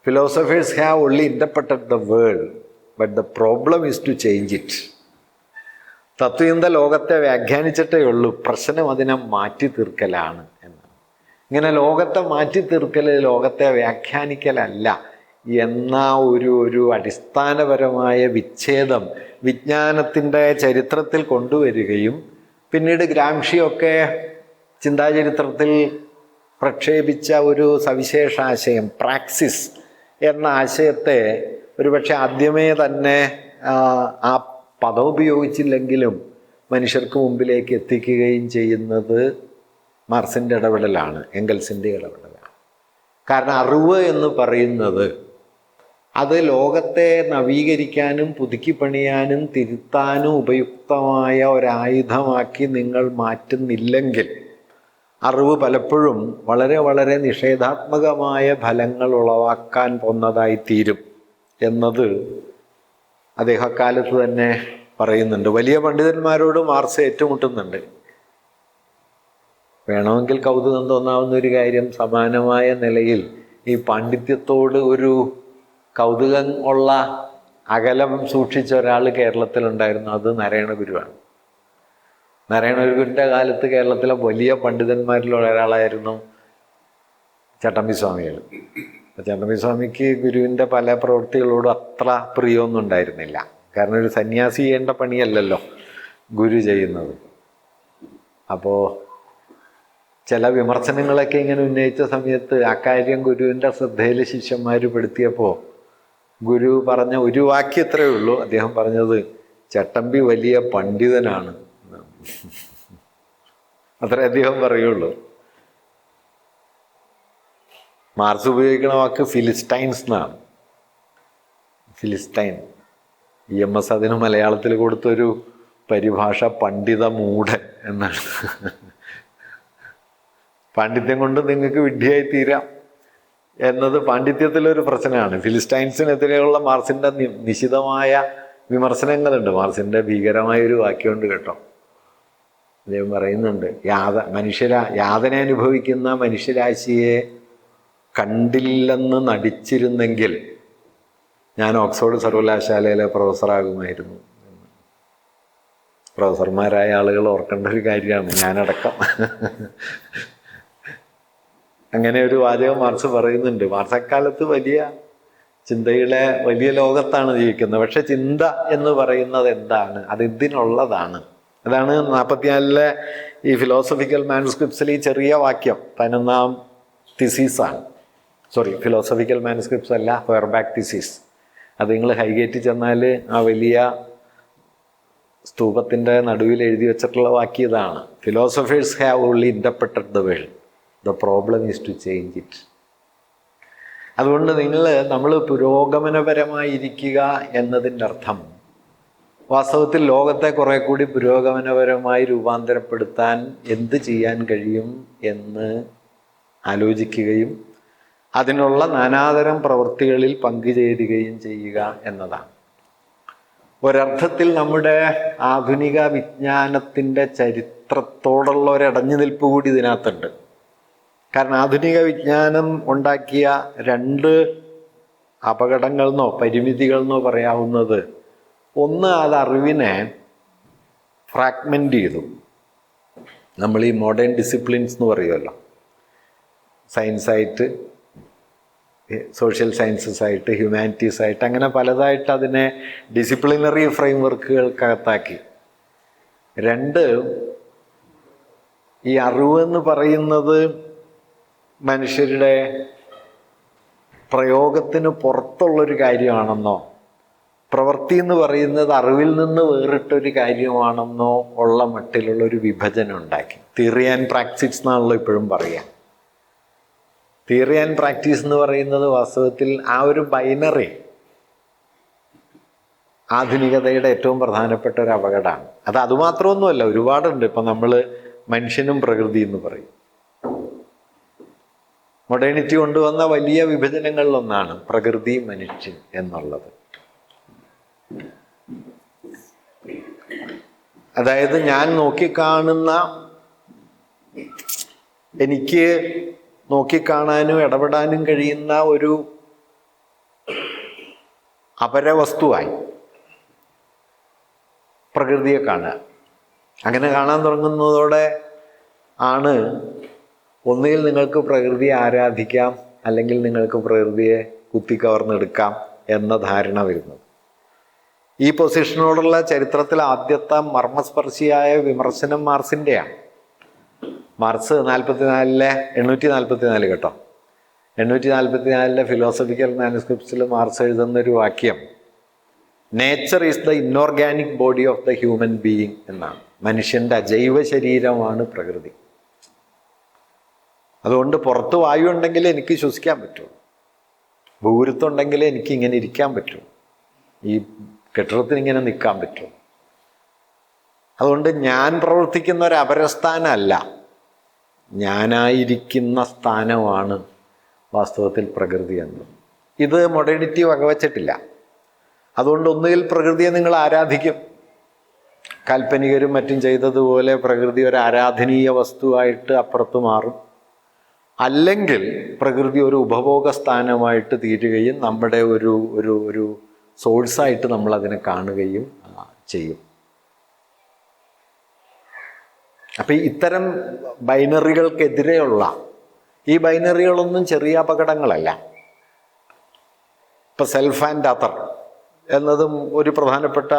philosophers have only interpreted the world but the problem is to change it. തത്വചിന്ത ലോകത്തെ വ്യാഖ്യാനിച്ചിട്ടേ ഉള്ളൂ, പ്രശ്നം അതിനെ മാറ്റി തീർക്കലാണ് എന്നാണ്. ഇങ്ങനെ ലോകത്തെ മാറ്റി തീർക്കൽ ലോകത്തെ വ്യാഖ്യാനിക്കലല്ല എന്ന ഒരു അടിസ്ഥാനപരമായ വിച്ഛേദം വിജ്ഞാനത്തിൻ്റെ ചരിത്രത്തിൽ കൊണ്ടുവരികയും പിന്നീട് ഗ്രാംഷിയൊക്കെ ചിന്താചരിത്രത്തിൽ പ്രക്ഷേപിച്ച ഒരു സവിശേഷ ആശയം പ്രാക്സിസ് എന്ന ആശയത്തെ ഒരുപക്ഷെ ആദ്യമേ തന്നെ ആ പദം ഉപയോഗിച്ചില്ലെങ്കിലും മനുഷ്യർക്ക് മുമ്പിലേക്ക് എത്തിക്കുകയും ചെയ്യുന്നത് മാർസിൻ്റെ ഇടപെടലാണ്, എംഗൽസിൻ്റെ ഇടപെടലാണ്. കാരണം അറിവ് എന്ന് പറയുന്നത് അത് ലോകത്തെ നവീകരിക്കാനും പുതുക്കിപ്പണിയാനും തിരുത്താനും ഉപയുക്തമായ ഒരായുധമാക്കി നിങ്ങൾ മാറ്റുന്നില്ലെങ്കിൽ അറിവ് പലപ്പോഴും വളരെ വളരെ നിഷേധാത്മകമായ ഫലങ്ങൾ ഉളവാക്കാൻ പോന്നതായിത്തീരും എന്നത് അദ്ദേഹക്കാലത്ത് തന്നെ പറയുന്നുണ്ട്. വലിയ പണ്ഡിതന്മാരോട് മാർസ് ഏറ്റുമുട്ടുന്നുണ്ട്. വേണമെങ്കിൽ കൗതുകം തോന്നാവുന്ന ഒരു കാര്യം, സമാനമായ നിലയിൽ ഈ പാണ്ഡിത്യത്തോട് ഒരു കൗതുകം ഉള്ള അകലം സൂക്ഷിച്ച ഒരാൾ കേരളത്തിലുണ്ടായിരുന്നു. അത് നാരായണ ഗുരുവാണ്. നാരായണ ഗുരുവിൻ്റെ കാലത്ത് കേരളത്തിലെ വലിയ പണ്ഡിതന്മാരിലുള്ള ഒരാളായിരുന്നു ചട്ടമ്പി സ്വാമികൾ. ചട്ടമ്പി സ്വാമിക്ക് ഗുരുവിൻ്റെ പല പ്രവൃത്തികളോടും അത്ര പ്രിയമൊന്നും ഉണ്ടായിരുന്നില്ല. കാരണം ഒരു സന്യാസി ചെയ്യേണ്ട പണിയല്ലല്ലോ ഗുരു ചെയ്യുന്നത്. അപ്പോൾ ചില വിമർശനങ്ങളൊക്കെ ഇങ്ങനെ ഉന്നയിച്ച സമയത്ത് അക്കാര്യം ഗുരുവിൻ്റെ ശ്രദ്ധയിൽ ശിഷ്യന്മാർ പെടുത്തിയപ്പോൾ ഗുരു പറഞ്ഞ ഒരു വാക്യത്രേ ഉള്ളൂ. അദ്ദേഹം പറഞ്ഞത്, ചട്ടമ്പി വലിയ പണ്ഡിതനാണ്. അത്രേ അദ്ദേഹം പറയുള്ളൂ. മാർസ് ഉപയോഗിക്കണ വാക്ക് ഫിലിസ്റ്റൈൻസ് എന്നാണ്. ഫിലിസ്റ്റൈൻ. EMS അതിന് മലയാളത്തിൽ കൊടുത്തൊരു പരിഭാഷ പണ്ഡിത മൂഢൻ എന്നാണ്. പാണ്ഡിത്യം കൊണ്ട് നിങ്ങൾക്ക് വിഡ്ഢിയായി തീരാം എന്നത് പാണ്ഡിത്യത്തിലൊരു പ്രശ്നമാണ്. ഫിലിസ്റ്റൈൻസിനെതിരെയുള്ള മാർസിൻ്റെ നിശിതമായ വിമർശനങ്ങളുണ്ട്. മാർസിൻ്റെ ഭീകരമായൊരു വാക്യമുണ്ട് കേട്ടോ. അദ്ദേഹം പറയുന്നുണ്ട്, യാതന അനുഭവിക്കുന്ന മനുഷ്യരാശിയെ കണ്ടില്ലെന്ന് നടിച്ചിരുന്നെങ്കിൽ ഞാൻ ഓക്സ്ഫോർഡ് സർവകലാശാലയിലെ പ്രൊഫസറാകുമായിരുന്നു. പ്രൊഫസർമാരായ ആളുകൾ ഓർക്കേണ്ട ഒരു കാര്യമാണ്, ഞാനടക്കം. അങ്ങനെ ഒരു വാചകം മാർസ് പറയുന്നുണ്ട്. മാർസ് അക്കാലത്ത് വലിയ ചിന്തയുടെ വലിയ ലോകത്താണ് ജീവിക്കുന്നത്. പക്ഷെ ചിന്ത എന്ന് പറയുന്നത് എന്താണ്? അത് ഇതിനുള്ളതാണ്. അതാണ് 44 ഈ ഫിലോസഫിക്കൽ മാനുസ്ക്രിപ്റ്റ്സിൽ ഈ ചെറിയ വാക്യം 11ാം തിസീസാണ്. ഫിലോസഫിക്കൽ മാനുസ്ക്രിപ്റ്റ്സ് അല്ല, ഫെയർബാക്ക് തിസീസ്. അത് നിങ്ങൾ ഹൈഗേറ്റിൽ ചെന്നാൽ ആ വലിയ സ്തൂപത്തിൻ്റെ നടുവിൽ എഴുതി വെച്ചിട്ടുള്ള വാക്യം ഇതാണ്: philosophers have only interpreted the world, the problem is to change it. അതുകൊണ്ട് നമ്മൾ പുരോഗമനപരമായിരിക്കുക എന്നതിൻ്റെ അർത്ഥം വാസ്തവത്തിൽ ലോകത്തെ കുറെ കൂടി പുരോഗമനപരമായി രൂപാന്തരപ്പെടുത്താൻ എന്ത് ചെയ്യാൻ കഴിയും എന്ന് ആലോചിക്കുകയും അതിനുള്ള നാനാതരം പ്രവൃത്തികളിൽ പങ്കുചേരുകയും ചെയ്യുക എന്നതാണ്. ഒരർത്ഥത്തിൽ നമ്മുടെ ആധുനിക വിജ്ഞാനത്തിൻ്റെ ചരിത്രത്തോടുള്ള ഒരടഞ്ഞു നിൽപ്പ് കൂടി ഇതിനകത്തുണ്ട്. കാരണം ആധുനിക വിജ്ഞാനം ഉണ്ടാക്കിയ 2 അപകടങ്ങളെന്നോ പരിമിതികളെന്നോ പറയാവുന്നത്, ഒന്ന്, അത് അറിവിനെ ഫ്രാഗ്മെൻ്റ് ചെയ്തു. നമ്മൾ ഈ മോഡേൺ ഡിസിപ്ലിൻസ് എന്ന് പറയുമല്ലോ, സയൻസായിട്ട് സോഷ്യൽ സയൻസസ് ആയിട്ട്, ഹ്യൂമാനിറ്റീസ് ആയിട്ട്, അങ്ങനെ പലതായിട്ട് അതിനെ ഡിസിപ്ലിനറി ഫ്രെയിം വർക്കുകൾക്കകത്താക്കി. രണ്ട്, ഈ അറിവെന്ന് പറയുന്നത് മനുഷ്യരുടെ പ്രയോഗത്തിന് പുറത്തുള്ളൊരു കാര്യമാണെന്നോ പ്രവൃത്തി എന്ന് പറയുന്നത് അറിവിൽ നിന്ന് വേറിട്ടൊരു കാര്യമാണെന്നോ ഉള്ള മട്ടിലുള്ളൊരു വിഭജനം ഉണ്ടാക്കി. തിയറി ആൻഡ് പ്രാക്ടീസ് എന്നാണല്ലോ ഇപ്പോഴും പറയുക. തിയറി ആൻഡ് പ്രാക്ടീസ് എന്ന് പറയുന്നത് വാസ്തവത്തിൽ ആ ഒരു ബൈനറി ആധുനികതയുടെ ഏറ്റവും പ്രധാനപ്പെട്ട ഒരു അപകടമാണ്. അത് അതുമാത്രമൊന്നുമല്ല, ഒരുപാടുണ്ട്. ഇപ്പം നമ്മൾ മനുഷ്യനും പ്രകൃതി എന്ന് പറയും. മോഡേണിറ്റി കൊണ്ടുവന്ന വലിയ വിഭജനങ്ങളിലൊന്നാണ് പ്രകൃതി മനുഷ്യൻ എന്നുള്ളത്. അതായത് ഞാൻ നോക്കിക്കാണുന്ന, എനിക്ക് നോക്കിക്കാണാനും ഇടപെടാനും കഴിയുന്ന ഒരു അപരവസ്തുവായി പ്രകൃതിയെ കാണുക. അങ്ങനെ കാണാൻ തുടങ്ങുന്നതോടെ ആണ് ഒന്നുകിൽ നിങ്ങൾക്ക് പ്രകൃതിയെ ആരാധിക്കാം, അല്ലെങ്കിൽ നിങ്ങൾക്ക് പ്രകൃതിയെ കുത്തിക്കവർന്നെടുക്കാം എന്ന ധാരണ വരുന്നത്. ഈ പൊസിഷനോടുള്ള ചരിത്രത്തിൽ ആദ്യത്തെ മർമ്മസ്പർശിയായ വിമർശനം മാർസിൻ്റെയാണ്. മാർസ് 844 കേട്ടോ, 844 ഫിലോസഫിക്കൽ മാനുസ്ക്രിപ്റ്റ്സിൽ മാർസ് എഴുതുന്നൊരു വാക്യം, nature is the inorganic body of the human being എന്നാണ്. മനുഷ്യൻ്റെ അജൈവ ശരീരമാണ് പ്രകൃതി. അതുകൊണ്ട് പുറത്ത് വായു ഉണ്ടെങ്കിലേ എനിക്ക് ശ്വസിക്കാൻ പറ്റുള്ളൂ, ഭൂരിത്തുണ്ടെങ്കിലേ എനിക്ക് ഇങ്ങനെ ഇരിക്കാൻ പറ്റുള്ളൂ, ഈ കെട്ടിടത്തിന് ഇങ്ങനെ നിൽക്കാൻ പറ്റുള്ളൂ. അതുകൊണ്ട് ഞാൻ പ്രവർത്തിക്കുന്ന ഒരു അപരസ്ഥാനമല്ല, ഞാനായിരിക്കുന്ന സ്ഥാനമാണ് വാസ്തവത്തിൽ പ്രകൃതി എന്ന്. ഇത് മോഡേണിറ്റി വകവച്ചിട്ടില്ല. അതുകൊണ്ട് ഒന്നുകിൽ പ്രകൃതിയെ നിങ്ങൾ ആരാധിക്കും, കാൽപ്പനികരും മറ്റും ചെയ്തതുപോലെ പ്രകൃതി ഒരു ആരാധനീയ വസ്തുവായിട്ട് അപ്പുറത്ത് മാറും, അല്ലെങ്കിൽ പ്രകൃതി ഒരു ഉപഭോഗ സ്ഥാനമായിട്ട് തീരുകയും നമ്മുടെ ഒരു ഒരു ഒരു സോഴ്സായിട്ട് നമ്മൾ അതിനെ കാണുകയും ചെയ്യും. അപ്പം ഇത്തരം ബൈനറികൾക്കെതിരെയുള്ള ഈ ബൈനറികളൊന്നും ചെറിയ അപകടങ്ങളല്ല. ഇപ്പം സെൽഫ് ആൻഡ് അതർ എന്നതും ഒരു പ്രധാനപ്പെട്ട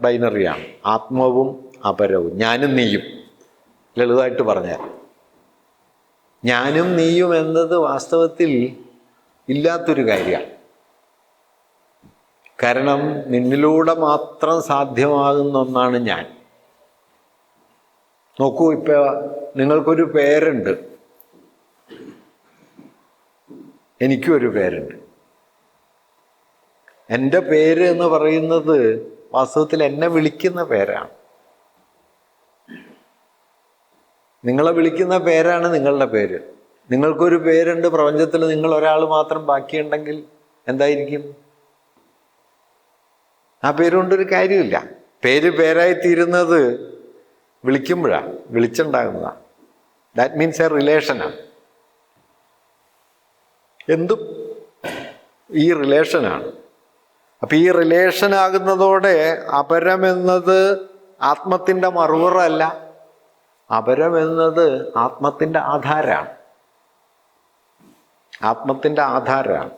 ബൈനറിയാണ്. ആത്മവും അപരവും, ഞാനും നീയും. ലളിതമായിട്ട് പറഞ്ഞാൽ ഞാനും നീയും എന്നത് വാസ്തവത്തിൽ ഇല്ലാത്തൊരു കാര്യമാണ്. കാരണം നിന്നിലൂടെ മാത്രം സാധ്യമാകുന്ന ഒന്നാണ് ഞാൻ. നോക്കൂ, ഇപ്പം നിങ്ങൾക്കൊരു പേരുണ്ട്, എനിക്കും ഒരു പേരുണ്ട്. എൻ്റെ പേര് എന്ന് പറയുന്നത് വാസ്തവത്തിൽ എന്നെ വിളിക്കുന്ന പേരാണ്. നിങ്ങളെ വിളിക്കുന്ന പേരാണ് നിങ്ങളുടെ പേര്. നിങ്ങൾക്കൊരു പേരുണ്ട്, പ്രപഞ്ചത്തിൽ നിങ്ങൾ ഒരാൾ മാത്രം ബാക്കിയുണ്ടെങ്കിൽ എന്തായിരിക്കും? ആ പേരുകൊണ്ടൊരു കാര്യമില്ല. പേരായിത്തീരുന്നത് വിളിക്കുമ്പോഴാണ്, വിളിച്ചുണ്ടാകുന്നതാണ്. ദാറ്റ് മീൻസ് എ റിലേഷനാണ്. എന്തും ഈ റിലേഷനാണ്. അപ്പം ഈ റിലേഷനാകുന്നതോടെ അപരമെന്നത് ആത്മത്തിൻ്റെ മറുപുറമല്ല, അപരമെന്നത് ആത്മത്തിൻ്റെ ആധാരമാണ്. ആത്മത്തിൻ്റെ ആധാരമാണ്,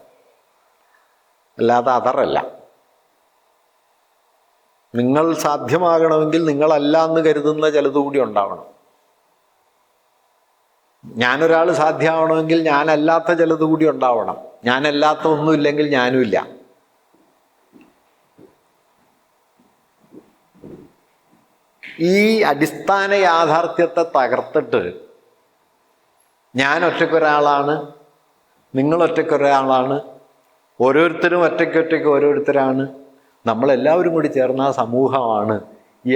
അല്ലാതെ അതറല്ല. നിങ്ങൾ സാധ്യമാകണമെങ്കിൽ നിങ്ങളല്ല എന്ന് കരുതുന്ന ചിലതുകൂടി ഉണ്ടാവണം. ഞാനൊരാൾ സാധ്യമാവണമെങ്കിൽ ഞാനല്ലാത്ത ചിലതുകൂടി ഉണ്ടാവണം. ഞാനല്ലാത്ത ഒന്നുമില്ലെങ്കിൽ ഞാനുമില്ല. ഈ അടിസ്ഥാന യാഥാർത്ഥ്യത്തെ തകർത്തിട്ട് ഞാൻ ഒറ്റയ്ക്കൊരാളാണ്, നിങ്ങൾ ഒറ്റയ്ക്കൊരാളാണ്, ഓരോരുത്തരും ഒറ്റയ്ക്കൊറ്റയ്ക്ക് ഓരോരുത്തരാണ്, നമ്മളെല്ലാവരും കൂടി ചേർന്ന സമൂഹമാണ്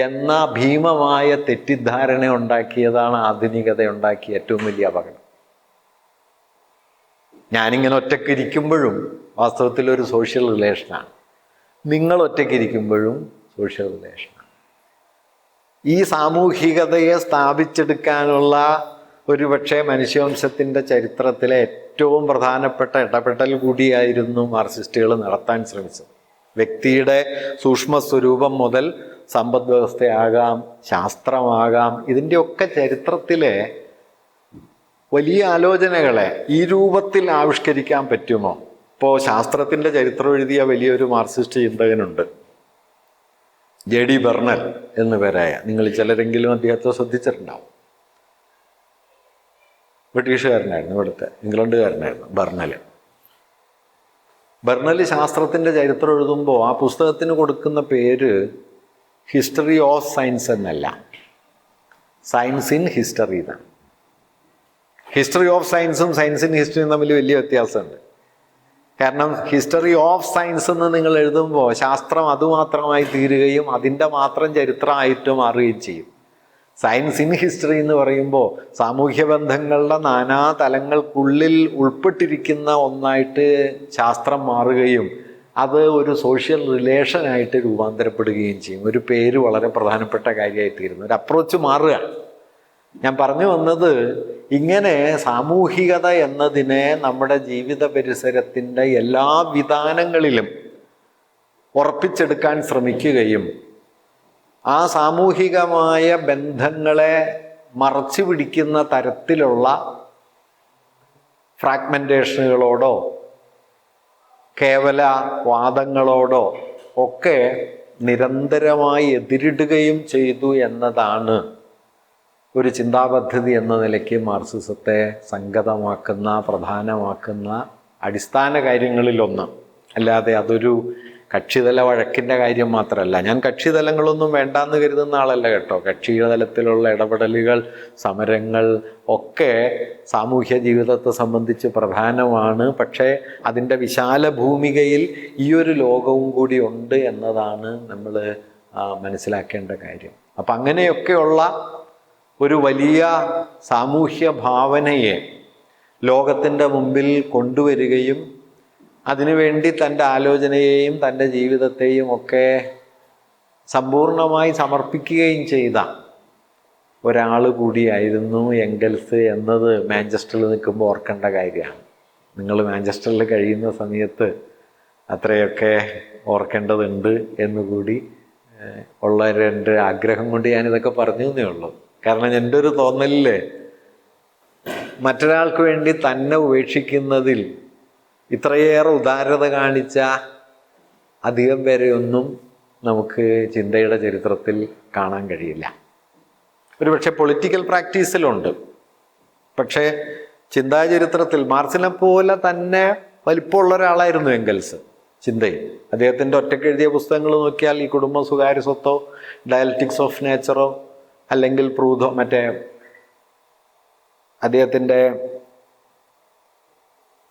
എന്ന ഭീമമായ തെറ്റിദ്ധാരണ ഉണ്ടാക്കിയതാണ് ആധുനികത ഉണ്ടാക്കിയ ഏറ്റവും വലിയ അപകടം. ഞാനിങ്ങനെ ഒറ്റയ്ക്കിരിക്കുമ്പോഴും വാസ്തവത്തിൽ ഒരു സോഷ്യൽ റിലേഷനാണ്, നിങ്ങൾ ഒറ്റയ്ക്കിരിക്കുമ്പോഴും സോഷ്യൽ റിലേഷനാണ്. ഈ സാമൂഹികതയെ സ്ഥാപിച്ചെടുക്കാനുള്ള ഒരുപക്ഷെ മനുഷ്യവംശത്തിൻ്റെ ചരിത്രത്തിലെ ഏറ്റവും പ്രധാനപ്പെട്ട ഇടപെടൽ കൂടിയായിരുന്നു മാർക്സിസ്റ്റുകൾ നടത്താൻ ശ്രമിച്ചത്. വ്യക്തിയുടെ സൂക്ഷ്മ സ്വരൂപം മുതൽ സമ്പദ് വ്യവസ്ഥയാകാം, ശാസ്ത്രമാകാം, ഇതിൻ്റെയൊക്കെ ചരിത്രത്തിലെ വലിയ ആലോചനകളെ ഈ രൂപത്തിൽ ആവിഷ്കരിക്കാൻ പറ്റുമോ? ഇപ്പോൾ ശാസ്ത്രത്തിൻ്റെ ചരിത്രം എഴുതിയ വലിയൊരു മാർക്സിസ്റ്റ് ചിന്തകനുണ്ട്, JD ബർണൽ എന്നു പേരായ. നിങ്ങൾ ചിലരെങ്കിലും അദ്ദേഹത്തെ ശ്രദ്ധിച്ചിട്ടുണ്ടാവും. ബ്രിട്ടീഷുകാരനായിരുന്നു, ഇവിടുത്തെ ഇംഗ്ലണ്ടുകാരനായിരുന്നു ബർണൽ ശാസ്ത്രത്തിൻ്റെ ചരിത്രം എഴുതുമ്പോൾ ആ പുസ്തകത്തിന് കൊടുക്കുന്ന പേര് ഹിസ്റ്ററി ഓഫ് സയൻസ് എന്നല്ല, സയൻസ് ഇൻ ഹിസ്റ്ററി എന്നാണ്. ഹിസ്റ്ററി ഓഫ് സയൻസും സയൻസ് ഇൻ ഹിസ്റ്ററിയും തമ്മിൽ വലിയ വ്യത്യാസമുണ്ട്. കാരണം ഹിസ്റ്ററി ഓഫ് സയൻസ് എന്ന് നിങ്ങൾ എഴുതുമ്പോൾ ശാസ്ത്രം അതുമാത്രമായി തീരുകയും അതിൻ്റെ മാത്രം ചരിത്രമായിട്ട് മാറുകയും ചെയ്യും. സയൻസ് ഇൻ ഹിസ്റ്ററി എന്ന് പറയുമ്പോൾ സാമൂഹ്യ ബന്ധങ്ങളുടെ നാനാ തലങ്ങൾക്കുള്ളിൽ ഉൾപ്പെട്ടിരിക്കുന്ന ഒന്നായിട്ട് ശാസ്ത്രം മാറുകയും അത് ഒരു സോഷ്യൽ റിലേഷനായിട്ട് രൂപാന്തരപ്പെടുകയും ചെയ്യും. ഒരു പേര് വളരെ പ്രധാനപ്പെട്ട കാര്യമായിത്തീരുന്നു, ഒരു അപ്രോച്ച് മാറുകയാണ്. ഞാൻ പറഞ്ഞു വന്നത്, ഇങ്ങനെ സാമൂഹികത എന്നതിനെ നമ്മുടെ ജീവിത പരിസരത്തിൻ്റെ എല്ലാ വിധാനങ്ങളിലും ഉറപ്പിച്ചെടുക്കാൻ ശ്രമിക്കുകയും ആ സാമൂഹികമായ ബന്ധങ്ങളെ മറച്ചു പിടിക്കുന്ന തരത്തിലുള്ള ഫ്രാഗ്മെൻറ്റേഷനുകളോടോ കേവല വാദങ്ങളോടോ ഒക്കെ നിരന്തരമായി എതിരിടുകയും ചെയ്തു എന്നതാണ് ഒരു ചിന്താപദ്ധതി എന്ന നിലയ്ക്ക് മാർക്സിസത്തെ സംഗതമാക്കുന്ന, പ്രധാനമാക്കുന്ന അടിസ്ഥാന കാര്യങ്ങളിലൊന്ന്. അല്ലാതെ അതൊരു കക്ഷിതല വഴക്കിൻ്റെ കാര്യം മാത്രമല്ല. ഞാൻ കക്ഷിതലങ്ങളൊന്നും വേണ്ടാന്ന് കരുതുന്ന ആളല്ല കേട്ടോ. കക്ഷിതലത്തിലുള്ള ഇടപെടലുകൾ, സമരങ്ങൾ ഒക്കെ സാമൂഹ്യ ജീവിതത്തെ സംബന്ധിച്ച് പ്രധാനമാണ്. പക്ഷേ അതിൻ്റെ വിശാല ഭൂമികയിൽ ഈ ഒരു ലോകവും കൂടി ഉണ്ട് എന്നതാണ് നമ്മൾ മനസ്സിലാക്കേണ്ട കാര്യം. അപ്പം അങ്ങനെയൊക്കെയുള്ള ഒരു വലിയ സാമൂഹ്യ ഭാവനയെ ലോകത്തിൻ്റെ മുമ്പിൽ കൊണ്ടുവരികയും അതിനുവേണ്ടി തൻ്റെ ആലോചനയെയും തൻ്റെ ജീവിതത്തെയും ഒക്കെ സമ്പൂർണമായി സമർപ്പിക്കുകയും ചെയ്ത ഒരാൾ കൂടിയായിരുന്നു എംഗൽസ് എന്നത് മാഞ്ചസ്റ്ററിൽ നിൽക്കുമ്പോൾ ഓർക്കേണ്ട കാര്യമാണ്. നിങ്ങൾ മാഞ്ചസ്റ്ററിൽ കഴിയുന്ന സമയത്ത് അത്രയൊക്കെ ഓർക്കേണ്ടതുണ്ട് എന്നുകൂടി ഉള്ള രണ്ട് ആഗ്രഹം കൊണ്ട് ഞാനിതൊക്കെ പറഞ്ഞു എന്നേ ഉള്ളൂ. കാരണം എൻ്റെ ഒരു തോന്നലിൽ മറ്റൊരാൾക്ക് വേണ്ടി തന്നെ ഉപേക്ഷിക്കുന്നതിൽ ഇത്രയേറെ ഉദാരത കാണിച്ച അധികം പേരെയൊന്നും നമുക്ക് ചിന്തയുടെ ചരിത്രത്തിൽ കാണാൻ കഴിയില്ല. ഒരുപക്ഷെ പൊളിറ്റിക്കൽ പ്രാക്ടീസിലുണ്ട്, പക്ഷേ ചിന്താചരിത്രത്തിൽ മാർക്സിനെ പോലെ തന്നെ വലിപ്പമുള്ള ഒരാളായിരുന്നു എംഗൽസ് ചിന്തയിൽ. അദ്ദേഹത്തിൻ്റെ ഒറ്റയ്ക്ക് എഴുതിയ പുസ്തകങ്ങൾ നോക്കിയാൽ ഈ കുടുംബ സ്വകാര്യ സ്വത്തോ, ഡയലക്റ്റിക്സ് ഓഫ് നേച്ചറോ, അല്ലെങ്കിൽ പ്രൂതോ, മറ്റേ അദ്ദേഹത്തിൻ്റെ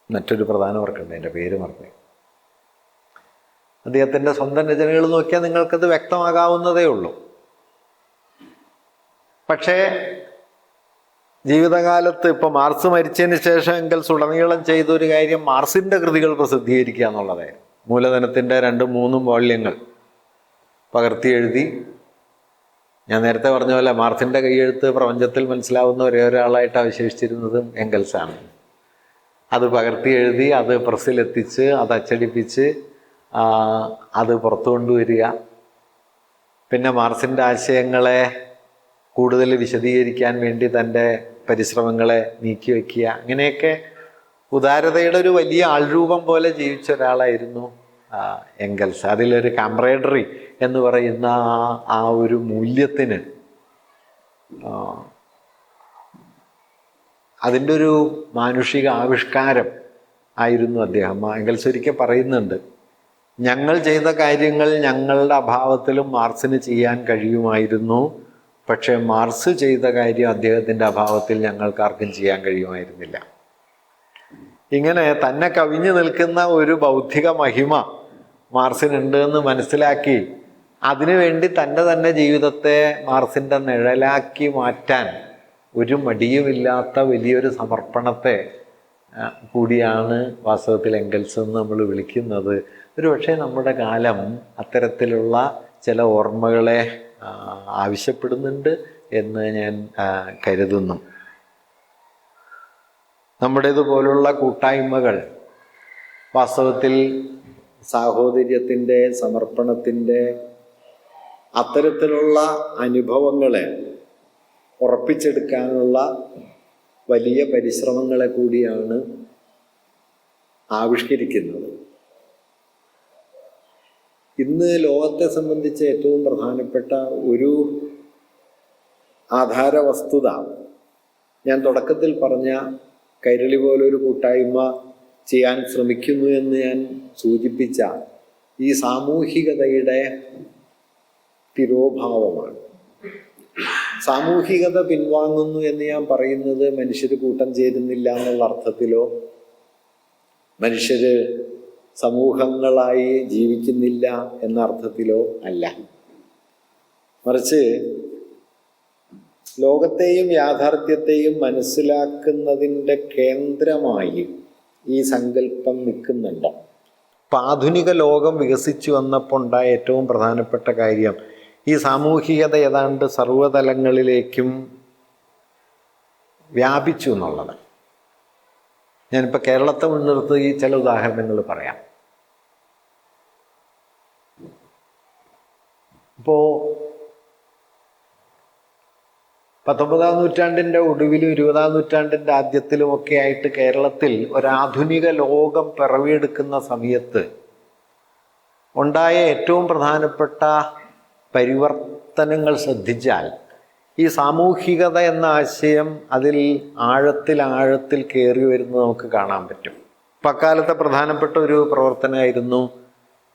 മറ്റൊരു പ്രധാന വർക്കുണ്ട്, എൻ്റെ പേര് മറന്നു. അദ്ദേഹത്തിൻ്റെ സ്വന്തം രചനകൾ നോക്കിയാൽ നിങ്ങൾക്കത് വ്യക്തമാകാവുന്നതേ ഉള്ളൂ. പക്ഷേ ജീവിതകാലത്ത് ഇപ്പോൾ മാർക്സ് മരിച്ചതിന് ശേഷം എംഗൽസ് ഉടനീളം ചെയ്തൊരു കാര്യം മാർക്സിൻ്റെ കൃതികൾ പ്രസിദ്ധീകരിക്കുക എന്നുള്ളതായിരുന്നു. മൂലധനത്തിൻ്റെ 2-3 വോള്യങ്ങൾ പകർത്തി എഴുതി. ഞാൻ നേരത്തെ പറഞ്ഞ പോലെ മാർക്സിൻ്റെ കൈയെഴുത്ത് പ്രപഞ്ചത്തിൽ മനസ്സിലാവുന്ന ഒരേ ഒരാളായിട്ട് അവശേഷിച്ചിരുന്നതും എംഗൽസാണ്. അത് പകർത്തി എഴുതി, അത് പ്രസ്സിലെത്തിച്ച്, അത് അച്ചടിപ്പിച്ച്, അത് പുറത്തു കൊണ്ടുവരിക, പിന്നെ മാർക്സിൻ്റെ ആശയങ്ങളെ കൂടുതൽ വിശദീകരിക്കാൻ വേണ്ടി തൻ്റെ പരിശ്രമങ്ങളെ നീക്കി വയ്ക്കുക, അങ്ങനെയൊക്കെ ഉദാരതയുടെ ഒരു വലിയ ആൾരൂപം പോലെ ജീവിച്ച ഒരാളായിരുന്നു എംഗൽസ്. അതിലൊരു കാംറേഡറി എന്ന് പറയുന്ന ആ ഒരു മൂല്യത്തിന്, അതിൻ്റെ ഒരു മാനുഷിക ആവിഷ്കാരം ആയിരുന്നു അദ്ദേഹം. എംഗൽസ് ഒരിക്കൽ പറയുന്നുണ്ട്, ഞങ്ങൾ ചെയ്ത കാര്യങ്ങൾ ഞങ്ങളുടെ അഭാവത്തിലും മാർക്സിന് ചെയ്യാൻ കഴിയുമായിരുന്നു, പക്ഷേ മാർക്സ് ചെയ്ത കാര്യം അദ്ദേഹത്തിൻ്റെ അഭാവത്തിൽ ഞങ്ങൾക്കാർക്കും ചെയ്യാൻ കഴിയുമായിരുന്നില്ല. ഇങ്ങനെ തന്നെ കവിഞ്ഞു നിൽക്കുന്ന ഒരു ബൗദ്ധിക മഹിമ മാർക്സിനുണ്ട് എന്ന് മനസ്സിലാക്കി അതിനുവേണ്ടി തന്നെ ജീവിതത്തെ മാർക്സിൻ്റെ നിഴലാക്കി മാറ്റാൻ ഒരു മടിയുമില്ലാത്ത വലിയൊരു സമർപ്പണത്തെ കൂടിയാണ് വാസ്തവത്തിൽ എംഗൽസ് എന്ന് നമ്മൾ വിളിക്കുന്നത്. ഒരു പക്ഷേ നമ്മുടെ കാലം അത്തരത്തിലുള്ള ചില ഓർമ്മകളെ ആവശ്യപ്പെടുന്നുണ്ട് എന്ന് ഞാൻ കരുതുന്നു. നമ്മുടേതുപോലുള്ള കൂട്ടായ്മകൾ വാസ്തവത്തിൽ സാഹോദര്യത്തിൻ്റെ, സമർപ്പണത്തിൻ്റെ അത്തരത്തിലുള്ള അനുഭവങ്ങളെ ഉറപ്പിച്ചെടുക്കാനുള്ള വലിയ പരിശ്രമങ്ങളെ കൂടിയാണ് ആവിഷ്കരിക്കുന്നത്. ഇന്ന് ലോകത്തെ സംബന്ധിച്ച് ഏറ്റവും പ്രധാനപ്പെട്ട ഒരു ആധാര വസ്തുത, ഞാൻ തുടക്കത്തിൽ പറഞ്ഞ കൈരളി പോലൊരു കൂട്ടായ്മ ചെയ്യാൻ ശ്രമിക്കുന്നു എന്ന് ഞാൻ സൂചിപ്പിച്ച ഈ സാമൂഹികതയുടെ തിരോഭാവമാണ്. സാമൂഹികത പിൻവാങ്ങുന്നു എന്ന് ഞാൻ പറയുന്നത് മനുഷ്യർ കൂട്ടം ചേരുന്നില്ല എന്നുള്ള അർത്ഥത്തിലോ മനുഷ്യർ സമൂഹങ്ങളായി ജീവിക്കുന്നില്ല എന്ന അർത്ഥത്തിലോ അല്ല. മറിച്ച് ലോകത്തെയും യാഥാർത്ഥ്യത്തെയും മനസ്സിലാക്കുന്നതിൻ്റെ കേന്ദ്രമായി ഈ സങ്കല്പം നിൽക്കുന്നുണ്ട്. ഇപ്പം ആധുനിക ലോകം വികസിച്ചു വന്നപ്പോൾ ഉണ്ടായ ഏറ്റവും പ്രധാനപ്പെട്ട കാര്യം ഈ സാമൂഹികത ഏതാണ്ട് സർവ്വതലങ്ങളിലേക്കും വ്യാപിച്ചു എന്നുള്ളത്. ഞാനിപ്പോൾ കേരളത്തെ മുൻനിർത്തി ഈ ചില ഉദാഹരണങ്ങൾ പറയാം. ഇപ്പോൾ 19-ാം നൂറ്റാണ്ടിൻ്റെ ഒടുവിലും 20-ാം നൂറ്റാണ്ടിൻ്റെ ആദ്യത്തിലുമൊക്കെ ആയിട്ട് കേരളത്തിൽ ഒരാധുനിക ലോകം പിറവിയെടുക്കുന്ന സമയത്ത് ഉണ്ടായ ഏറ്റവും പ്രധാനപ്പെട്ട പരിവർത്തനങ്ങൾ ശ്രദ്ധിച്ചാൽ ഈ സാമൂഹികത എന്ന ആശയം അതിൽ ആഴത്തിൽ കയറി വരുന്നത് നമുക്ക് കാണാൻ പറ്റും. ഇപ്പം അക്കാലത്തെ പ്രധാനപ്പെട്ട ഒരു പ്രവർത്തനമായിരുന്നു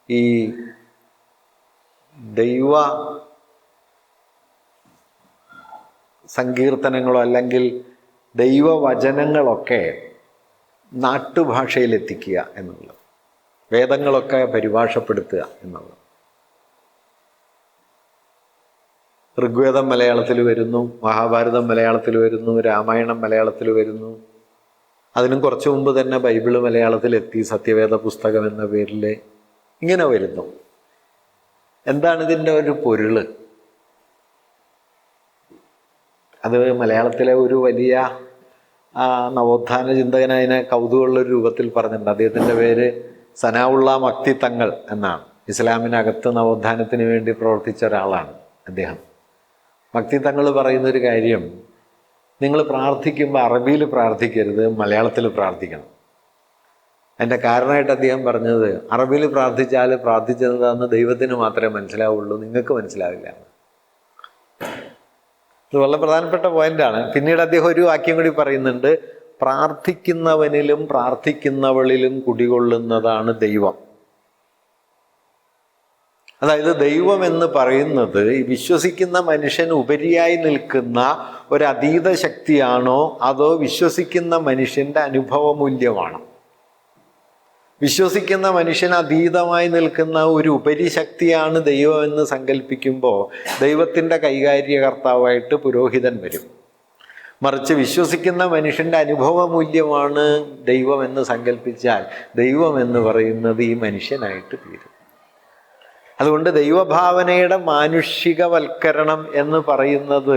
ഈ ദൈവ സങ്കീർത്തനങ്ങളോ അല്ലെങ്കിൽ ദൈവവചനങ്ങളൊക്കെ നാട്ടുഭാഷയിലെത്തിക്കുക എന്നുള്ളത്, വേദങ്ങളൊക്കെ പരിഭാഷപ്പെടുത്തുക എന്നുള്ളത്. ഋഗ്വേദം മലയാളത്തിൽ വരുന്നു, മഹാഭാരതം മലയാളത്തിൽ വരുന്നു, രാമായണം മലയാളത്തിൽ വരുന്നു. അതിനും കുറച്ച് മുമ്പ് തന്നെ ബൈബിള് മലയാളത്തിലെത്തി, സത്യവേദ പുസ്തകം എന്ന പേരിൽ ഇങ്ങനെ വരുന്നു. എന്താണ് ഇതിൻ്റെ ഒരു പൊരുള്? അത് മലയാളത്തിലെ ഒരു വലിയ നവോത്ഥാന ചിന്തകൻ അതിനെ കൗതുകമുള്ളൊരു രൂപത്തിൽ പറഞ്ഞിട്ടുണ്ട്. അദ്ദേഹത്തിൻ്റെ പേര് സനാഉള്ള മക്തി തങ്ങൾ എന്നാണ്. ഇസ്ലാമിനകത്ത് നവോത്ഥാനത്തിന് വേണ്ടി പ്രവർത്തിച്ച ഒരാളാണ് അദ്ദേഹം. മക്തി തങ്ങൾ പറയുന്നൊരു കാര്യം, നിങ്ങൾ പ്രാർത്ഥിക്കുമ്പോൾ അറബിയിൽ പ്രാർത്ഥിക്കരുത്, മലയാളത്തിൽ പ്രാർത്ഥിക്കണം. അതിൻ്റെ കാരണമായിട്ട് അദ്ദേഹം പറഞ്ഞത്, അറബിയിൽ പ്രാർത്ഥിച്ചാൽ പ്രാർത്ഥിച്ചതാണെന്ന് ദൈവത്തിന് മാത്രമേ മനസ്സിലാവുള്ളൂ, നിങ്ങൾക്ക് മനസ്സിലാവില്ല. ഇത് വളരെ പ്രധാനപ്പെട്ട പോയിന്റാണ്. പിന്നീട് അദ്ദേഹം ഒരു വാക്യം കൂടി പറയുന്നുണ്ട്, പ്രാർത്ഥിക്കുന്നവനിലും പ്രാർത്ഥിക്കുന്നവളിലും കുടികൊള്ളുന്നതാണ് ദൈവം. അതായത് ദൈവം എന്ന് പറയുന്നത് ഈ വിശ്വസിക്കുന്ന മനുഷ്യന് ഉപരിയായി നിൽക്കുന്ന ഒരു അതീത ശക്തിയാണോ അതോ വിശ്വസിക്കുന്ന മനുഷ്യൻ്റെ അനുഭവമൂല്യമാണോ? വിശ്വസിക്കുന്ന മനുഷ്യന് അതീതമായി നിൽക്കുന്ന ഒരു ഉപരിശക്തിയാണ് ദൈവമെന്ന് സങ്കല്പിക്കുമ്പോൾ ദൈവത്തിൻ്റെ കൈകാര്യകർത്താവായിട്ട് പുരോഹിതൻ വരും. മറിച്ച് വിശ്വസിക്കുന്ന മനുഷ്യൻ്റെ അനുഭവമൂല്യമാണ് ദൈവമെന്ന് സങ്കല്പിച്ചാൽ ദൈവം എന്ന് പറയുന്നത് ഈ മനുഷ്യനായിട്ട് തീരും. അതുകൊണ്ട് ദൈവഭാവനയുടെ മാനുഷികവൽക്കരണം എന്ന് പറയുന്നത്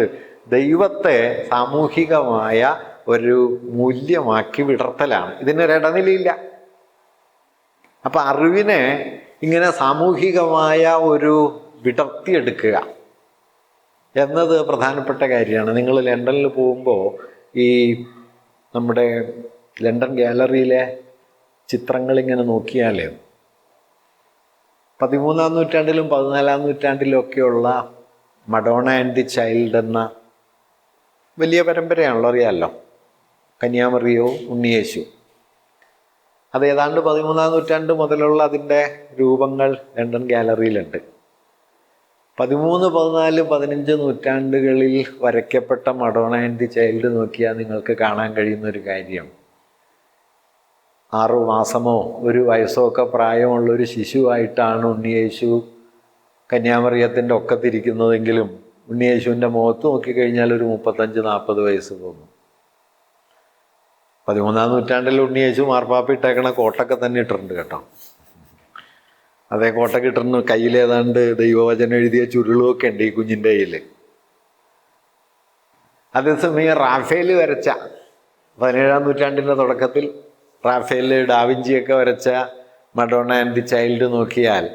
ദൈവത്തെ സാമൂഹികമായ ഒരു മൂല്യമാക്കി വിടർത്തലാണ്. ഇതിനൊരിടനിലയില്ല. അപ്പം അറിവിനെ ഇങ്ങനെ സാമൂഹികമായ ഒരു വിടർത്തിയെടുക്കുക എന്നത് പ്രധാനപ്പെട്ട കാര്യമാണ്. നിങ്ങൾ ലണ്ടനിൽ പോകുമ്പോൾ ഈ നമ്മുടെ ലണ്ടൻ ഗാലറിയിലെ ചിത്രങ്ങളിങ്ങനെ നോക്കിയാൽ 13-ാം നൂറ്റാണ്ടിലും 14-ാം നൂറ്റാണ്ടിലും ഒക്കെയുള്ള മഡോണ ആൻഡ് ദി ചൈൽഡ് എന്ന വലിയ പരമ്പരയാണല്ലോ, അറിയാമല്ലോ. കന്യാമറിയോ, ഉണ്ണിയേശു. അത് ഏതാണ്ട് 13-ാം നൂറ്റാണ്ട് മുതലുള്ള അതിൻ്റെ രൂപങ്ങൾ ലണ്ടൻ ഗാലറിയിലുണ്ട്. 13, 14, 15 നൂറ്റാണ്ടുകളിൽ വരയ്ക്കപ്പെട്ട മഡോണ ആൻഡ് ദി ചൈൽഡ് നോക്കിയാൽ നിങ്ങൾക്ക് കാണാൻ കഴിയുന്ന ഒരു കാര്യം, 6 മാസമോ 1 വയസ്സോ ഒക്കെ പ്രായമുള്ളൊരു ശിശുവായിട്ടാണ് ഉണ്ണിയേശു കന്യാമറിയത്തിൻ്റെ ഒക്കത്തിരിക്കുന്നതെങ്കിലും ഉണ്ണിയേശുവിൻ്റെ മുഖത്ത് നോക്കിക്കഴിഞ്ഞാൽ ഒരു 35-40 വയസ്സ് തോന്നും. 13-ാം നൂറ്റാണ്ടിൽ ഉണ്ണിയേശു മാർപ്പാപ്പ ഇട്ടേക്കണ കോട്ടൊക്കെ തന്നെ ഇട്ടിട്ടുണ്ട് കേട്ടോ. അതേ കോട്ടൊക്കെ ഇട്ടിരുന്നു. കയ്യിലേതാണ്ട് ദൈവവചനം എഴുതിയ ചുരുളുമൊക്കെ ഉണ്ട് ഈ കുഞ്ഞിൻ്റെ കയ്യിൽ. അതേസമയം റാഫേൽ വരച്ച 17-ാം നൂറ്റാണ്ടിൻ്റെ തുടക്കത്തിൽ റാഫേൽ, ഡാവിഞ്ചിയൊക്കെ വരച്ച മഡോണ ആൻഡ് ദി ചൈൽഡ് നോക്കിയാൽ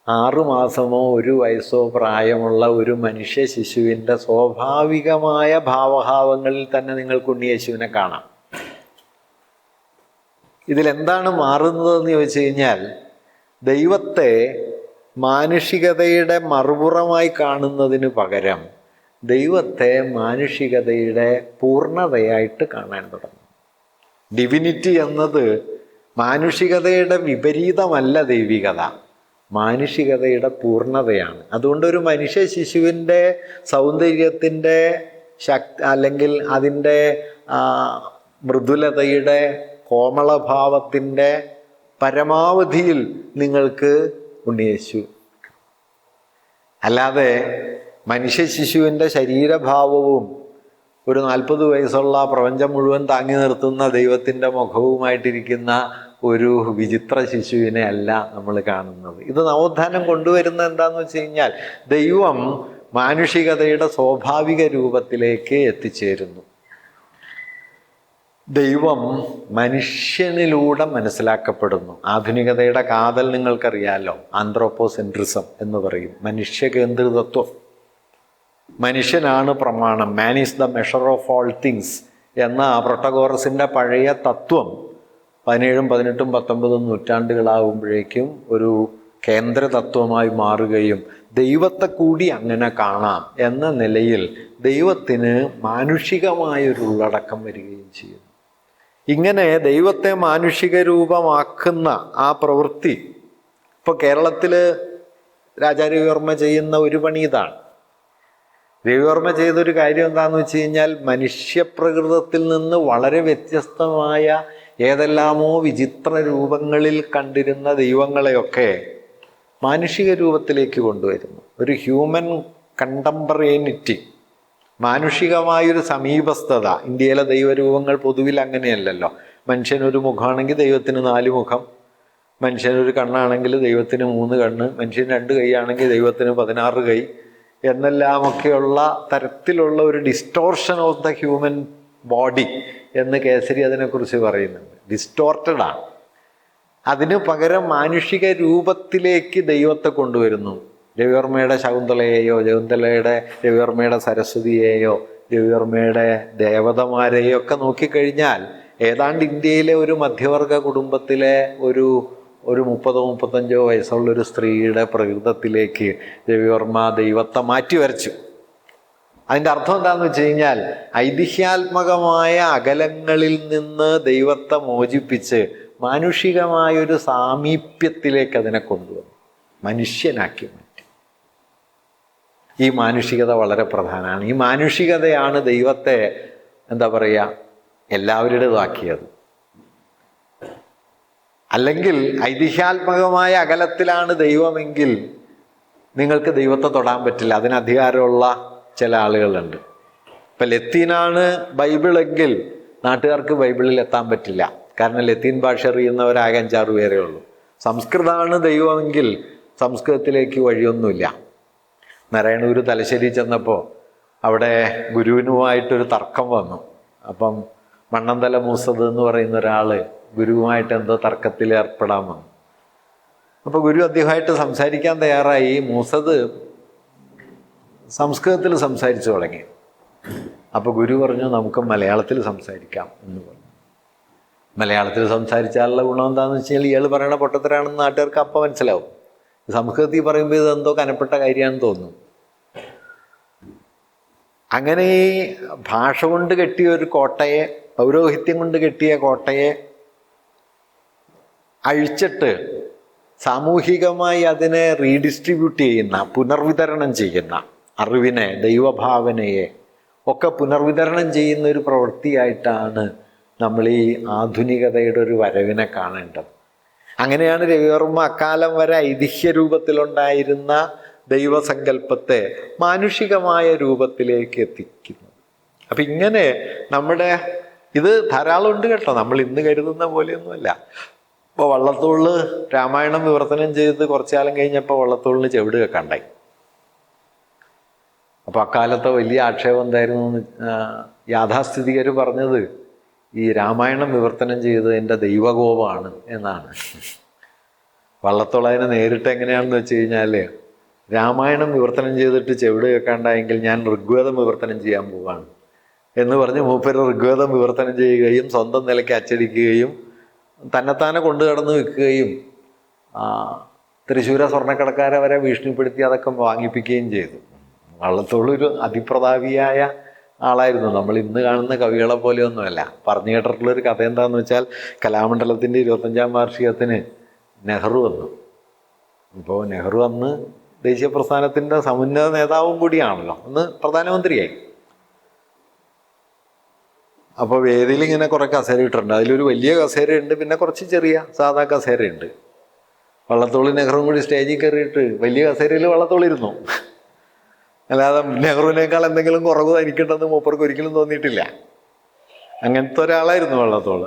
6 മാസമോ 1 വയസ്സോ പ്രായമുള്ള ഒരു മനുഷ്യ ശിശുവിൻ്റെ സ്വാഭാവികമായ ഭാവഭാവങ്ങളിൽ തന്നെ നിങ്ങൾക്ക് ഉണ്ണിയേശുവിനെ കാണാം. ഇതിലെന്താണ് മാറുന്നതെന്ന് ചോദിച്ചു കഴിഞ്ഞാൽ, ദൈവത്തെ മാനുഷികതയുടെ മറുപുറമായി കാണുന്നതിന് പകരം ദൈവത്തെ മാനുഷികതയുടെ പൂർണ്ണതയായിട്ട് കാണാൻ തുടങ്ങും. ഡിവിനിറ്റി എന്നത് മാനുഷികതയുടെ വിപരീതമല്ല ദൈവികത, മാനുഷികതയുടെ പൂർണ്ണതയാണ്. അതുകൊണ്ടൊരു മനുഷ്യ ശിശുവിൻ്റെ സൗന്ദര്യത്തിൻ്റെ അല്ലെങ്കിൽ അതിൻ്റെ മൃദുലതയുടെ കോമളഭാവത്തിൻ്റെ പരമാവധിയിൽ നിങ്ങൾക്ക് ഉണ്ണിയേശു. അല്ലാതെ മനുഷ്യ ശിശുവിൻ്റെ ശരീരഭാവവും ഒരു 40 വയസ്സുള്ള പ്രപഞ്ചം മുഴുവൻ താങ്ങി നിർത്തുന്ന ദൈവത്തിൻ്റെ മുഖവുമായിട്ടിരിക്കുന്ന ഒരു വിചിത്ര ശിശുവിനെ അല്ല നമ്മൾ കാണുന്നത്. ഇത് നവോത്ഥാനം കൊണ്ടുവരുന്ന എന്താന്ന് വെച്ച് കഴിഞ്ഞാൽ, ദൈവം മാനുഷികതയുടെ സ്വാഭാവിക രൂപത്തിലേക്ക് എത്തിച്ചേരുന്നു. ദൈവം മനുഷ്യനിലൂടെ മനസ്സിലാക്കപ്പെടുന്നു. ആധുനികതയുടെ കാതൽ നിങ്ങൾക്കറിയാലോ, ആന്ത്രോപോസെൻട്രിസം എന്ന് പറയും, മനുഷ്യകേന്ദ്രിതത്വം. മനുഷ്യനാണ് പ്രമാണം, man is the measure of all things എന്ന പ്രൊട്ടഗോറസിൻ്റെ പഴയ തത്വം 17, 18, 19 നൂറ്റാണ്ടുകളാകുമ്പോഴേക്കും ഒരു കേന്ദ്ര തത്വമായി മാറുകയും ദൈവത്തെ കൂടി അങ്ങനെ കാണാം എന്ന നിലയിൽ ദൈവത്തിന് മാനുഷികമായൊരു ഉള്ളടക്കം വരികയും ചെയ്യുന്നു. ഇങ്ങനെ ദൈവത്തെ മാനുഷിക രൂപമാക്കുന്ന ആ പ്രവൃത്തി ഇപ്പോൾ കേരളത്തിൽ രാജാരവിവർമ്മ ചെയ്യുന്ന ഒരു പണി ഇതാണ്. രവിവർമ്മ ചെയ്തൊരു കാര്യം എന്താണെന്ന് വെച്ച് കഴിഞ്ഞാൽ, മനുഷ്യപ്രകൃതത്തിൽ നിന്ന് വളരെ വ്യത്യസ്തമായ ഏതെല്ലാമോ വിചിത്ര രൂപങ്ങളിൽ കണ്ടിരുന്ന ദൈവങ്ങളെയൊക്കെ മാനുഷിക രൂപത്തിലേക്ക് കൊണ്ടുവരുന്നു. ഒരു ഹ്യൂമൻ കണ്ടംപറേനിറ്റി, മാനുഷികമായൊരു സമീപസ്ഥത. ഇന്ത്യയിലെ ദൈവരൂപങ്ങൾ പൊതുവിൽ അങ്ങനെയല്ലല്ലോ. മനുഷ്യനൊരു മുഖമാണെങ്കിൽ ദൈവത്തിന് 4 മുഖം, മനുഷ്യനൊരു കണ്ണാണെങ്കിൽ ദൈവത്തിന് 3 കണ്ണ്, മനുഷ്യന് 2 കൈയാണെങ്കിൽ ദൈവത്തിന് 16 കൈ എന്നെല്ലാമൊക്കെയുള്ള തരത്തിലുള്ള ഒരു distortion of the human body എന്ന് കേസരി അതിനെക്കുറിച്ച് പറയുന്നുണ്ട്. ഡിസ്റ്റോർട്ടഡ് ആണ്. അതിന് പകരം മാനുഷിക രൂപത്തിലേക്ക് ദൈവത്തെ കൊണ്ടുവരുന്നു. രവിവർമ്മയുടെ ശകുന്തളയെയോ, രവിവർമ്മയുടെ സരസ്വതിയെയോ, രവിവർമ്മയുടെ ദേവതമാരെയോ ഒക്കെ നോക്കിക്കഴിഞ്ഞാൽ ഏതാണ്ട് ഇന്ത്യയിലെ ഒരു മധ്യവർഗ കുടുംബത്തിലെ ഒരു 30-35 വയസ്സുള്ളൊരു സ്ത്രീയുടെ പ്രകൃതത്തിലേക്ക് രവിവർമ്മ ദൈവത്തെ മാറ്റി വരച്ചു. അതിൻ്റെ അർത്ഥം എന്താണെന്ന് വെച്ച് കഴിഞ്ഞാൽ, ഐതിഹ്യാത്മകമായ അകലങ്ങളിൽ നിന്ന് ദൈവത്തെ മോചിപ്പിച്ച് മാനുഷികമായൊരു സാമീപ്യത്തിലേക്ക് അതിനെ കൊണ്ടുവന്നു, മനുഷ്യനാക്കി മാറ്റി. ഈ മാനുഷികത വളരെ പ്രധാനമാണ്. ഈ മാനുഷികതയാണ് ദൈവത്തെ എന്താ പറയുക എല്ലാവരുടേതാക്കിയത്. അല്ലെങ്കിൽ ഐതിഹ്യാത്മകമായ അകലത്തിലാണ് ദൈവമെങ്കിൽ നിങ്ങൾക്ക് ദൈവത്തെ തൊടാൻ പറ്റില്ല. അതിന് അധികാരമുള്ള ചില ആളുകളുണ്ട്. ഇപ്പം ലത്തീനാണ് ബൈബിളെങ്കിൽ നാട്ടുകാർക്ക് ബൈബിളിൽ എത്താൻ പറ്റില്ല. കാരണം ലത്തീൻ ഭാഷ അറിയുന്നവരാകെ 5-6 പേരേ ഉള്ളൂ. സംസ്കൃതമാണ് ദൈവമെങ്കിൽ സംസ്കൃതത്തിലേക്ക് വഴിയൊന്നുമില്ല. നാരായണൂർ തലശ്ശേരി ചെന്നപ്പോൾ അവിടെ ഗുരുവിനുമായിട്ടൊരു തർക്കം വന്നു. അപ്പം മണ്ണന്തല മൂസത് എന്ന് പറയുന്ന ഒരാൾ ഗുരുവുമായിട്ട് എന്തോ തർക്കത്തിൽ ഏർപ്പെടാൻ വന്നു. അപ്പോൾ ഗുരു അദ്ദേഹമായിട്ട് സംസാരിക്കാൻ തയ്യാറായി. മൂസത് സംസ്കൃതത്തിൽ സംസാരിച്ചു തുടങ്ങി. അപ്പോൾ ഗുരു പറഞ്ഞു, നമുക്ക് മലയാളത്തിൽ സംസാരിക്കാം എന്ന് പറഞ്ഞു. മലയാളത്തിൽ സംസാരിച്ചാലുള്ള ഗുണം എന്താണെന്ന് വെച്ച് കഴിഞ്ഞാൽ, ഇയാൾ പറയണ പൊട്ടത്തരാണെന്ന് നാട്ടുകാർക്ക് അപ്പം മനസ്സിലാവും. സംസ്കൃതത്തിൽ പറയുമ്പോൾ ഇതെന്തോ കനപ്പെട്ട കാര്യമാണെന്ന് തോന്നും. അങ്ങനെ ഈ ഭാഷ കൊണ്ട് കെട്ടിയ ഒരു കോട്ടയെ, പൗരോഹിത്യം കൊണ്ട് കെട്ടിയ കോട്ടയെ അഴിച്ചിട്ട് സാമൂഹികമായി അതിനെ റീഡിസ്ട്രിബ്യൂട്ട് ചെയ്യുന്ന, പുനർവിതരണം ചെയ്യുന്ന അറിവിനെ, ദൈവഭാവനയെ ഒക്കെ പുനർവിതരണം ചെയ്യുന്ന ഒരു പ്രവൃത്തിയായിട്ടാണ് നമ്മൾ ഈ ആധുനികതയുടെ ഒരു വരവിനെ കാണേണ്ടത്. അങ്ങനെയാണ് രവിവർമ്മ അക്കാലം വരെ ഐതിഹ്യ രൂപത്തിലുണ്ടായിരുന്ന ദൈവസങ്കല്പത്തെ മാനുഷികമായ രൂപത്തിലേക്ക് എത്തിക്കുന്നത്. അപ്പം ഇങ്ങനെ നമ്മുടെ ഇത് ധാരാളം ഉണ്ട് കേട്ടോ. നമ്മൾ ഇന്ന് കരുതുന്ന പോലെയൊന്നുമല്ല. ഇപ്പോൾ വള്ളത്തോളിൽ രാമായണം വിവർത്തനം ചെയ്ത് കുറച്ചു കാലം കഴിഞ്ഞപ്പോൾ വള്ളത്തോളിന് ചെവിട് കേൾക്കാണ്ടായി. അപ്പോൾ അക്കാലത്തെ വലിയ ആക്ഷേപം എന്തായിരുന്നു? യാഥാസ്ഥിതികർ പറഞ്ഞത് ഈ രാമായണം വിവർത്തനം ചെയ്ത് എൻ്റെ ദൈവകോപമാണ് എന്നാണ്. വള്ളത്തോൾ അതിനെ നേരിട്ട് എങ്ങനെയാണെന്ന് വെച്ച് കഴിഞ്ഞാൽ, രാമായണം വിവർത്തനം ചെയ്തിട്ട് ചെവിട് കേൾക്കാണ്ടായെങ്കിൽ ഞാൻ ഋഗ്വേദം വിവർത്തനം ചെയ്യാൻ പോവാണ് എന്ന് പറഞ്ഞ് മൂപ്പര് ഋഗ്വേദം വിവർത്തനം ചെയ്യുകയും സ്വന്തം നിലയ്ക്ക് അച്ചടിക്കുകയും തന്നെത്താനെ കൊണ്ടു കടന്ന് വിൽക്കുകയും തൃശ്ശൂരെ സ്വർണ്ണക്കടക്കാരെ വരെ ഭീഷണിപ്പെടുത്തി അതൊക്കെ വാങ്ങിപ്പിക്കുകയും ചെയ്തു. വള്ളത്തോൾ ഒരു അതിപ്രതാപിയായ ആളായിരുന്നു. നമ്മൾ ഇന്ന് കാണുന്ന കവികളെ പോലെയൊന്നുമല്ല. പറഞ്ഞു കേട്ടിട്ടുള്ളൊരു കഥ എന്താണെന്ന് വെച്ചാൽ, കലാമണ്ഡലത്തിൻ്റെ 25ാം വാർഷികത്തിന് നെഹ്റു വന്നു. ഇപ്പോൾ നെഹ്റു അന്ന് ദേശീയ പ്രസ്ഥാനത്തിൻ്റെ സമുന്നത നേതാവും കൂടിയാണല്ലോ, അന്ന് പ്രധാനമന്ത്രിയായി. അപ്പോൾ വേദിയിൽ ഇങ്ങനെ കുറേ കസേര ഇട്ടിട്ടുണ്ട്. അതിലൊരു വലിയ കസേരയുണ്ട്, പിന്നെ കുറച്ച് ചെറിയ സാധാ കസേരയുണ്ട്. വള്ളത്തോൾ നെഹ്റുവും കൂടി സ്റ്റേജിൽ കയറിയിട്ട് വലിയ കസേരയിൽ വള്ളത്തോളിരുന്നു. അല്ലാതെ നെഹ്റുവിനേക്കാൾ എന്തെങ്കിലും കുറവ് തനിക്കുണ്ടെന്ന് മൂപ്പർക്ക് ഒരിക്കലും തോന്നിയിട്ടില്ല. അങ്ങനത്തെ ഒരാളായിരുന്നു വള്ളത്തോൾ.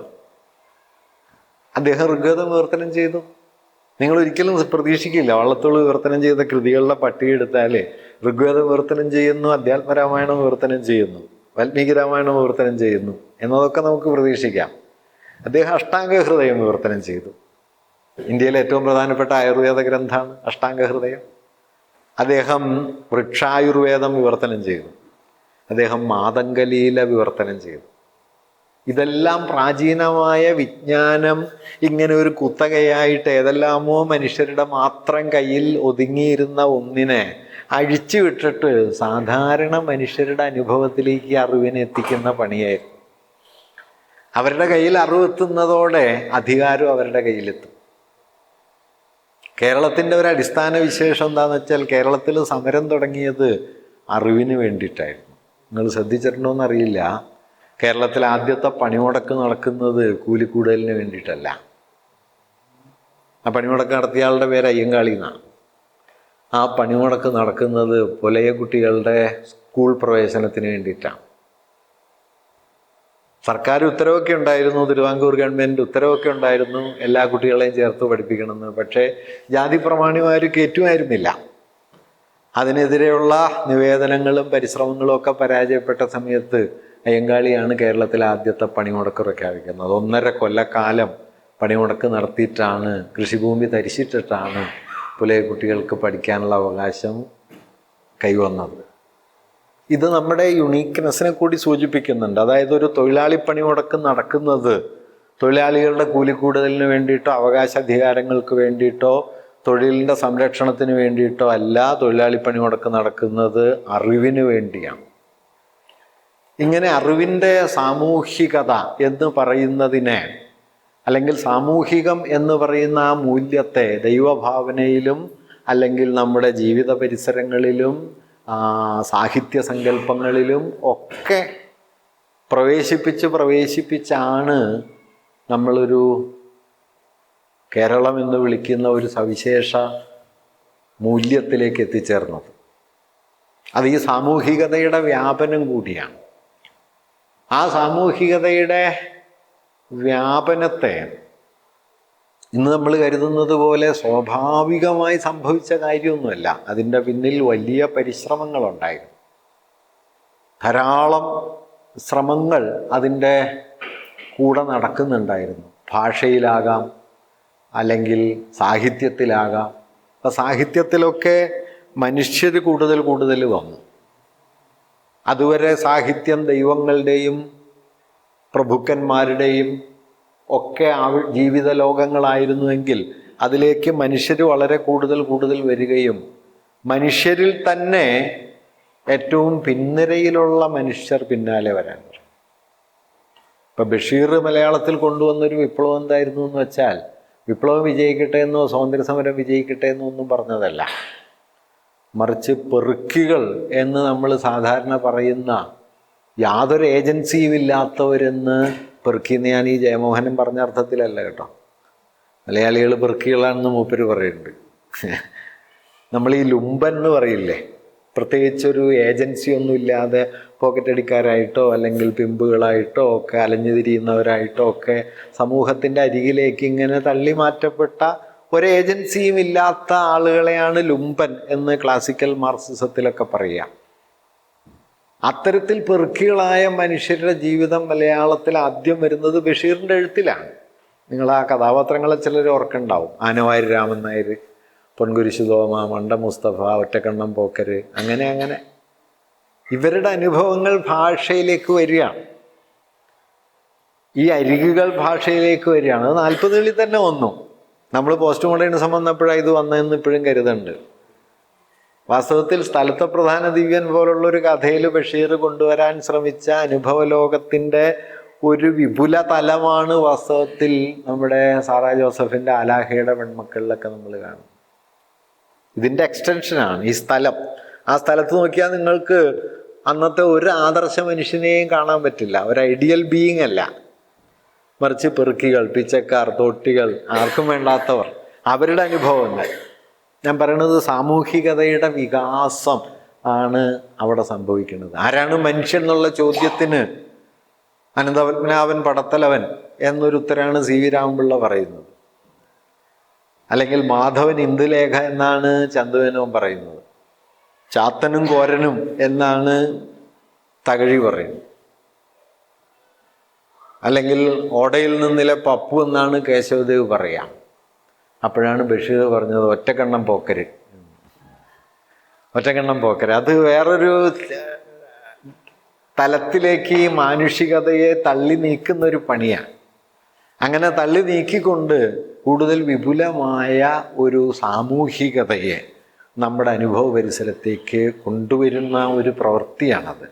അദ്ദേഹം ഋഗ്വേദം വിവർത്തനം ചെയ്തു. നിങ്ങൾ ഒരിക്കലും പ്രതീക്ഷിക്കില്ല, വള്ളത്തോൾ വിവർത്തനം ചെയ്ത കൃതികളുടെ പട്ടിക എടുത്താൽ ഋഗ്വേദം വിവർത്തനം ചെയ്യുന്നു, അധ്യാത്മരാമായണം വിവർത്തനം ചെയ്യുന്നു, വാൽമീകി രാമായണം വിവർത്തനം ചെയ്യുന്നു എന്നതൊക്കെ നമുക്ക് പ്രതീക്ഷിക്കാം. അദ്ദേഹം അഷ്ടാംഗഹൃദയം വിവർത്തനം ചെയ്തു. ഇന്ത്യയിലെ ഏറ്റവും പ്രധാനപ്പെട്ട ആയുർവേദ ഗ്രന്ഥമാണ് അഷ്ടാംഗഹൃദയം. അദ്ദേഹം വൃക്ഷായുർവേദം വിവർത്തനം ചെയ്തു. അദ്ദേഹം മാതംഗലീല വിവർത്തനം ചെയ്തു. ഇതെല്ലാം പ്രാചീനമായ വിജ്ഞാനം ഇങ്ങനെ ഒരു കുത്തകയായിട്ട് ഏതെല്ലാമോ മനുഷ്യരുടെ മാത്രം കയ്യിൽ ഒതുങ്ങിയിരുന്ന ഒന്നിനെ അഴിച്ചു വിട്ടിട്ട് സാധാരണ മനുഷ്യരുടെ അനുഭവത്തിലേക്ക് അറിവിനെ എത്തിക്കുന്ന പണിയായിരുന്നു. അവരുടെ കയ്യിൽ അറിവെത്തുന്നതോടെ അധികാരം അവരുടെ കയ്യിലെത്തും. കേരളത്തിൻ്റെ ഒരു അടിസ്ഥാന വിശേഷം എന്താണെന്ന് വെച്ചാൽ, കേരളത്തിൽ സമരം തുടങ്ങിയത് അറിവിന് വേണ്ടിയിട്ടായിരുന്നു. നിങ്ങൾ ശ്രദ്ധിച്ചിട്ടുണ്ടോ എന്നറിയില്ല, കേരളത്തിൽ ആദ്യത്തെ പണിമുടക്ക് നടക്കുന്നത് കൂലിക്കൂടലിന് വേണ്ടിയിട്ടല്ല. ആ പണിമുടക്ക് നടത്തിയ ആളുടെ പേര് അയ്യങ്കാളി എന്നാണ്. ആ പണിമുടക്ക് നടക്കുന്നത് പുലയ കുട്ടികളുടെ സ്കൂൾ പ്രവേശനത്തിന് വേണ്ടിയിട്ടാണ്. സർക്കാർ ഉത്തരവൊക്കെ ഉണ്ടായിരുന്നു, തിരുവിതാംകൂർ ഗവൺമെൻറ് ഉത്തരവൊക്കെ ഉണ്ടായിരുന്നു എല്ലാ കുട്ടികളെയും ചേർത്ത് പഠിപ്പിക്കണമെന്ന്. പക്ഷേ ജാതി പ്രമാണിമാർ കയറ്റുമായിരുന്നില്ല. അതിനെതിരെയുള്ള നിവേദനങ്ങളും പരിശ്രമങ്ങളും ഒക്കെ പരാജയപ്പെട്ട സമയത്ത് അയ്യങ്കാളിയാണ് കേരളത്തിലെ ആദ്യത്തെ പണിമുടക്ക് പ്രഖ്യാപിക്കുന്നത്. 1.5 കൊല്ലക്കാലം പണിമുടക്ക് നടത്തിയിട്ടാണ്, കൃഷിഭൂമി തരിശിട്ടിട്ടാണ് പുലയ കുട്ടികൾക്ക് പഠിക്കാനുള്ള അവകാശം കൈവന്നത്. ഇത് നമ്മുടെ യുണീക്ക്നെസ്സിനെ കൂടി സൂചിപ്പിക്കുന്നുണ്ട്. അതായത് ഒരു തൊഴിലാളി പണിമുടക്ക് നടക്കുന്നത് തൊഴിലാളികളുടെ കൂലിക്കൂടുതലിന് വേണ്ടിയിട്ടോ അവകാശാധികാരങ്ങൾക്ക് വേണ്ടിയിട്ടോ തൊഴിലിൻ്റെ സംരക്ഷണത്തിന് വേണ്ടിയിട്ടോ അല്ല. തൊഴിലാളി പണിമുടക്ക് നടക്കുന്നത് അറിവിന് വേണ്ടിയാണ്. ഇങ്ങനെ അറിവിൻ്റെ സാമൂഹികത എന്ന് പറയുന്നതിനെ, അല്ലെങ്കിൽ സാമൂഹികം എന്ന് പറയുന്ന ആ മൂല്യത്തെ ദൈവഭാവനയിലും അല്ലെങ്കിൽ നമ്മുടെ ജീവിത പരിസരങ്ങളിലും സാഹിത്യ സങ്കല്പങ്ങളിലും ഒക്കെ പ്രവേശിപ്പിച്ചാണ് നമ്മളൊരു കേരളം എന്ന് വിളിക്കുന്ന ഒരു സവിശേഷ മൂല്യത്തിലേക്ക് എത്തിച്ചേർന്നത്. അത് ഈ സാമൂഹികതയുടെ വ്യാപനം കൂടിയാണ്. ആ സാമൂഹികതയുടെ വ്യാപനത്തെ ഇന്ന് നമ്മൾ കരുതുന്നത് പോലെ സ്വാഭാവികമായി സംഭവിച്ച കാര്യമൊന്നുമല്ല. അതിൻ്റെ പിന്നിൽ വലിയ പരിശ്രമങ്ങളുണ്ടായിരുന്നു. ധാരാളം ശ്രമങ്ങൾ അതിൻ്റെ കൂടെ നടക്കുന്നുണ്ടായിരുന്നു. ഭാഷയിലാകാം, അല്ലെങ്കിൽ സാഹിത്യത്തിലാകാം. അപ്പം സാഹിത്യത്തിലൊക്കെ മനുഷ്യർ കൂടുതൽ വന്നു. അതുവരെ സാഹിത്യം ദൈവങ്ങളുടെയും പ്രഭുക്കന്മാരുടെയും ഒക്കെ ജീവിത ലോകങ്ങളായിരുന്നുവെങ്കിൽ അതിലേക്ക് മനുഷ്യർ വളരെ കൂടുതൽ വരികയും മനുഷ്യരിൽ തന്നെ ഏറ്റവും പിൻനിരയിലുള്ള മനുഷ്യർ പിന്നാലെ വരാൻ തുടങ്ങി. ഇപ്പം ബഷീർ മലയാളത്തിൽ കൊണ്ടുവന്നൊരു വിപ്ലവം എന്തായിരുന്നു എന്ന് വെച്ചാൽ, വിപ്ലവം വിജയിക്കട്ടെ എന്നോ സ്വാതന്ത്ര്യസമരം വിജയിക്കട്ടെ എന്നോ ഒന്നും പറഞ്ഞതല്ല. മറിച്ച് പെറുക്കികൾ എന്ന് നമ്മൾ സാധാരണ പറയുന്ന യാതൊരു ഏജൻസിയും ഇല്ലാത്തവരെന്ന്, പെറുക്കിന്ന് ഞാൻ ഈ ജയമോഹനൻ പറഞ്ഞ അർത്ഥത്തിലല്ല കേട്ടോ, മലയാളികൾ പെറുക്കികളാണെന്ന് മൂപ്പര് പറയുന്നുണ്ട്. നമ്മൾ ഈ ലുമ്പൻ എന്ന് പറയില്ലേ, പ്രത്യേകിച്ചൊരു ഏജൻസി ഒന്നും ഇല്ലാതെ പോക്കറ്റടിക്കാരായിട്ടോ അല്ലെങ്കിൽ പിമ്പുകളായിട്ടോ ഒക്കെ അലഞ്ഞു തിരിയുന്നവരായിട്ടോ ഒക്കെ സമൂഹത്തിൻ്റെ അരികിലേക്ക് ഇങ്ങനെ തള്ളി മാറ്റപ്പെട്ട ഒരു ഏജൻസിയും ഇല്ലാത്ത ആളുകളെയാണ് ലുമ്പൻ എന്ന് ക്ലാസിക്കൽ മാർക്സിസത്തിലൊക്കെ പറയുക. അത്തരത്തിൽ പെറുക്കികളായ മനുഷ്യരുടെ ജീവിതം മലയാളത്തിൽ ആദ്യം വരുന്നത് ബഷീറിൻ്റെ എഴുത്തിലാണ്. നിങ്ങൾ ആ കഥാപാത്രങ്ങളെ ചിലർ ഓർക്കുന്നുണ്ടാവും. ആനവാരി രാമൻ നായർ, പൊൻകുരിശു തോമ, മണ്ട മുസ്തഫ, ഒറ്റക്കണ്ണം പോക്കര്, അങ്ങനെ ഇവരുടെ അനുഭവങ്ങൾ ഭാഷയിലേക്ക് വരികയാണ്. ഈ അരികുകൾ ഭാഷയിലേക്ക് വരികയാണ്. അത് 40 തന്നെ വന്നു. നമ്മൾ പോസ്റ്റ് മോഡേണിസം വന്നപ്പോഴാണ് ഇത് വന്നതെന്ന് ഇപ്പോഴും കരുതുന്നുണ്ട്. വാസ്തവത്തിൽ സ്ഥലത്തെ പ്രധാന ദിവ്യൻ പോലുള്ളൊരു കഥയിൽ ബഷീർ കൊണ്ടുവരാൻ ശ്രമിച്ച അനുഭവ ലോകത്തിൻ്റെ ഒരു വിപുല തലമാണ് വാസ്തവത്തിൽ നമ്മുടെ സാറാ ജോസഫിൻ്റെ ആലാഹയുടെ പെൺമക്കളിലൊക്കെ നമ്മൾ കാണും. ഇതിൻ്റെ എക്സ്റ്റൻഷനാണ് ഈ സ്ഥലം. ആ സ്ഥലത്ത് നോക്കിയാൽ നിങ്ങൾക്ക് അന്നത്തെ ഒരു ആദർശ മനുഷ്യനെയും കാണാൻ പറ്റില്ല. ഒരു ഐഡിയൽ ബീയിങ് അല്ല, മറിച്ച് പെറുക്കികൾ, പിച്ചക്കാർ, തോട്ടികൾ, ആർക്കും വേണ്ടാത്തവർ, അവരുടെ അനുഭവങ്ങൾ. ഞാൻ പറയുന്നത് സാമൂഹികതയുടെ വികാസം ആണ് അവിടെ സംഭവിക്കുന്നത്. ആരാണ് മനുഷ്യൻ എന്നുള്ള ചോദ്യത്തിന് അനന്തപത്മനാഭൻ പടത്തലവൻ എന്നൊരു ഉത്തരാണ് സി വി രാമപിള്ള പറയുന്നത്. അല്ലെങ്കിൽ മാധവൻ ഇന്ദുലേഖ എന്നാണ് ചന്തുമേനോൻ പറയുന്നത്. ചാത്തനും കോരനും എന്നാണ് തകഴി പറയുന്നത്. അല്ലെങ്കിൽ ഓടയിൽ നിന്നിലെ പപ്പു എന്നാണ് കേശവദേവ് പറയാം. അപ്പോഴാണ് ബഷീർ പറഞ്ഞത് ഒറ്റക്കണ്ണം പോക്കര്. ഒറ്റക്കണ്ണം പോക്കര് അത് വേറൊരു തലത്തിലേക്ക് ഈ മാനുഷികതയെ തള്ളി നീക്കുന്നൊരു പണിയാണ്. അങ്ങനെ തള്ളി നീക്കിക്കൊണ്ട് കൂടുതൽ വിപുലമായ ഒരു സാമൂഹികതയെ നമ്മുടെ അനുഭവ പരിസരത്തേക്ക് കൊണ്ടുവരുന്ന ഒരു പ്രവൃത്തിയാണത്.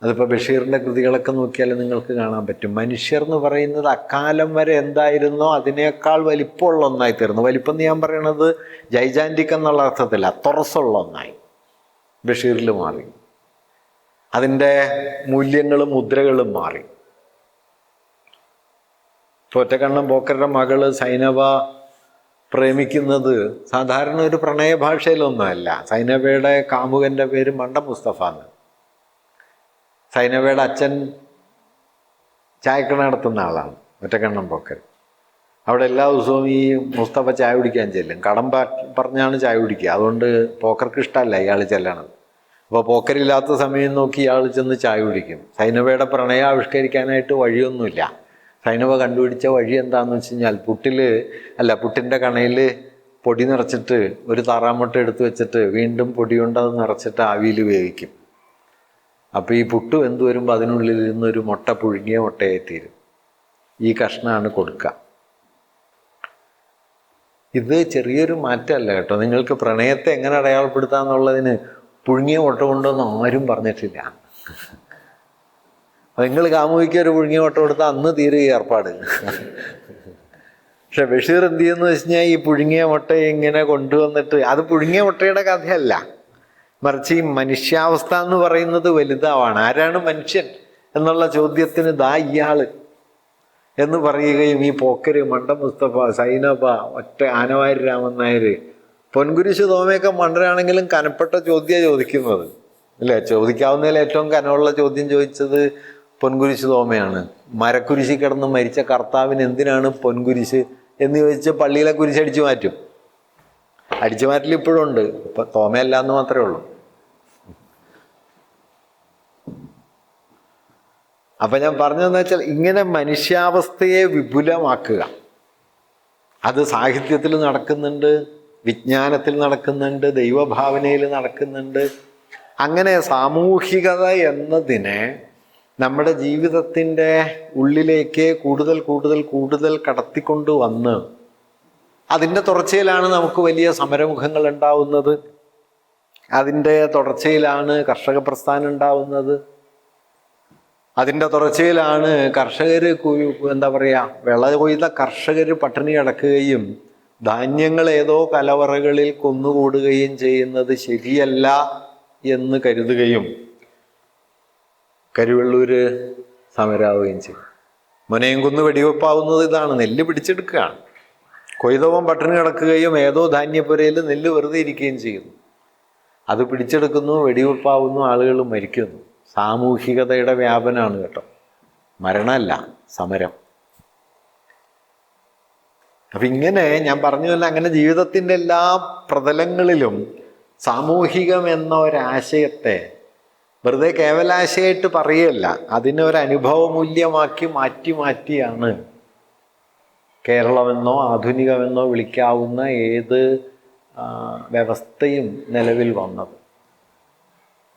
അതിപ്പോൾ ബഷീറിൻ്റെ കൃതികളൊക്കെ നോക്കിയാൽ നിങ്ങൾക്ക് കാണാൻ പറ്റും. മനുഷ്യർ എന്ന് പറയുന്നത് അക്കാലം വരെ എന്തായിരുന്നോ അതിനേക്കാൾ വലിപ്പമുള്ള ഒന്നായി തീർന്നു. വലിപ്പം എന്ന് ഞാൻ പറയണത് ജൈജാൻറ്റിക് എന്നുള്ള അർത്ഥത്തില്ല, തുറസ്സുള്ള ഒന്നായി ബഷീറിൽ മാറി. അതിൻ്റെ മൂല്യങ്ങളും മുദ്രകളും മാറി. ഇപ്പോൾ ഒറ്റക്കണ്ണം പോക്കരുടെ മകള് സൈനബ പ്രേമിക്കുന്നത് സാധാരണ ഒരു പ്രണയ ഭാഷയിലൊന്നുമല്ല. സൈനബയുടെ കാമുകൻ്റെ പേര് മണ്ട മുസ്തഫ എന്ന്. സൈനബയുടെ അച്ഛൻ ചായക്കട നടത്തുന്ന ആളാണ് ഒറ്റക്കണ്ണം പോക്കർ. അവിടെ എല്ലാ ദിവസവും ഈ മുസ്തഫ ചായ കുടിക്കാൻ ചെല്ലും. കടം പറഞ്ഞാണ് ചായ കുടിക്കുക. അതുകൊണ്ട് പോക്കർക്ക് ഇഷ്ടമല്ല ഇയാൾ ചെല്ലണത്. അപ്പോൾ പോക്കറില്ലാത്ത സമയം നോക്കി ഇയാൾ ചെന്ന് ചായ കുടിക്കും. സൈനബയുടെ പ്രണയം ആവിഷ്കരിക്കാനായിട്ട് വഴിയൊന്നുമില്ല. സൈനബ കണ്ടുപിടിച്ച വഴി എന്താണെന്ന് വെച്ച് കഴിഞ്ഞാൽ പുട്ടിൻ്റെ കണയിൽ പൊടി നിറച്ചിട്ട് ഒരു താറാമുട്ട എടുത്ത് വെച്ചിട്ട് വീണ്ടും പൊടി കൊണ്ട് അത് നിറച്ചിട്ട് ആവിയിൽ വേവിക്കും. അപ്പോൾ ഈ പുട്ട് വെന്ത് വരുമ്പോൾ അതിനുള്ളിൽ നിന്നൊരു മുട്ട പുഴുങ്ങിയ മുട്ടയായി തീരും. ഈ കഷ്ണമാണ് കൊടുക്കുക. ഇത് ചെറിയൊരു മാറ്റമല്ല കേട്ടോ. നിങ്ങൾക്ക് പ്രണയത്തെ എങ്ങനെ അടയാളപ്പെടുത്താന്നുള്ളതിന് പുഴുങ്ങിയ മുട്ട കൊണ്ടൊന്നും ആരും പറഞ്ഞിട്ടില്ല. നിങ്ങൾ കാമുകിക്ക് ഒരു പുഴുങ്ങിയ മുട്ട കൊടുത്താൽ അന്ന് തീരുക ഏർപ്പാട്. പക്ഷെ ബഷീർ എന്ത് ചെയ്യുന്നു വെച്ച് കഴിഞ്ഞാൽ ഈ പുഴുങ്ങിയ മുട്ടയെ ഇങ്ങനെ കൊണ്ടുവന്നിട്ട്, അത് പുഴുങ്ങിയ മുട്ടയുടെ കഥയല്ല, മറിച്ച് ഈ മനുഷ്യാവസ്ഥ എന്ന് പറയുന്നത് വലുതാവാണ്. ആരാണ് മനുഷ്യൻ എന്നുള്ള ചോദ്യത്തിന് ദാ ഇയാള് എന്ന് പറയുകയും ഈ പോക്കര്, മണ്ട മുസ്തഫ, സൈനബ, ഒറ്റ ആനവാരി രാമൻ നായർ, പൊൻകുരിശ് തോമയൊക്കെ മണ്ടനാണെങ്കിലും കനപ്പെട്ട ചോദ്യമാണ് ചോദിക്കുന്നത് അല്ലേ. ചോദിക്കാവുന്നതിൽ ഏറ്റവും കനമുള്ള ചോദ്യം ചോദിച്ചത് പൊൻകുരിശ് തോമയാണ്. മരക്കുരിശി കിടന്ന് മരിച്ച കർത്താവിന് എന്തിനാണ് പൊൻകുരിശ് എന്ന് ചോദിച്ച് പള്ളിയിലെ കുരിശ് അടിച്ചു മാറ്റും. അടിച്ചു മാറ്റൽ ഇപ്പോഴും ഉണ്ട്. ഇപ്പം തോമയല്ല എന്ന് മാത്രമേ ഉള്ളൂ. അപ്പം ഞാൻ പറഞ്ഞതെന്ന് വെച്ചാൽ ഇങ്ങനെ മനുഷ്യാവസ്ഥയെ വിപുലമാക്കുക. അത് സാഹിത്യത്തിൽ നടക്കുന്നുണ്ട്, വിജ്ഞാനത്തിൽ നടക്കുന്നുണ്ട്, ദൈവഭാവനയിൽ നടക്കുന്നുണ്ട്. അങ്ങനെ സാമൂഹികത എന്നതിനെ നമ്മുടെ ജീവിതത്തിൻ്റെ ഉള്ളിലേക്ക് കൂടുതൽ കൂടുതൽ കൂടുതൽ കടത്തിക്കൊണ്ട് വന്ന് അതിൻ്റെ തുടർച്ചയിലാണ് നമുക്ക് വലിയ സമരമുഖങ്ങൾ ഉണ്ടാവുന്നത്. അതിൻ്റെ തുടർച്ചയിലാണ് കർഷക പ്രസ്ഥാനം ഉണ്ടാവുന്നത്. അതിൻ്റെ തുടർച്ചയിലാണ് കർഷകർ വിള കൊയ്ത കർഷകർ പട്ടിണി കിടക്കുകയും ധാന്യങ്ങൾ ഏതോ കലവറകളിൽ കൊന്നുകൂടുകയും ചെയ്യുന്നത് ശരിയല്ല എന്ന് കരുതുകയും കരുവള്ളൂര് സമരാവുകയും ചെയ്യും. മുനയും കുന്ന് വെടിവെപ്പാവുന്നത് ഇതാണ്. നെല്ല് പിടിച്ചെടുക്കുകയാണ്. കൊയ്തവൻ പട്ടിണി കിടക്കുകയും ഏതോ ധാന്യപ്പുരയിൽ നെല്ല് വെറുതെ ഇരിക്കുകയും ചെയ്യുന്നു. അത് പിടിച്ചെടുക്കുന്നു, വെടിവെപ്പാവുന്നു, ആളുകൾ മരിക്കുന്നു. സാമൂഹികതയുടെ വ്യാപനമാണ് കേട്ടോ, മരണമല്ല, സമരം. അപ്പം ഇങ്ങനെ ഞാൻ പറഞ്ഞതല്ല, അങ്ങനെ ജീവിതത്തിൻ്റെ എല്ലാ പ്രതലങ്ങളിലും സാമൂഹികം എന്ന ഒരാശയത്തെ വെറുതെ കേവലാശയമായിട്ട് പറയുകയല്ല, അതിനെ ഒരു അനുഭവമൂല്യമാക്കി മാറ്റിയാണ് കേരളമെന്നോ ആധുനികമെന്നോ വിളിക്കാവുന്ന ഏത് വ്യവസ്ഥയും നിലവിൽ വന്നത്.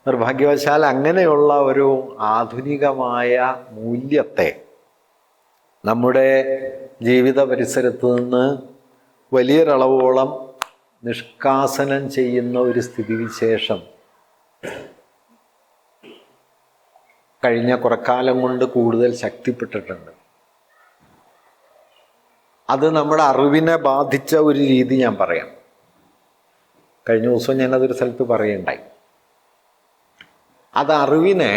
നിർഭാഗ്യവശാൽ അങ്ങനെയുള്ള ഒരു ആധുനികമായ മൂല്യത്തെ നമ്മുടെ ജീവിത പരിസരത്ത് നിന്ന് വലിയൊരളവോളം നിഷ്കാസനം ചെയ്യുന്ന ഒരു സ്ഥിതിവിശേഷം കഴിഞ്ഞ കുറക്കാലം കൊണ്ട് കൂടുതൽ ശക്തിപ്പെട്ടിട്ടുണ്ട്. അത് നമ്മുടെ അറിവിനെ ബാധിച്ച ഒരു രീതി ഞാൻ പറയാം. കഴിഞ്ഞ ദിവസം ഞാനതൊരു സ്ഥലത്ത് പറയുണ്ടായി. അത് അറിവിനെ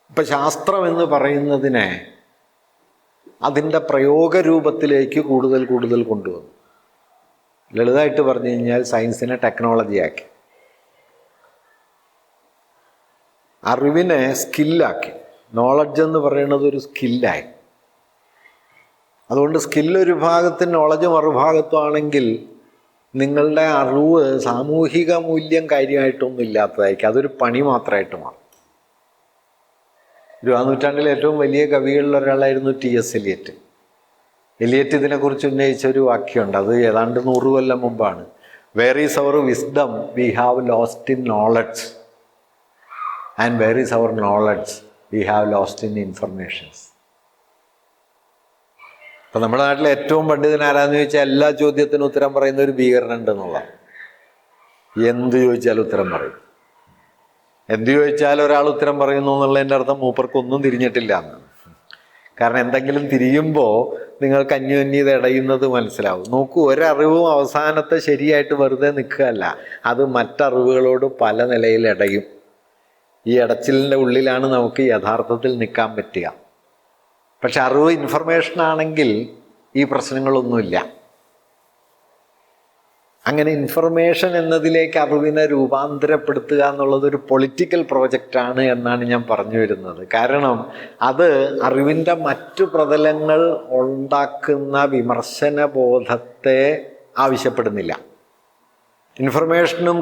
ഇപ്പം ശാസ്ത്രം എന്ന് പറയുന്നതിനെ അതിൻ്റെ പ്രയോഗരൂപത്തിലേക്ക് കൂടുതൽ കൊണ്ടുവന്നു. ലളിതമായിട്ട് പറഞ്ഞു കഴിഞ്ഞാൽ സയൻസിനെ ടെക്നോളജിയാക്കി, അറിവിനെ സ്കില്ലാക്കി. നോളജ് എന്ന് പറയുന്നത് ഒരു സ്കില്ലായി. അതുകൊണ്ട് സ്കില്ലൊരു ഭാഗത്തും നോളജ് മറുഭാഗത്തും ആണെങ്കിൽ നിങ്ങളുടെ അറിവ് സാമൂഹിക മൂല്യം കാര്യമായിട്ടൊന്നും ഇല്ലാത്തതായിരിക്കും. അതൊരു പണി മാത്രമായിട്ട് മാറും. 20ാം നൂറ്റാണ്ടിലെ ഏറ്റവും വലിയ കവികളിൽ ഒരാളായിരുന്നു T.S. എലിയറ്റ്. എലിയറ്റ് ഇതിനെക്കുറിച്ച് ഉന്നയിച്ച ഒരു വാക്യമുണ്ട്. അത് ഏതാണ്ട് 100 കൊല്ലം മുമ്പാണ്. Where is our wisdom we have lost in knowledge and where is our knowledge we have lost in informations. അപ്പം നമ്മുടെ നാട്ടിലെ ഏറ്റവും പണ്ഡിതനാരാന്ന് ചോദിച്ചാൽ എല്ലാ ചോദ്യത്തിനും ഉത്തരം പറയുന്ന ഒരു ഭീകരനുണ്ട് എന്നുള്ളതാണ്. എന്ത് ചോദിച്ചാലും ഉത്തരം പറയും. എന്ത് ചോദിച്ചാലും ഒരാൾ ഉത്തരം പറയുന്നു എന്നുള്ളതിൻ്റെ അർത്ഥം മൂപ്പർക്കൊന്നും തിരിഞ്ഞിട്ടില്ല എന്ന്. കാരണം എന്തെങ്കിലും തിരിയുമ്പോൾ നിങ്ങൾക്ക് അന്യോന്യത ഇടയുന്നത് മനസ്സിലാവും. നോക്കൂ, ഒരറിവും അവസാനത്തെ ശരിയായിട്ട് വെറുതെ നിൽക്കുകയല്ല, അത് മറ്ററിവുകളോട് പല നിലയിൽ ഇടയും. ഈ ഇടച്ചിലിൻ്റെ ഉള്ളിലാണ് നമുക്ക് യഥാർത്ഥത്തിൽ നിൽക്കാൻ പറ്റുക. പക്ഷെ അറിവ് ഇൻഫർമേഷൻ ആണെങ്കിൽ ഈ പ്രശ്നങ്ങളൊന്നുമില്ല. അങ്ങനെ ഇൻഫർമേഷൻ എന്നതിലേക്ക് അറിവിനെ രൂപാന്തരപ്പെടുത്തുക എന്നുള്ളതൊരു പൊളിറ്റിക്കൽ പ്രോജക്റ്റാണ് എന്നാണ് ഞാൻ പറഞ്ഞു വരുന്നത്. കാരണം അത് അറിവിൻ്റെ മറ്റു പ്രതലങ്ങൾ ഉണ്ടാക്കുന്ന വിമർശന ബോധത്തെ ആവശ്യപ്പെടുന്നില്ല. ഇൻഫർമേഷനും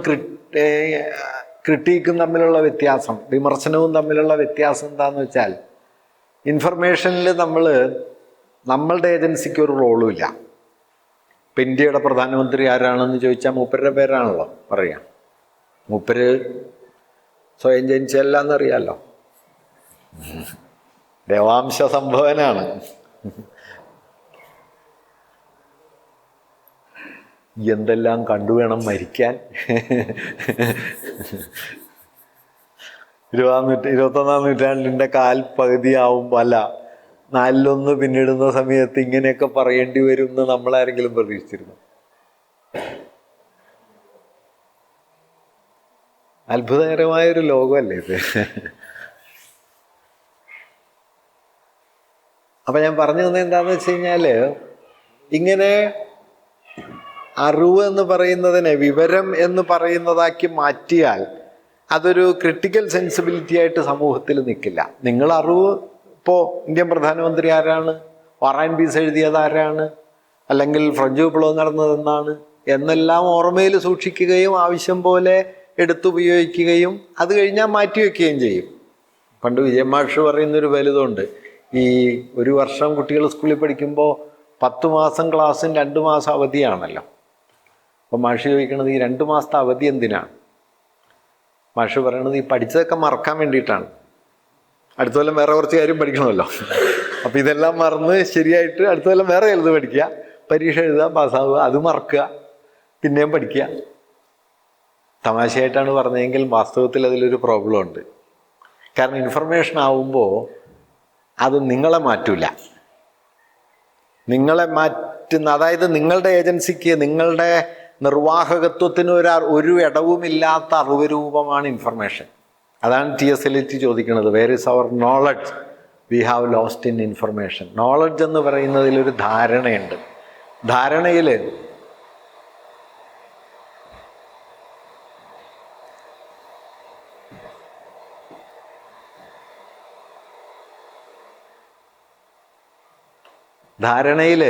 ക്രിട്ടിക്കും തമ്മിലുള്ള വ്യത്യാസം, വിമർശനവും തമ്മിലുള്ള വ്യത്യാസം എന്താണെന്ന് വെച്ചാൽ, ഇൻഫർമേഷനിൽ നമ്മളുടെ ഏജൻസിക്ക് ഒരു റോളും ഇല്ല. ഇപ്പം ഇന്ത്യയുടെ പ്രധാനമന്ത്രി ആരാണെന്ന് ചോദിച്ചാൽ മൂപ്പരുടെ പേരാണല്ലോ പറയാം. മൂപ്പര് സ്വയം ജനിച്ചല്ല എന്നറിയാമല്ലോ, ദേവാംശ സംഭവനാണ്. എന്തെല്ലാം കണ്ടുവേണം മരിക്കാൻ. 21ാം നൂറ്റാണ്ടിൻ്റെ പകുതിയാവുമ്പോൾ അല്ല 4/1 പിന്നിടുന്ന സമയത്ത് ഇങ്ങനെയൊക്കെ പറയേണ്ടി വരും എന്ന് നമ്മളാരെങ്കിലും പ്രതീക്ഷിച്ചിരുന്നു? അത്ഭുതകരമായൊരു ലോകമല്ലേ ഇത്. അപ്പം ഞാൻ പറഞ്ഞു തന്നെ എന്താണെന്ന് വെച്ച് കഴിഞ്ഞാൽ, ഇങ്ങനെ അറിവ് എന്ന് പറയുന്നതിനെ വിവരം എന്ന് പറയുന്നതാക്കി മാറ്റിയാൽ അതൊരു ക്രിട്ടിക്കൽ സെൻസിബിലിറ്റി ആയിട്ട് സമൂഹത്തിൽ നിൽക്കില്ല. നിങ്ങൾ അറിവ്, ഇപ്പോൾ ഇന്ത്യൻ പ്രധാനമന്ത്രി ആരാണ്, വാർ ആൻഡ് പീസ് എഴുതിയത് ആരാണ്, അല്ലെങ്കിൽ ഫ്രഞ്ച് വിപ്ലവം നടന്നതെന്നാണ് എന്നെല്ലാം ഓർമ്മയിൽ സൂക്ഷിക്കുകയും ആവശ്യം പോലെ എടുത്തുപയോഗിക്കുകയും അത് കഴിഞ്ഞാൽ മാറ്റിവെക്കുകയും ചെയ്യും. പണ്ട് വിജയമാഷ് പറയുന്നൊരു വലുതുണ്ട്. ഈ 1 വർഷം കുട്ടികൾ സ്കൂളിൽ പഠിക്കുമ്പോൾ 10 മാസം ക്ലാസ്സും 2 മാസം അവധിയാണല്ലോ. അപ്പം മാഷ് ചോദിക്കണത് ഈ 2 മാസത്തെ അവധി എന്തിനാണ്? മാഷ് പറയണത് ഈ പഠിച്ചതൊക്കെ മറക്കാൻ വേണ്ടിയിട്ടാണ്. അടുത്ത കൊല്ലം വേറെ കുറച്ച് കാര്യം പഠിക്കണമല്ലോ. അപ്പം ഇതെല്ലാം മറന്ന് ശരിയായിട്ട് അടുത്ത കൊല്ലം വേറെ എഴുത് പഠിക്കുക, പരീക്ഷ എഴുതുക, പാസ്സാവുക, അത് മറക്കുക, പിന്നെയും പഠിക്കുക. തമാശയായിട്ടാണ് പറഞ്ഞതെങ്കിൽ വാസ്തവത്തിൽ അതിലൊരു പ്രോബ്ലം ഉണ്ട്. കാരണം ഇൻഫർമേഷൻ ആവുമ്പോൾ അത് നിങ്ങളെ മാറ്റില്ല. നിങ്ങളെ മാറ്റുന്ന, അതായത് നിങ്ങളുടെ ഏജൻസിക്ക്, നിങ്ങളുടെ നിർവാഹകത്വത്തിന് ഒരു ഇടവുമില്ലാത്ത അറിവ് രൂപമാണ് ഇൻഫർമേഷൻ. അതാണ് T.S. എലിയറ്റ് ചോദിക്കുന്നത്, where is our knowledge we have lost in information. Knowledge എന്ന് പറയുന്നതിലൊരു ധാരണയുണ്ട്. ധാരണയിൽ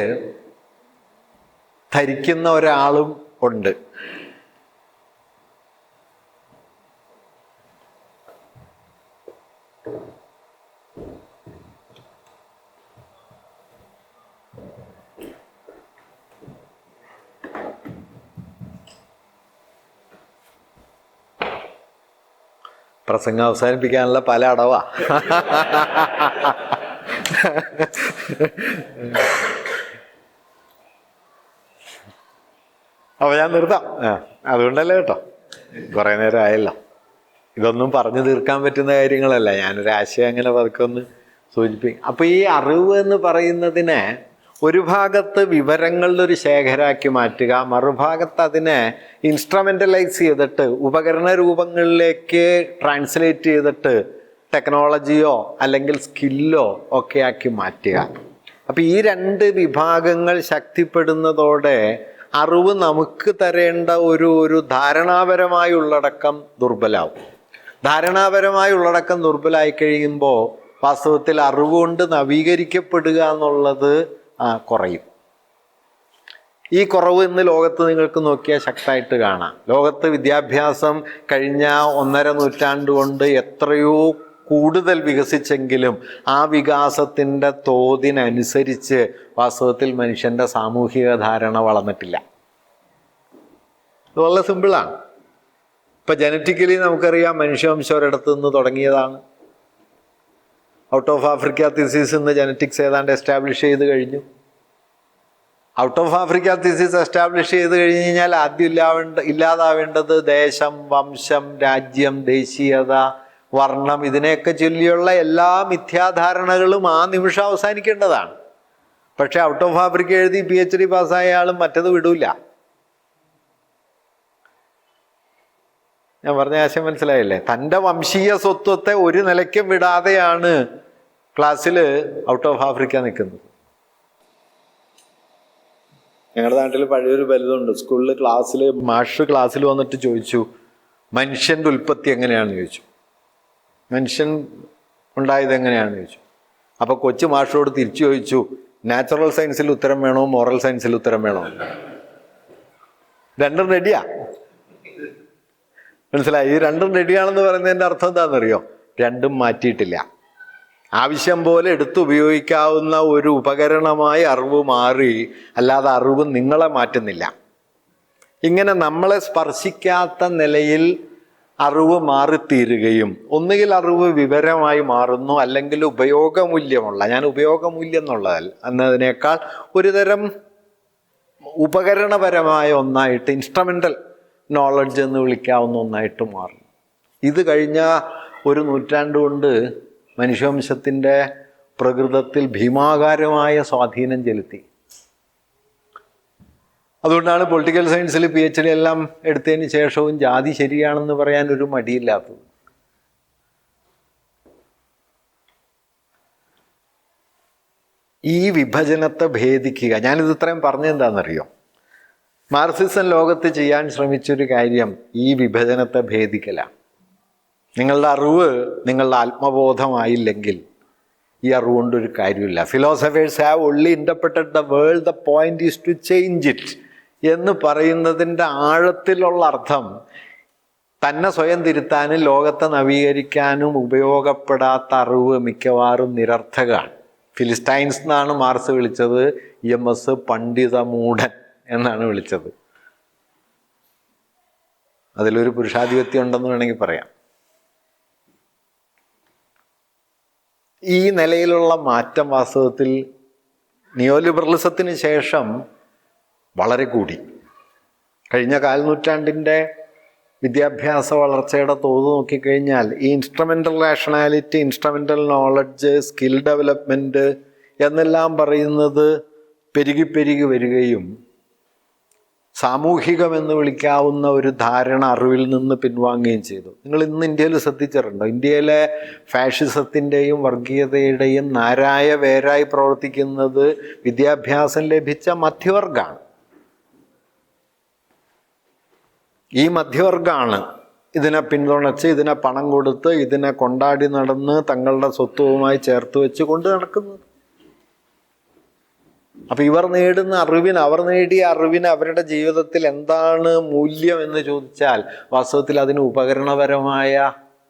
ധരിക്കുന്ന ഒരാളും ഉണ്ട്. പ്രസംഗം അവസാനിപ്പിക്കാനുള്ള പല അടവാ. അപ്പോൾ ഞാൻ നിർത്താം. അതുകൊണ്ടല്ലേ കേട്ടോ, കുറേ നേരം ആയല്ലോ. ഇതൊന്നും പറഞ്ഞു തീർക്കാൻ പറ്റുന്ന കാര്യങ്ങളല്ല. ഞാനൊരു ആശയം അങ്ങനെ പതുക്കെ ഒന്ന് സൂചിപ്പിക്കും. അപ്പോൾ ഈ അറിവ് എന്ന് പറയുന്നതിനെ ഒരു ഭാഗത്ത് വിവരങ്ങളുടെ ഒരു ശേഖരാക്കി മാറ്റുക, മറുഭാഗത്ത് അതിനെ ഇൻസ്ട്രുമെൻ്റലൈസ് ചെയ്തിട്ട് ഉപകരണ രൂപങ്ങളിലേക്ക് ട്രാൻസ്ലേറ്റ് ചെയ്തിട്ട് ടെക്നോളജിയോ അല്ലെങ്കിൽ സ്കില്ലോ ഒക്കെ ആക്കി മാറ്റുക. അപ്പം ഈ രണ്ട് വിഭാഗങ്ങൾ ശക്തിപ്പെടുന്നതോടെ അറിവ് നമുക്ക് തരേണ്ട ഒരു ധാരണാപരമായ ഉള്ളടക്കം ദുർബലാവും. ധാരണാപരമായ ഉള്ളടക്കം ദുർബലമായി കഴിയുമ്പോൾ വാസ്തവത്തിൽ അറിവുകൊണ്ട് നവീകരിക്കപ്പെടുക എന്നുള്ളത് കുറയും. ഈ കുറവ് ഇന്ന് ലോകത്ത് നിങ്ങൾക്ക് നോക്കിയാൽ ശക്തമായിട്ട് കാണാം. ലോകത്ത് വിദ്യാഭ്യാസം കഴിഞ്ഞ 1.5 നൂറ്റാണ്ട് കൊണ്ട് എത്രയോ കൂടുതൽ വികസിച്ചെങ്കിലും ആ വികാസത്തിൻ്റെ തോതിനനുസരിച്ച് വാസ്തവത്തിൽ മനുഷ്യൻ്റെ സാമൂഹിക ധാരണ വളർന്നിട്ടില്ല. ഇത് വളരെ സിമ്പിളാണ്. ഇപ്പം ജനറ്റിക്കലി നമുക്കറിയാം മനുഷ്യവംശം ഒരിടത്ത് നിന്ന് തുടങ്ങിയതാണ്. ഔട്ട് ഓഫ് ആഫ്രിക്ക തിസീസ് എന്ന് ജനറ്റിക്സ് ഏതാണ്ട് എസ്റ്റാബ്ലിഷ് ചെയ്ത് കഴിഞ്ഞു. Out of Africa theses establish ചെയ്ത് കഴിഞ്ഞ് കഴിഞ്ഞാൽ ആദ്യം ഇല്ലാതാവേണ്ടത് ദേശം, വംശം, രാജ്യം, ദേശീയത, വർണ്ണം, ഇതിനെയൊക്കെ ചൊല്ലിയുള്ള എല്ലാ മിഥ്യാധാരണകളും ആ നിമിഷം അവസാനിക്കേണ്ടതാണ്. പക്ഷെ ഔട്ട് ഓഫ് ആഫ്രിക്ക എഴുതി PhD പാസ്സായ ആളും മറ്റത് വിടൂല. ഞാൻ പറഞ്ഞ ആശയം മനസ്സിലായില്ലേ? തൻ്റെ വംശീയ സ്വത്വത്തെ ഒരു നിലയ്ക്കും വിടാതെയാണ് ക്ലാസ്സിൽ ഔട്ട് ഓഫ് ആഫ്രിക്ക നിൽക്കുന്നത്. ഞങ്ങളുടെ നാട്ടിൽ പഴയൊരു ബലിതുണ്ട്. സ്കൂളിൽ മാഷ് ക്ലാസ്സിൽ വന്നിട്ട് ചോദിച്ചു, മനുഷ്യൻ്റെ ഉൽപ്പത്തി എങ്ങനെയാണെന്ന് ചോദിച്ചു. മനുഷ്യൻ ഉണ്ടായത് എങ്ങനെയാണെന്ന് ചോദിച്ചു. അപ്പോൾ കൊച്ചു മാഷോട് തിരിച്ചു ചോദിച്ചു, നാച്ചുറൽ സയൻസിൽ ഉത്തരം വേണോ മോറൽ സയൻസിൽ ഉത്തരം വേണോ? രണ്ടും റെഡിയാ. മനസ്സിലായി? ഈ രണ്ടും റെഡിയാണെന്ന് പറയുന്നതിൻ്റെ അർത്ഥം എന്താണെന്നറിയോ? രണ്ടും മാറ്റിയിട്ടില്ല. ആവശ്യം പോലെ എടുത്തുപയോഗിക്കാവുന്ന ഒരു ഉപകരണമായി അറിവ് മാറി, അല്ലാതെ അറിവ് നിങ്ങളെ മാറ്റുന്നില്ല. ഇങ്ങനെ നമ്മളെ സ്പർശിക്കാത്ത നിലയിൽ അറിവ് മാറിത്തീരുകയും ഒന്നുകിൽ അറിവ് വിവരമായി മാറുന്നു, അല്ലെങ്കിൽ ഉപയോഗമൂല്യമുള്ള, ഞാൻ ഉപയോഗമൂല്യം എന്നതിനേക്കാൾ ഒരുതരം ഉപകരണപരമായ ഒന്നായിട്ട്, ഇൻസ്ട്രുമെൻ്റൽ നോളജ് എന്ന് വിളിക്കാവുന്ന ഒന്നായിട്ട് മാറും. ഇത് കഴിഞ്ഞ 1 നൂറ്റാണ്ട് കൊണ്ട് മനുഷ്യവംശത്തിൻ്റെ പ്രകൃതത്തിൽ ഭീമാകാരമായ സ്വാധീനം ചെലുത്തി. അതുകൊണ്ടാണ് പൊളിറ്റിക്കൽ സയൻസിൽ PhD എല്ലാം എടുത്തതിന് ശേഷവും ജാതി ശരിയാണെന്ന് പറയാൻ ഒരു മടിയില്ലാത്തത്. ഈ വിഭജനത്തെ ഭേദിക്കുക. ഞാനിത് ഇത്രയും പറഞ്ഞെന്താണെന്നറിയോ? മാർക്സിസം ലോകത്ത് ചെയ്യാൻ ശ്രമിച്ചൊരു കാര്യം ഈ വിഭജനത്തെ ഭേദിക്കലാണ്. നിങ്ങളുടെ അറിവ് നിങ്ങളുടെ ആത്മബോധമായില്ലെങ്കിൽ ഈ അറിവ് കൊണ്ടൊരു കാര്യമില്ല. Philosophers have only interpreted the world, the point is to change it എന്ന് പറയുന്നതിൻ്റെ ആഴത്തിലുള്ള അർത്ഥം തന്നെ സ്വയം തിരുത്താനും ലോകത്തെ നവീകരിക്കാനും ഉപയോഗപ്പെടാത്ത അറിവ് മിക്കവാറും നിരർത്ഥകമാണ്. ഫിലിസ്റ്റൈൻസ് എന്നാണ് മാർക്സ് വിളിച്ചത്. EMS പണ്ഡിതമൂഢൻ എന്നാണ് വിളിച്ചത്. അതിലൊരു പുരുഷാധിപത്യം ഉണ്ടെന്ന് വേണമെങ്കിൽ പറയാം. ഈ നിലയിലുള്ള മാറ്റം വാസ്തവത്തിൽ നിയോലിബറലിസത്തിന് ശേഷം വളരെ കൂടി. കഴിഞ്ഞ 1/4 നൂറ്റാണ്ടിൻ്റെ വിദ്യാഭ്യാസ വളർച്ചയുടെ തോത് നോക്കിക്കഴിഞ്ഞാൽ ഈ instrumental rationality, instrumental knowledge, skill development എന്നെല്ലാം പറയുന്നത് പെരുകി വരികയും സാമൂഹികമെന്ന് വിളിക്കാവുന്ന ഒരു ധാരണ അറിവിൽ നിന്ന് പിൻവാങ്ങുകയും ചെയ്തു. നിങ്ങൾ ഇന്ന് ഇന്ത്യയിൽ ശ്രദ്ധിച്ചിട്ടുണ്ടോ? ഇന്ത്യയിലെ ഫാഷിസത്തിൻ്റെയും വർഗീയതയുടെയും നാരായ വേരായി പ്രവർത്തിക്കുന്നത് വിദ്യാഭ്യാസം ലഭിച്ച മധ്യവർഗമാണ്. ഈ മധ്യവർഗമാണ് ഇതിനെ പിന്തുണച്ച്, ഇതിനെ പണം കൊടുത്ത്, ഇതിനെ കൊണ്ടാടി നടന്ന് തങ്ങളുടെ സ്വത്വവുമായി ചേർത്ത് വെച്ച് കൊണ്ട് നടക്കുന്നത്. അപ്പം ഇവർ നേടിയ അറിവിന് അവരുടെ ജീവിതത്തിൽ എന്താണ് മൂല്യം എന്ന് ചോദിച്ചാൽ വാസ്തവത്തിൽ അതിന് ഉപകരണപരമായ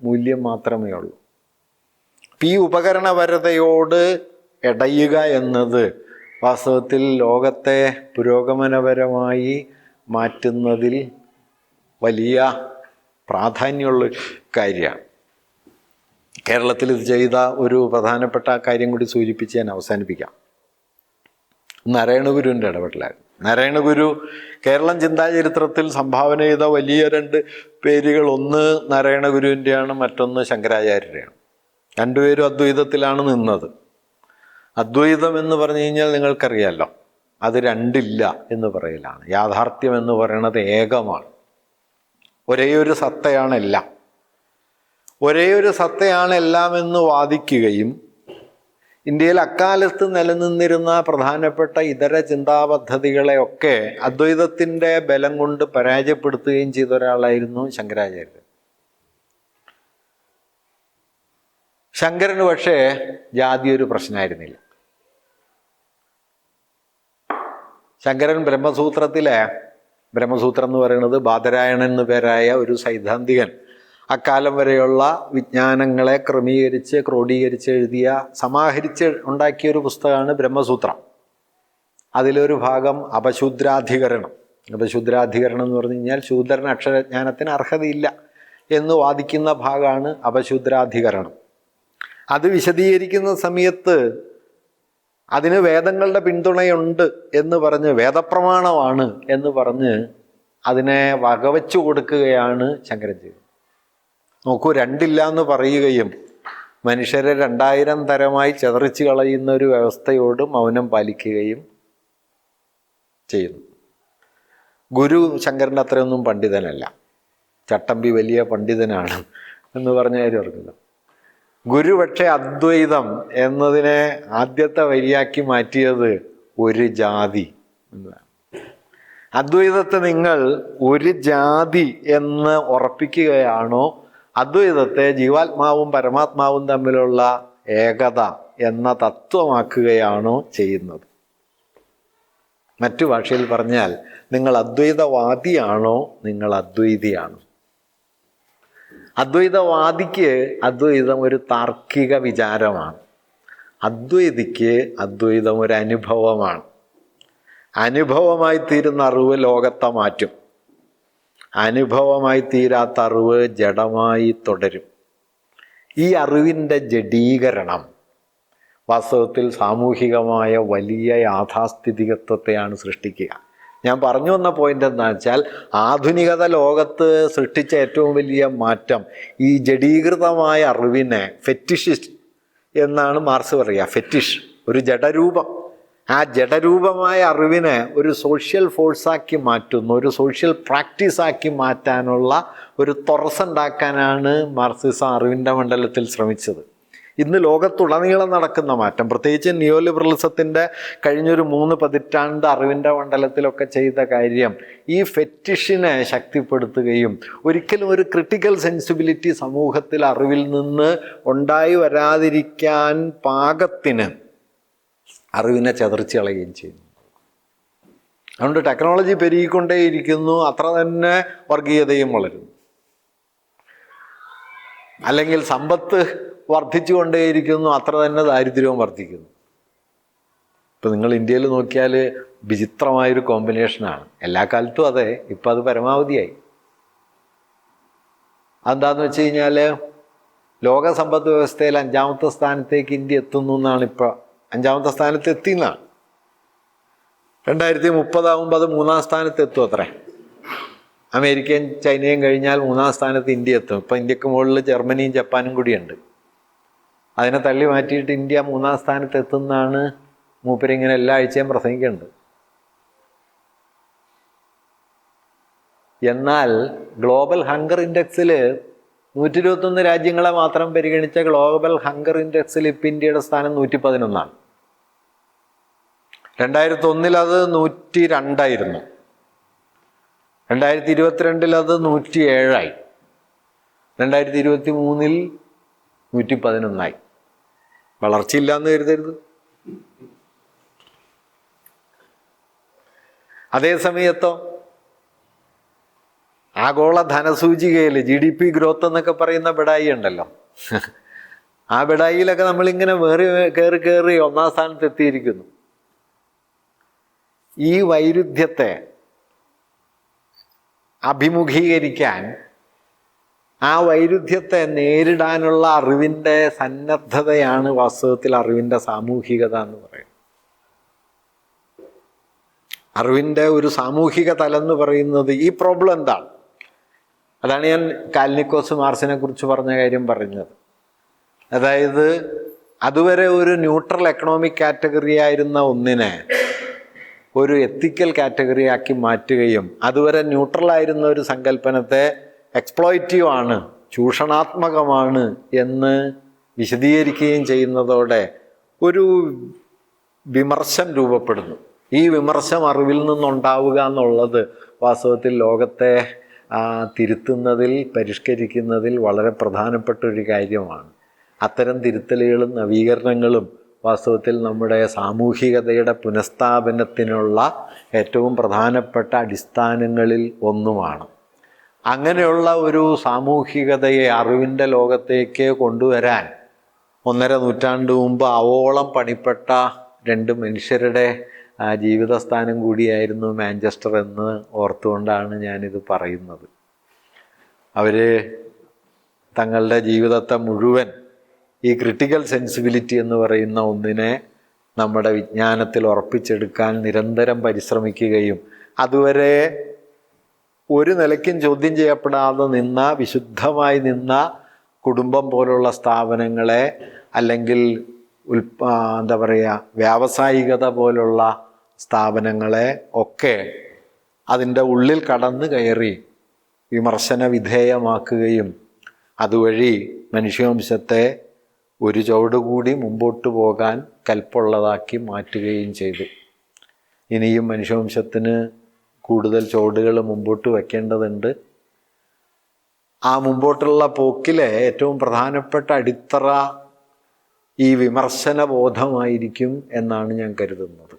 മൂല്യം മാത്രമേ ഉള്ളൂ. ഈ ഉപകരണപരതയോട് ഇടയുക എന്നത് വാസ്തവത്തിൽ ലോകത്തെ പുരോഗമനപരമായി മാറ്റുന്നതിൽ വലിയ പ്രാധാന്യമുള്ള കാര്യമാണ്. കേരളത്തിൽ ഇത് ചെയ്ത ഒരു പ്രധാനപ്പെട്ട കാര്യം കൂടി സൂചിപ്പിച്ച് ഞാൻ അവസാനിപ്പിക്കാം. നാരായണഗുരുവിൻ്റെ ഇടപെടലായിരുന്നു. നാരായണഗുരു കേരളം ചിന്താചരിത്രത്തിൽ സംഭാവന ചെയ്ത വലിയ രണ്ട് പേരുകൾ, ഒന്ന് നാരായണഗുരുവിൻ്റെയാണ്, മറ്റൊന്ന് ശങ്കരാചാര്യരെയാണ്. രണ്ടുപേരും അദ്വൈതത്തിലാണ് നിന്നത്. അദ്വൈതം എന്ന് പറഞ്ഞു കഴിഞ്ഞാൽ നിങ്ങൾക്കറിയാമല്ലോ, അത് രണ്ടില്ല എന്ന് പറയലാണ്. യാഥാർത്ഥ്യം എന്ന് പറയുന്നത് ഏകമാണ്. ഒരേ ഒരു സത്തയാണ് എല്ലാം. ഒരേ ഒരു സത്തയാണ് എല്ലാം എന്ന് വാദിക്കുകയും ഇന്ത്യയിൽ അക്കാലത്ത് നിലനിന്നിരുന്ന പ്രധാനപ്പെട്ട ഇതര ചിന്താപദ്ധതികളെയൊക്കെ അദ്വൈതത്തിൻ്റെ ബലം കൊണ്ട് പരാജയപ്പെടുത്തുകയും ചെയ്ത ഒരാളായിരുന്നു ശങ്കരാചാര്യർ. ശങ്കരന് പക്ഷേ ജാതി ഒരു പ്രശ്നമായിരുന്നില്ല. ശങ്കരൻ ബ്രഹ്മസൂത്രം എന്ന് പറയുന്നത് ബാദരായണൻ എന്ന് പേരായ ഒരു സൈദ്ധാന്തികൻ അക്കാലം വരെയുള്ള വിജ്ഞാനങ്ങളെ ക്രമീകരിച്ച് ക്രോഡീകരിച്ച് എഴുതിയ, സമാഹരിച്ച് ഉണ്ടാക്കിയൊരു പുസ്തകമാണ് ബ്രഹ്മസൂത്രം. അതിലൊരു ഭാഗം അപശൂദ്രാധികരണം. അപശൂദ്രാധികരണം എന്ന് പറഞ്ഞു കഴിഞ്ഞാൽ ശൂദ്രന് അക്ഷരജ്ഞാനത്തിന് അർഹതയില്ല എന്ന് വാദിക്കുന്ന ഭാഗമാണ് അപശൂദ്രാധികരണം. അത് വിശദീകരിക്കുന്ന സമയത്ത് അതിന് വേദങ്ങളുടെ പിന്തുണയുണ്ട് എന്ന് പറഞ്ഞ്, വേദപ്രമാണമാണ് എന്ന് പറഞ്ഞ് അതിനെ വകവച്ചു കൊടുക്കുകയാണ് ശങ്കരൻ ചെയ്തത്. നോക്കൂ, രണ്ടില്ല എന്ന് പറയുകയും മനുഷ്യരെ 2000 തരമായി ചെതറിച്ച് കളയുന്ന ഒരു വ്യവസ്ഥയോട് മൗനം പാലിക്കുകയും ചെയ്യുന്നു. ഗുരു ശങ്കരൻ്റെ അത്രയൊന്നും പണ്ഡിതനല്ല. ചട്ടമ്പി വലിയ പണ്ഡിതനാണ് എന്ന് പറഞ്ഞ കാര്യം ഓർക്കുന്നു. ഗുരു പക്ഷേ അദ്വൈതം എന്നതിനെ ആദ്യത്തെ വരിയാക്കി മാറ്റിയത് ഒരു ജാതി എന്നതാണ്. അദ്വൈതത്തെ നിങ്ങൾ ഒരു ജാതി എന്ന് ഉറപ്പിക്കുകയാണോ, അദ്വൈതത്തെ ജീവാത്മാവും പരമാത്മാവും തമ്മിലുള്ള ഏകത എന്ന തത്വമാക്കുകയാണോ ചെയ്യുന്നത്? മറ്റു ഭാഷയിൽ പറഞ്ഞാൽ, നിങ്ങൾ അദ്വൈതവാദിയാണോ, നിങ്ങൾ അദ്വൈതിയാണോ? അദ്വൈതവാദിക്ക് അദ്വൈതം ഒരു താർക്കിക വിചാരമാണ്. അദ്വൈതിക്ക് അദ്വൈതം ഒരു അനുഭവമാണ്. അനുഭവമായി തീരുന്ന അറിവ് ലോകത്തെ മാറ്റും. അനുഭവമായി തീരാത്ത അറിവ് ജഡമായി തുടരും. ഈ അറിവിൻ്റെ ജഡീകരണം വാസ്തവത്തിൽ സാമൂഹികമായ വലിയ യാഥാസ്ഥിതികത്വത്തെയാണ് സൃഷ്ടിക്കുക. ഞാൻ പറഞ്ഞു വന്ന പോയിന്റ് എന്താണെന്ന് വെച്ചാൽ, ആധുനികത ലോകത്ത് സൃഷ്ടിച്ച ഏറ്റവും വലിയ മാറ്റം ഈ ജഡീകൃതമായ അറിവിനെ ഫെറ്റിഷിസ്റ്റ് എന്നാണ് മാർക്സ് പറയുക. ഫെറ്റിഷ്, ഒരു ജഡരൂപം. ആ ജഡരൂപമായ അറിവിനെ ഒരു സോഷ്യൽ ഫോഴ്സാക്കി മാറ്റുന്നു, ഒരു സോഷ്യൽ പ്രാക്ടീസാക്കി മാറ്റാനുള്ള ഒരു തുറസുണ്ടാക്കാനാണ് മാർക്സിസം അറിവിൻ്റെ മണ്ഡലത്തിൽ ശ്രമിച്ചത്. ഇന്ന് ലോകത്തുടനീളം നടക്കുന്ന മാറ്റം, പ്രത്യേകിച്ച് നിയോ ലിബറലിസത്തിൻ്റെ കഴിഞ്ഞൊരു 3 പതിറ്റാണ്ട് അറിവിൻ്റെ മണ്ഡലത്തിലൊക്കെ ചെയ്ത കാര്യം ഈ ഫെറ്റിഷിനെ ശക്തിപ്പെടുത്തുകയും ഒരിക്കലും ഒരു ക്രിട്ടിക്കൽ സെൻസിബിലിറ്റി സമൂഹത്തിൽ അറിവിൽ നിന്ന് ഉണ്ടായി വരാതിരിക്കാൻ പാകത്തിന് അറിവിനെ ചതറിച്ച് കളയുകയും ചെയ്യുന്നു. അതുകൊണ്ട് ടെക്നോളജി പെരുകിക്കൊണ്ടേയിരിക്കുന്നു, അത്ര തന്നെ വർഗീയതയും വളരുന്നു. അല്ലെങ്കിൽ സമ്പത്ത് വർദ്ധിച്ചു കൊണ്ടേയിരിക്കുന്നു, അത്ര തന്നെ ദാരിദ്ര്യവും വർദ്ധിക്കുന്നു. ഇപ്പം നിങ്ങൾ ഇന്ത്യയിൽ നോക്കിയാൽ വിചിത്രമായൊരു കോമ്പിനേഷനാണ്. എല്ലാ കാലത്തും അതെ, ഇപ്പം അത് പരമാവധിയായി. അതെന്താണെന്ന് വെച്ച് കഴിഞ്ഞാൽ, ലോക സമ്പദ് വ്യവസ്ഥയിൽ 5ാമത്തെ സ്ഥാനത്തേക്ക് ഇന്ത്യ എത്തുന്നു എന്നാണ്. ഇപ്പോൾ 5ാമത്തെ സ്ഥാനത്ത് എത്തിയെന്നാണ്. 2030 ആകുമ്പോൾ അത് 3ാം സ്ഥാനത്ത് എത്തും അത്രേ. അമേരിക്കയും ചൈനയും കഴിഞ്ഞാൽ 3ാം സ്ഥാനത്ത് ഇന്ത്യ എത്തും. ഇപ്പം ഇന്ത്യക്ക് മുകളിൽ ജർമ്മനിയും ജപ്പാനും കൂടിയുണ്ട്. അതിനെ തള്ളി മാറ്റിയിട്ട് ഇന്ത്യ 3ാം സ്ഥാനത്ത് എത്തുന്നതാണ് മൂപ്പരിങ്ങനെ എല്ലാ ആഴ്ചയും പ്രസംഗിക്കുന്നുണ്ട്. എന്നാൽ ഗ്ലോബൽ ഹങ്കർ ഇൻഡെക്സിൽ 121 രാജ്യങ്ങളെ മാത്രം പരിഗണിച്ച ഗ്ലോബൽ ഹങ്കർ ഇൻഡെക്സിൽ ഇപ്പം ഇന്ത്യയുടെ സ്ഥാനം 111. 2001 അത് 102. 2022 അത് 107. 2023 111. വളർച്ചയില്ലാന്ന് കരുതരുത്. അതേസമയത്തോ ആഗോള ധനസൂചികയിൽ GDP ഗ്രോത്ത് എന്നൊക്കെ പറയുന്ന ബിഡായി ഉണ്ടല്ലോ, ആ ബിഡായിലൊക്കെ നമ്മളിങ്ങനെ കയറി 1ാം സ്ഥാനത്ത് എത്തിയിരിക്കുന്നു. ഈ വൈരുദ്ധ്യത്തെ അഭിമുഖീകരിക്കാൻ ആ വൈരുദ്ധ്യത്തെ നേരിടാനുള്ള അറിവിൻ്റെ സന്നദ്ധതയാണ് വാസ്തവത്തിൽ അറിവിൻ്റെ സാമൂഹികത എന്ന് പറയുന്നത്. അറിവിൻ്റെ ഒരു സാമൂഹിക തലം എന്ന് പറയുന്നത് ഈ പ്രോബ്ലം എന്താണ്? അതാണ് ഞാൻ കാൽനിക്കോസ് മാർസിനെ കുറിച്ച് പറഞ്ഞ കാര്യം പറഞ്ഞത്. അതായത് അതുവരെ ഒരു ന്യൂട്രൽ എക്കണോമിക് കാറ്റഗറി ആയിരുന്ന ഒന്നിനെ ഒരു എത്തിക്കൽ കാറ്റഗറി ആക്കി മാറ്റുകയും അതുവരെ ന്യൂട്രലായിരുന്ന ഒരു സങ്കല്പനത്തെ എക്സ്പ്ലോയിറ്റീവ് ആണ്, ചൂഷണാത്മകമാണ് എന്ന് വിശദീകരിക്കുകയും ചെയ്യുന്നതോടെ ഒരു വിമർശം രൂപപ്പെടുന്നു. ഈ വിമർശം അറിവിൽ നിന്നുണ്ടാവുക എന്നുള്ളത് വാസ്തവത്തിൽ ലോകത്തെ തിരുത്തുന്നതിൽ, പരിഷ്കരിക്കുന്നതിൽ വളരെ പ്രധാനപ്പെട്ട ഒരു കാര്യമാണ്. അത്തരം തിരുത്തലുകളും നവീകരണങ്ങളും വാസ്തവത്തിൽ നമ്മുടെ സാമൂഹികതയുടെ പുനഃസ്ഥാപനത്തിനുള്ള ഏറ്റവും പ്രധാനപ്പെട്ട അടിസ്ഥാനങ്ങളിൽ ഒന്നുമാണ്. അങ്ങനെയുള്ള ഒരു സാമൂഹികതയെ അറിവിൻ്റെ ലോകത്തേക്ക് കൊണ്ടുവരാൻ 1.5 നൂറ്റാണ്ട് മുമ്പ് ആവോളം പണിപ്പെട്ട 2 മനുഷ്യരുടെ ജീവിതസ്ഥാനം കൂടിയായിരുന്നു മാഞ്ചസ്റ്റർ എന്ന് ഓർത്തുകൊണ്ടാണ് ഞാനിത് പറയുന്നത്. അവർ തങ്ങളുടെ ജീവിതത്തെ മുഴുവൻ ഈ ക്രിട്ടിക്കൽ സെൻസിബിലിറ്റി എന്ന് പറയുന്ന ഒന്നിനെ നമ്മുടെ വിജ്ഞാനത്തിൽ ഉറപ്പിച്ചെടുക്കാൻ നിരന്തരം പരിശ്രമിക്കുകയും അതുവരെ ഒരു നിലയ്ക്കും ചോദ്യം ചെയ്യപ്പെടാതെ നിന്ന, വിശുദ്ധമായി നിന്ന കുടുംബം പോലുള്ള സ്ഥാപനങ്ങളെ, അല്ലെങ്കിൽ എന്താ പറയുക, വ്യാവസായികത പോലുള്ള സ്ഥാപനങ്ങളെ ഒക്കെ അതിൻ്റെ ഉള്ളിൽ കടന്നു കയറി വിമർശന വിധേയമാക്കുകയും അതുവഴി മനുഷ്യവംശത്തെ ഒരു ചുവട് കൂടി മുമ്പോട്ട് പോകാൻ കൽപ്പുള്ളതാക്കി മാറ്റുകയും ചെയ്തു. ഇനിയും മനുഷ്യവംശത്തിന് കൂടുതൽ ചുവടുകൾ മുമ്പോട്ട് വയ്ക്കേണ്ടതുണ്ട്. ആ മുമ്പോട്ടുള്ള പോക്കിലെ ഏറ്റവും പ്രധാനപ്പെട്ട അടിത്തറ ഈ വിമർശനബോധമായിരിക്കും എന്നാണ് ഞാൻ കരുതുന്നത്.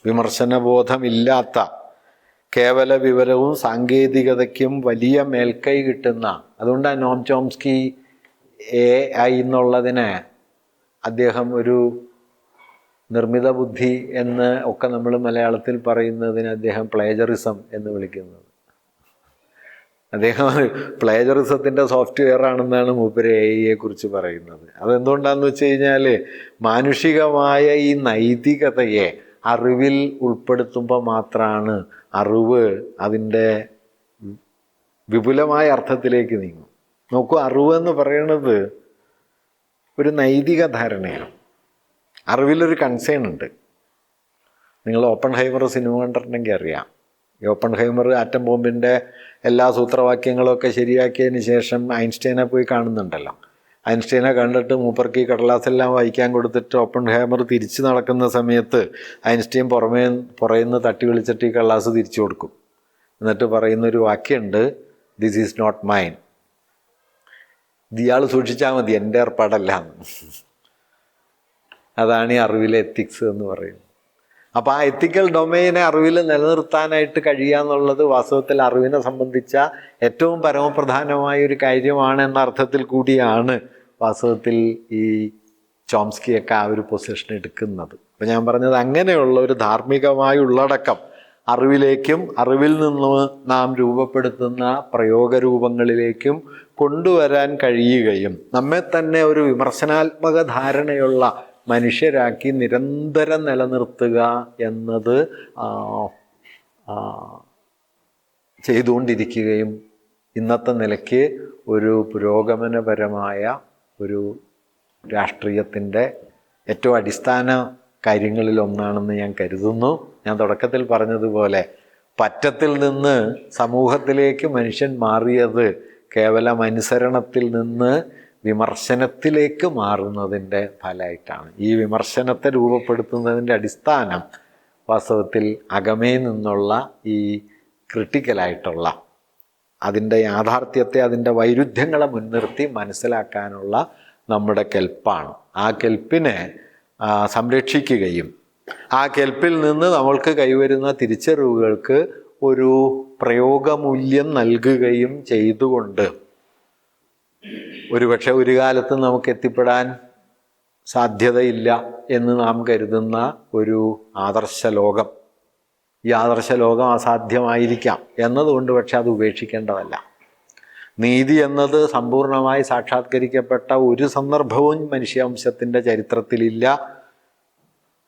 വിമർശനബോധമില്ലാത്ത, കേവല വിവരവും സാങ്കേതികതയ്ക്കും വലിയ മേൽക്കൈ കിട്ടുന്ന, അതുകൊണ്ടാണ് നോം ചോംസ്കി AI എന്നുള്ളതിനെ അദ്ദേഹം ഒരു നിർമ്മിത ബുദ്ധി എന്ന് ഒക്കെ നമ്മൾ മലയാളത്തിൽ പറയുന്നതിന് അദ്ദേഹം പ്ലേജറിസം എന്ന് വിളിക്കുന്നത്. അദ്ദേഹം പ്ലേജറിസത്തിൻ്റെ സോഫ്റ്റ്വെയർ ആണെന്നാണ് മൂപ്പര് AI കുറിച്ച് പറയുന്നത്. അതെന്തുകൊണ്ടാണെന്ന് വെച്ച് കഴിഞ്ഞാൽ മാനുഷികമായ ഈ നൈതികതയെ അറിവിൽ ഉൾപ്പെടുത്തുമ്പോൾ മാത്രമാണ് അറിവ് അതിൻ്റെ വിപുലമായ അർത്ഥത്തിലേക്ക് നീങ്ങും. നോക്കൂ, അറിവ് എന്ന് പറയുന്നത് ഒരു നൈതിക ധാരണയാണ്. അറിവിലൊരു കൺസേൺ ഉണ്ട്. നിങ്ങൾ ഓപ്പൺഹൈമർ സിനിമ കണ്ടിട്ടുണ്ടെങ്കിൽ അറിയാം. ഈ ഓപ്പൺഹൈമർ ആറ്റം ബോംബിൻ്റെ എല്ലാ സൂത്രവാക്യങ്ങളൊക്കെ ശരിയാക്കിയതിന് ശേഷം ഐൻസ്റ്റൈനെ പോയി കാണുന്നുണ്ടല്ലോ. ഐൻസ്റ്റൈനെ കണ്ടിട്ട് മൂപ്പർക്ക് ഈ കടലാസെല്ലാം വായിക്കാൻ കൊടുത്തിട്ട് ഓപ്പൺഹൈമർ തിരിച്ച് നടക്കുന്ന സമയത്ത് ഐൻസ്റ്റൈൻ പുറയുന്ന തട്ടി വിളിച്ചിട്ട് ഈ കടലാസ് തിരിച്ചു കൊടുക്കും. എന്നിട്ട് പറയുന്നൊരു വാക്യമുണ്ട്, ദിസ് ഈസ് നോട്ട് മൈൻ. ഇയാൾ സൂക്ഷിച്ചാൽ മതി, എൻ്റെ ഏർപ്പാടല്ല. അതാണ് ഈ അറിവിലെ എത്തിക്സ് എന്ന് പറയുന്നത്. അപ്പോൾ ആ എത്തിക്കൽ ഡൊമൈനെ അറിവിൽ നിലനിർത്താനായിട്ട് കഴിയുക എന്നുള്ളത് വാസ്തവത്തിൽ അറിവിനെ സംബന്ധിച്ച ഏറ്റവും പരമപ്രധാനമായ ഒരു കാര്യമാണ് എന്ന അർത്ഥത്തിൽ കൂടിയാണ് വാസ്തവത്തിൽ ഈ ചോംസ്കിയൊക്കെ ആ ഒരു പൊസിഷൻ എടുക്കുന്നത്. അപ്പോൾ ഞാൻ പറഞ്ഞത് അങ്ങനെയുള്ള ഒരു ധാർമ്മികമായ ഉള്ളടക്കം അറിവിലേക്കും അറിവിൽ നിന്ന് നാം രൂപപ്പെടുത്തുന്ന പ്രയോഗരൂപങ്ങളിലേക്കും കൊണ്ടുവരാൻ കഴിയുകയും നമ്മെ തന്നെ ഒരു വിമർശനാത്മക ധാരണയുള്ള മനുഷ്യരാക്കി നിരന്തരം നിലനിർത്തുക എന്നത് ചെയ്തുകൊണ്ടിരിക്കുകയും ഇന്നത്തെ നിലയ്ക്ക് ഒരു പുരോഗമനപരമായ ഒരു രാഷ്ട്രീയത്തിൻ്റെ ഏറ്റവും അടിസ്ഥാന കാര്യങ്ങളിലൊന്നാണെന്ന് ഞാൻ കരുതുന്നു. ഞാൻ തുടക്കത്തിൽ പറഞ്ഞതുപോലെ പറ്റത്തിൽ നിന്ന് സമൂഹത്തിലേക്ക് മനുഷ്യൻ മാറിയത് കേവലം അനുസരണത്തിൽ നിന്ന് വിമർശനത്തിലേക്ക് മാറുന്നതിൻ്റെ ഫലമായിട്ടാണ്. ഈ വിമർശനത്തെ രൂപപ്പെടുത്തുന്നതിൻ്റെ അടിസ്ഥാനം വാസ്തവത്തിൽ അകമേ നിന്നുള്ള ഈ ക്രിട്ടിക്കലായിട്ടുള്ള അതിൻ്റെ യാഥാർത്ഥ്യത്തെ, അതിൻ്റെ വൈരുദ്ധ്യങ്ങളെ മുൻനിർത്തി മനസ്സിലാക്കാനുള്ള നമ്മുടെ കെൽപ്പാണ്. ആ കെൽപ്പിനെ സംരക്ഷിക്കുകയും ആ കെൽപ്പിൽ നിന്ന് നമ്മൾക്ക് കൈവരുന്ന തിരിച്ചറിവുകൾക്ക് ഒരു പ്രയോഗമൂല്യം നൽകുകയും ചെയ്തുകൊണ്ട് ഒരുപക്ഷെ ഒരു കാലത്ത് നമുക്ക് എത്തിപ്പെടാൻ സാധ്യതയില്ല എന്ന് നാം കരുതുന്ന ഒരു ആദർശ ലോകം, ഈ ആദർശ ലോകം അസാധ്യമായിരിക്കാം എന്നതുകൊണ്ട് പക്ഷെ അത് ഉപേക്ഷിക്കേണ്ടതല്ല. നീതി എന്നത് സമ്പൂർണമായി സാക്ഷാത്കരിക്കപ്പെട്ട ഒരു സന്ദർഭവും മനുഷ്യവംശത്തിൻ്റെ ചരിത്രത്തിലില്ല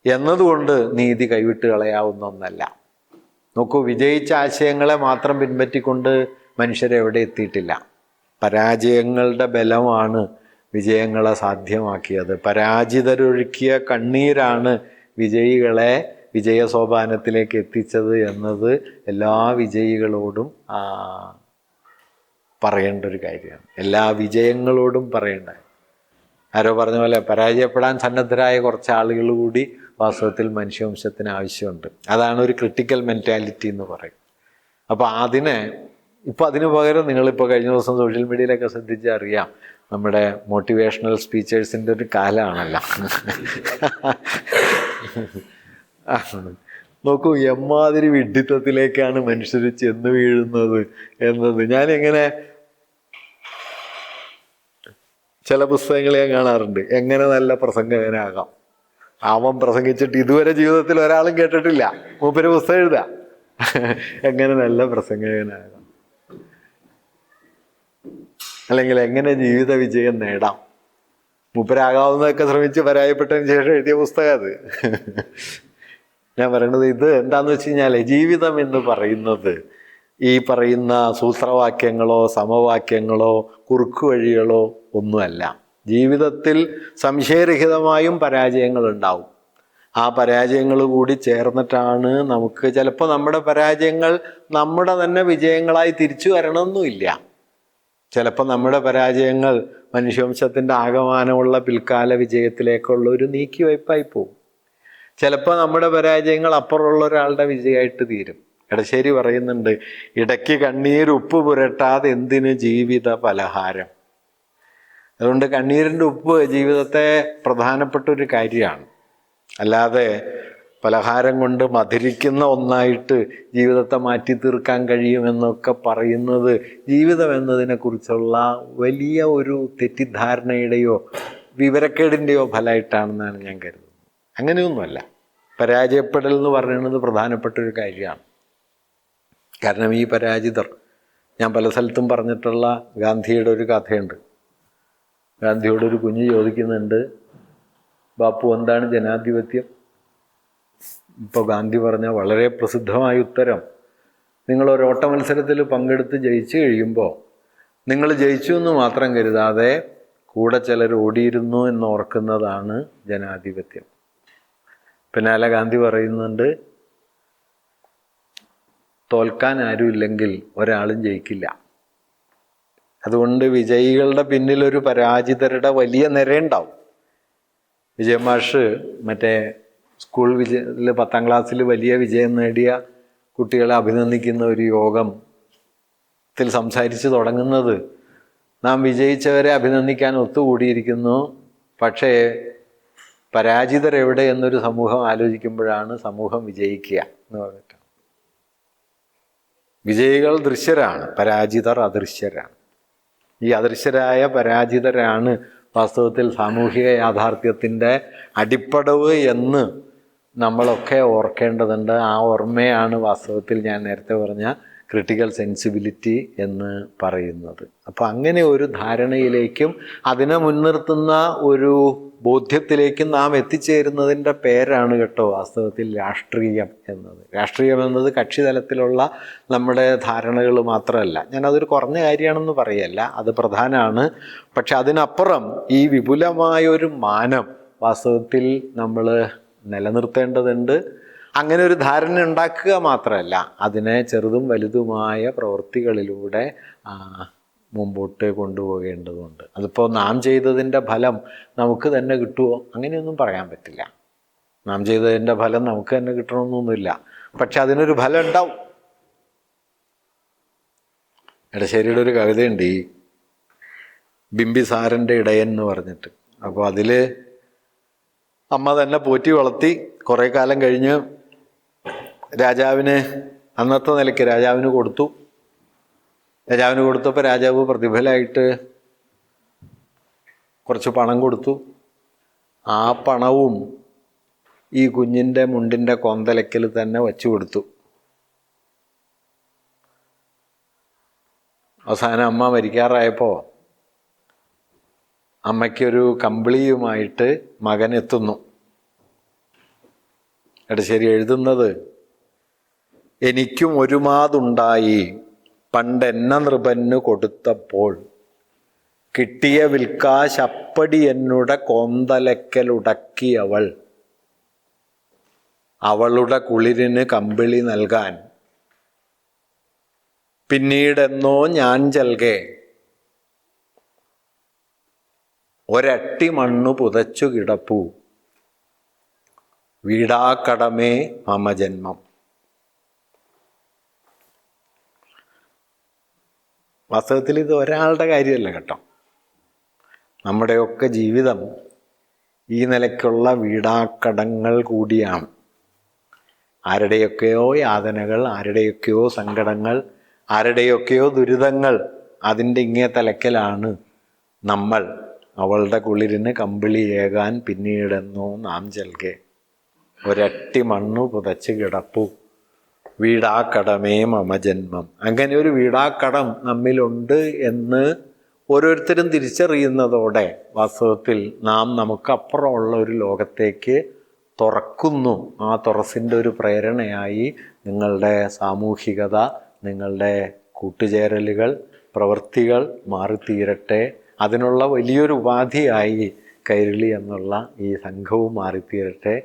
എന്നതുകൊണ്ട് നീതി കൈവിട്ട് കളയാവുന്ന ഒന്നല്ല. നോക്കൂ, വിജയിച്ച ആശയങ്ങളെ മാത്രം പിൻപറ്റിക്കൊണ്ട് മനുഷ്യരെവിടെ എത്തിയിട്ടില്ല. പരാജയങ്ങളുടെ ബലമാണ് വിജയങ്ങളെ സാധ്യമാക്കിയത്. പരാജിതരൊഴുക്കിയ കണ്ണീരാണ് വിജയികളെ വിജയസോപാനത്തിലേക്ക് എത്തിച്ചത് എന്നത് എല്ലാ വിജയികളോടും പറയേണ്ട ഒരു കാര്യമാണ്. എല്ലാ വിജയങ്ങളോടും പറയേണ്ട. ആരോ പറഞ്ഞ പോലെ പരാജയപ്പെടാൻ സന്നദ്ധരായ കുറച്ച് ആളുകൾ കൂടി വാസ്തവത്തിൽ മനുഷ്യവംശത്തിന് ആവശ്യമുണ്ട്. അതാണ് ഒരു ക്രിട്ടിക്കൽ മെൻറ്റാലിറ്റി എന്ന് പറയും. അപ്പോൾ അതിന് പകരം നിങ്ങളിപ്പോൾ കഴിഞ്ഞ ദിവസം സോഷ്യൽ മീഡിയയിലൊക്കെ ശ്രദ്ധിച്ചാൽ അറിയാം, നമ്മുടെ മോട്ടിവേഷണൽ സ്പീച്ചേഴ്സിൻ്റെ ഒരു കാലമാണല്ലോ. നോക്കൂ, എമ്മാതിരി വിഡ്ഢിത്തത്തിലേക്കാണ് മനുഷ്യർ ചെന്ന് വീഴുന്നത് എന്നത് ഞാനെങ്ങനെ ചില പുസ്തകങ്ങൾ ഞാൻ കാണാറുണ്ട്. എങ്ങനെ നല്ല പ്രസംഗകനാകാം. അവൻ പ്രസംഗിച്ചിട്ട് ഇതുവരെ ജീവിതത്തിൽ ഒരാളും കേട്ടിട്ടില്ല. മൂപ്പര് പുസ്തകം എഴുതാ എങ്ങനെ നല്ല പ്രസംഗകനാകാം, അല്ലെങ്കിൽ എങ്ങനെ ജീവിത വിജയം നേടാം. മൂപ്പരാകാവുന്നതൊക്കെ ശ്രമിച്ച് പരാജയപ്പെട്ടതിന് ശേഷം എഴുതിയ പുസ്തകം അത്. ഞാൻ പറയണത് ഇത് എന്താന്ന് വെച്ച് കഴിഞ്ഞാൽ, ജീവിതം എന്ന് പറയുന്നത് ഈ പറയുന്ന സൂത്രവാക്യങ്ങളോ സമവാക്യങ്ങളോ കുറുക്കു വഴികളോ ഒന്നുമല്ല. ജീവിതത്തിൽ സംശയരഹിതമായും പരാജയങ്ങൾ ഉണ്ടാവും. ആ പരാജയങ്ങൾ കൂടി ചേർന്നിട്ടാണ് നമുക്ക് ചിലപ്പോൾ നമ്മുടെ പരാജയങ്ങൾ നമ്മുടെ തന്നെ വിജയങ്ങളായി തിരിച്ചു വരണമെന്നുമില്ല. ചിലപ്പോൾ നമ്മുടെ പരാജയങ്ങൾ മനുഷ്യവംശത്തിൻ്റെ ആകമാനമുള്ള പിൽക്കാല വിജയത്തിലേക്കുള്ള ഒരു നീക്കിവയ്പായി പോകും. ചിലപ്പോൾ നമ്മുടെ പരാജയങ്ങൾ അപ്പുറമുള്ള ഒരാളുടെ വിജയമായിട്ട് തീരും. എടശ്ശേരി പറയുന്നുണ്ട്, ഇടയ്ക്ക് കണ്ണീരുപ്പ് പുരട്ടാതെ എന്തിന് ജീവിത പലഹാരം. അതുകൊണ്ട് കണ്ണീരിൻ്റെ ഉപ്പ് ജീവിതത്തെ പ്രധാനപ്പെട്ട ഒരു കാര്യമാണ്. അല്ലാതെ പലഹാരം കൊണ്ട് മധുരിക്കുന്ന ഒന്നായിട്ട് ജീവിതത്തെ മാറ്റി തീർക്കാൻ കഴിയുമെന്നൊക്കെ പറയുന്നത് ജീവിതം എന്നതിനെക്കുറിച്ചുള്ള വലിയ ഒരു തെറ്റിദ്ധാരണയുടെയോ വിവരക്കേടിൻ്റെയോ ഫലമായിട്ടാണെന്നാണ് ഞാൻ കരുതുന്നത്. അങ്ങനെയൊന്നുമല്ല. പരാജയപ്പെടൽ എന്ന് പറയുന്നത് പ്രധാനപ്പെട്ട ഒരു കാര്യമാണ്. കാരണം ഈ പരാജിതർ, ഞാൻ പല സ്ഥലത്തും പറഞ്ഞിട്ടുള്ള ഗാന്ധിയുടെ ഒരു കഥയുണ്ട്. ഗാന്ധിയോടൊരു കുഞ്ഞ് ചോദിക്കുന്നുണ്ട്, ബാപ്പു എന്താണ് ജനാധിപത്യം? ഇപ്പോൾ ഗാന്ധി പറഞ്ഞ വളരെ പ്രസിദ്ധമായ ഉത്തരം, നിങ്ങളൊരു ഓട്ട മത്സരത്തിൽ പങ്കെടുത്ത് ജയിച്ചു കഴിയുമ്പോൾ നിങ്ങൾ ജയിച്ചു എന്ന് മാത്രം കരുതാതെ കൂടെ ചിലർ ഓടിയിരുന്നു എന്നോർക്കുന്നതാണ് ജനാധിപത്യം. പിന്നാലെ ഗാന്ധി പറയുന്നുണ്ട്, തോൽക്കാൻ ആരുമില്ലെങ്കിൽ ഒരാളും ജയിക്കില്ല. അതുകൊണ്ട് വിജയികളുടെ പിന്നിലൊരു പരാജിതരുടെ വലിയ നിരയുണ്ടാവും. വിജയമാഷ് മറ്റേ സ്കൂൾ വിജയത്തിൽ 10ാം ക്ലാസ്സിൽ വലിയ വിജയം നേടിയ കുട്ടികളെ അഭിനന്ദിക്കുന്ന ഒരു യോഗത്തിൽ സംസാരിച്ച് തുടങ്ങുന്നത്, നാം വിജയിച്ചവരെ അഭിനന്ദിക്കാൻ ഒത്തുകൂടിയിരിക്കുന്നു, പക്ഷേ പരാജിതരെവിടെ എന്നൊരു സമൂഹം ആലോചിക്കുമ്പോഴാണ് സമൂഹം വിജയിക്കുക എന്ന് പറഞ്ഞിട്ട്. വിജയികൾ ദൃശ്യരാണ്, പരാജിതർ അദൃശ്യരാണ്. ഈ അദൃശ്യരായ പരാജിതരാണ് വാസ്തവത്തിൽ സാമൂഹിക യാഥാർത്ഥ്യത്തിൻ്റെ അടിപ്പടവ് എന്ന് നമ്മളൊക്കെ ഓർക്കേണ്ടതുണ്ട്. ആ ഓർമ്മയാണ് വാസ്തവത്തിൽ ഞാൻ നേരത്തെ പറഞ്ഞ ക്രിട്ടിക്കൽ സെൻസിബിലിറ്റി എന്ന് പറയുന്നത്. അപ്പോൾ അങ്ങനെ ഒരു ധാരണയിലേക്കും അതിനെ മുൻനിർത്തുന്ന ഒരു ബോധ്യത്തിലേക്കും നാം എത്തിച്ചേരുന്നതിൻ്റെ പേരാണ് കേട്ടോ വാസ്തവത്തിൽ രാഷ്ട്രീയം എന്നത്. രാഷ്ട്രീയം എന്നത് കക്ഷിതലത്തിലുള്ള നമ്മുടെ ധാരണകൾ മാത്രമല്ല. ഞാനതൊരു കുറഞ്ഞ കാര്യമാണെന്ന് പറയല്ല, അത് പ്രധാനമാണ്. പക്ഷെ അതിനപ്പുറം ഈ വിപുലമായൊരു മാനം വാസ്തവത്തിൽ നമ്മൾ നിലനിർത്തേണ്ടതുണ്ട്. അങ്ങനെ ഒരു ധാരണ ഉണ്ടാക്കുക മാത്രമല്ല, അതിനെ ചെറുതും വലുതുമായ പ്രവൃത്തികളിലൂടെ മുമ്പോട്ട് കൊണ്ടുപോകേണ്ടതുണ്ട്. അതിപ്പോൾ നാം ചെയ്തതിൻ്റെ ഫലം നമുക്ക് തന്നെ കിട്ടുമോ? അങ്ങനെയൊന്നും പറയാൻ പറ്റില്ല. നാം ചെയ്തതിൻ്റെ ഫലം നമുക്ക് തന്നെ കിട്ടണമെന്നൊന്നുമില്ല. പക്ഷെ അതിനൊരു ഫലം ഉണ്ടാവും. എടശ്ശേരിയുടെ ഒരു കവിതയുണ്ട്, ഈ ബിംബിസാരൻ്റെ ഇടയൻ എന്ന് പറഞ്ഞിട്ട്. അപ്പോൾ അതിൽ അമ്മ തന്നെ പോറ്റി വളർത്തി കുറേ കാലം കഴിഞ്ഞ് രാജാവിന്, അന്നത്തെ നിലയ്ക്ക് രാജാവിന് കൊടുത്തു. രാജാവിന് കൊടുത്തപ്പോൾ രാജാവ് പ്രതിഫലമായിട്ട് കുറച്ച് പണം കൊടുത്തു. ആ പണവും ഈ കുഞ്ഞിൻ്റെ മുണ്ടിൻ്റെ കൊന്തലയ്ക്കൽ തന്നെ വച്ചു കൊടുത്തു. അവസാനം അമ്മ മരിക്കാറായപ്പോൾ അമ്മയ്ക്കൊരു കമ്പിളിയുമായിട്ട് മകൻ എത്തുന്നു. എടശ്ശേരി എഴുതുന്നത്, എനിക്കും ഒരുമാതുണ്ടായി പണ്ടെന്ന നൃപന്നു കൊടുത്തപ്പോൾ, കിട്ടിയ വിൽക്കാശപ്പടി എന്നുടെ കോന്തലക്കലുടക്കിയവൾ, അവളുടെ കുളിരിന് കമ്പിളി നൽകാൻ പിന്നീടെന്നോ ഞാൻ ചൽകെ ഒരട്ടി മണ്ണു പുതച്ചു കിടപ്പു, വീടാക്കടമേ മമ ജന്മം. വാസ്തവത്തിൽ ഇത് ഒരാളുടെ കാര്യമല്ല കേട്ടോ. നമ്മുടെയൊക്കെ ജീവിതം ഈ നിലയ്ക്കുള്ള വീടാക്കടങ്ങൾ കൂടിയാണ്. ആരുടെയൊക്കെയോ യാതനകൾ, ആരുടെയൊക്കെയോ സങ്കടങ്ങൾ, ആരുടെയൊക്കെയോ ദുരിതങ്ങൾ, അതിൻ്റെ ഇങ്ങേ തലയ്ക്കലാണ് നമ്മൾ അവളുടെ കുളിരിന് കമ്പിളിയേകാൻ പിന്നീടെന്നോ നാം ചൽകെ ഒരട്ടി മണ്ണു പുതച്ച് കിടപ്പു, വീടാക്കടമേ മമ ജന്മം. അങ്ങനെ ഒരു വീടാക്കടം നമ്മിലുണ്ട് എന്ന് ഓരോരുത്തരും തിരിച്ചറിയുന്നതോടെ വാസ്തവത്തിൽ നാം നമുക്കപ്പുറമുള്ള ഒരു ലോകത്തേക്ക് തുറക്കുന്നു. ആ തുറസിൻ്റെ ഒരു പ്രേരണയായി നിങ്ങളുടെ സാമൂഹികത, നിങ്ങളുടെ കൂട്ടുചേരലുകൾ, പ്രവൃത്തികൾ മാറിത്തീരട്ടെ. അതിനുള്ള വലിയൊരു ഉപാധിയായി കൈരളി എന്നുള്ള ഈ സംഘവും മാറിത്തീരട്ടെ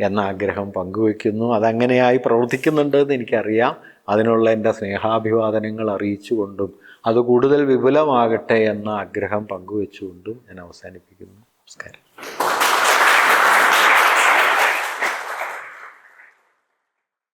എന്ന ആഗ്രഹം പങ്കുവയ്ക്കുന്നു. അതങ്ങനെയായി പ്രവർത്തിക്കുന്നുണ്ട് എന്ന് എനിക്കറിയാം. അതിനുള്ള എൻ്റെ സ്നേഹാഭിവാദനങ്ങൾ അറിയിച്ചുകൊണ്ടും അത് കൂടുതൽ വിപുലമാകട്ടെ എന്ന ആഗ്രഹം പങ്കുവെച്ചുകൊണ്ടും ഞാൻ അവസാനിപ്പിക്കുന്നു. നമസ്കാരം.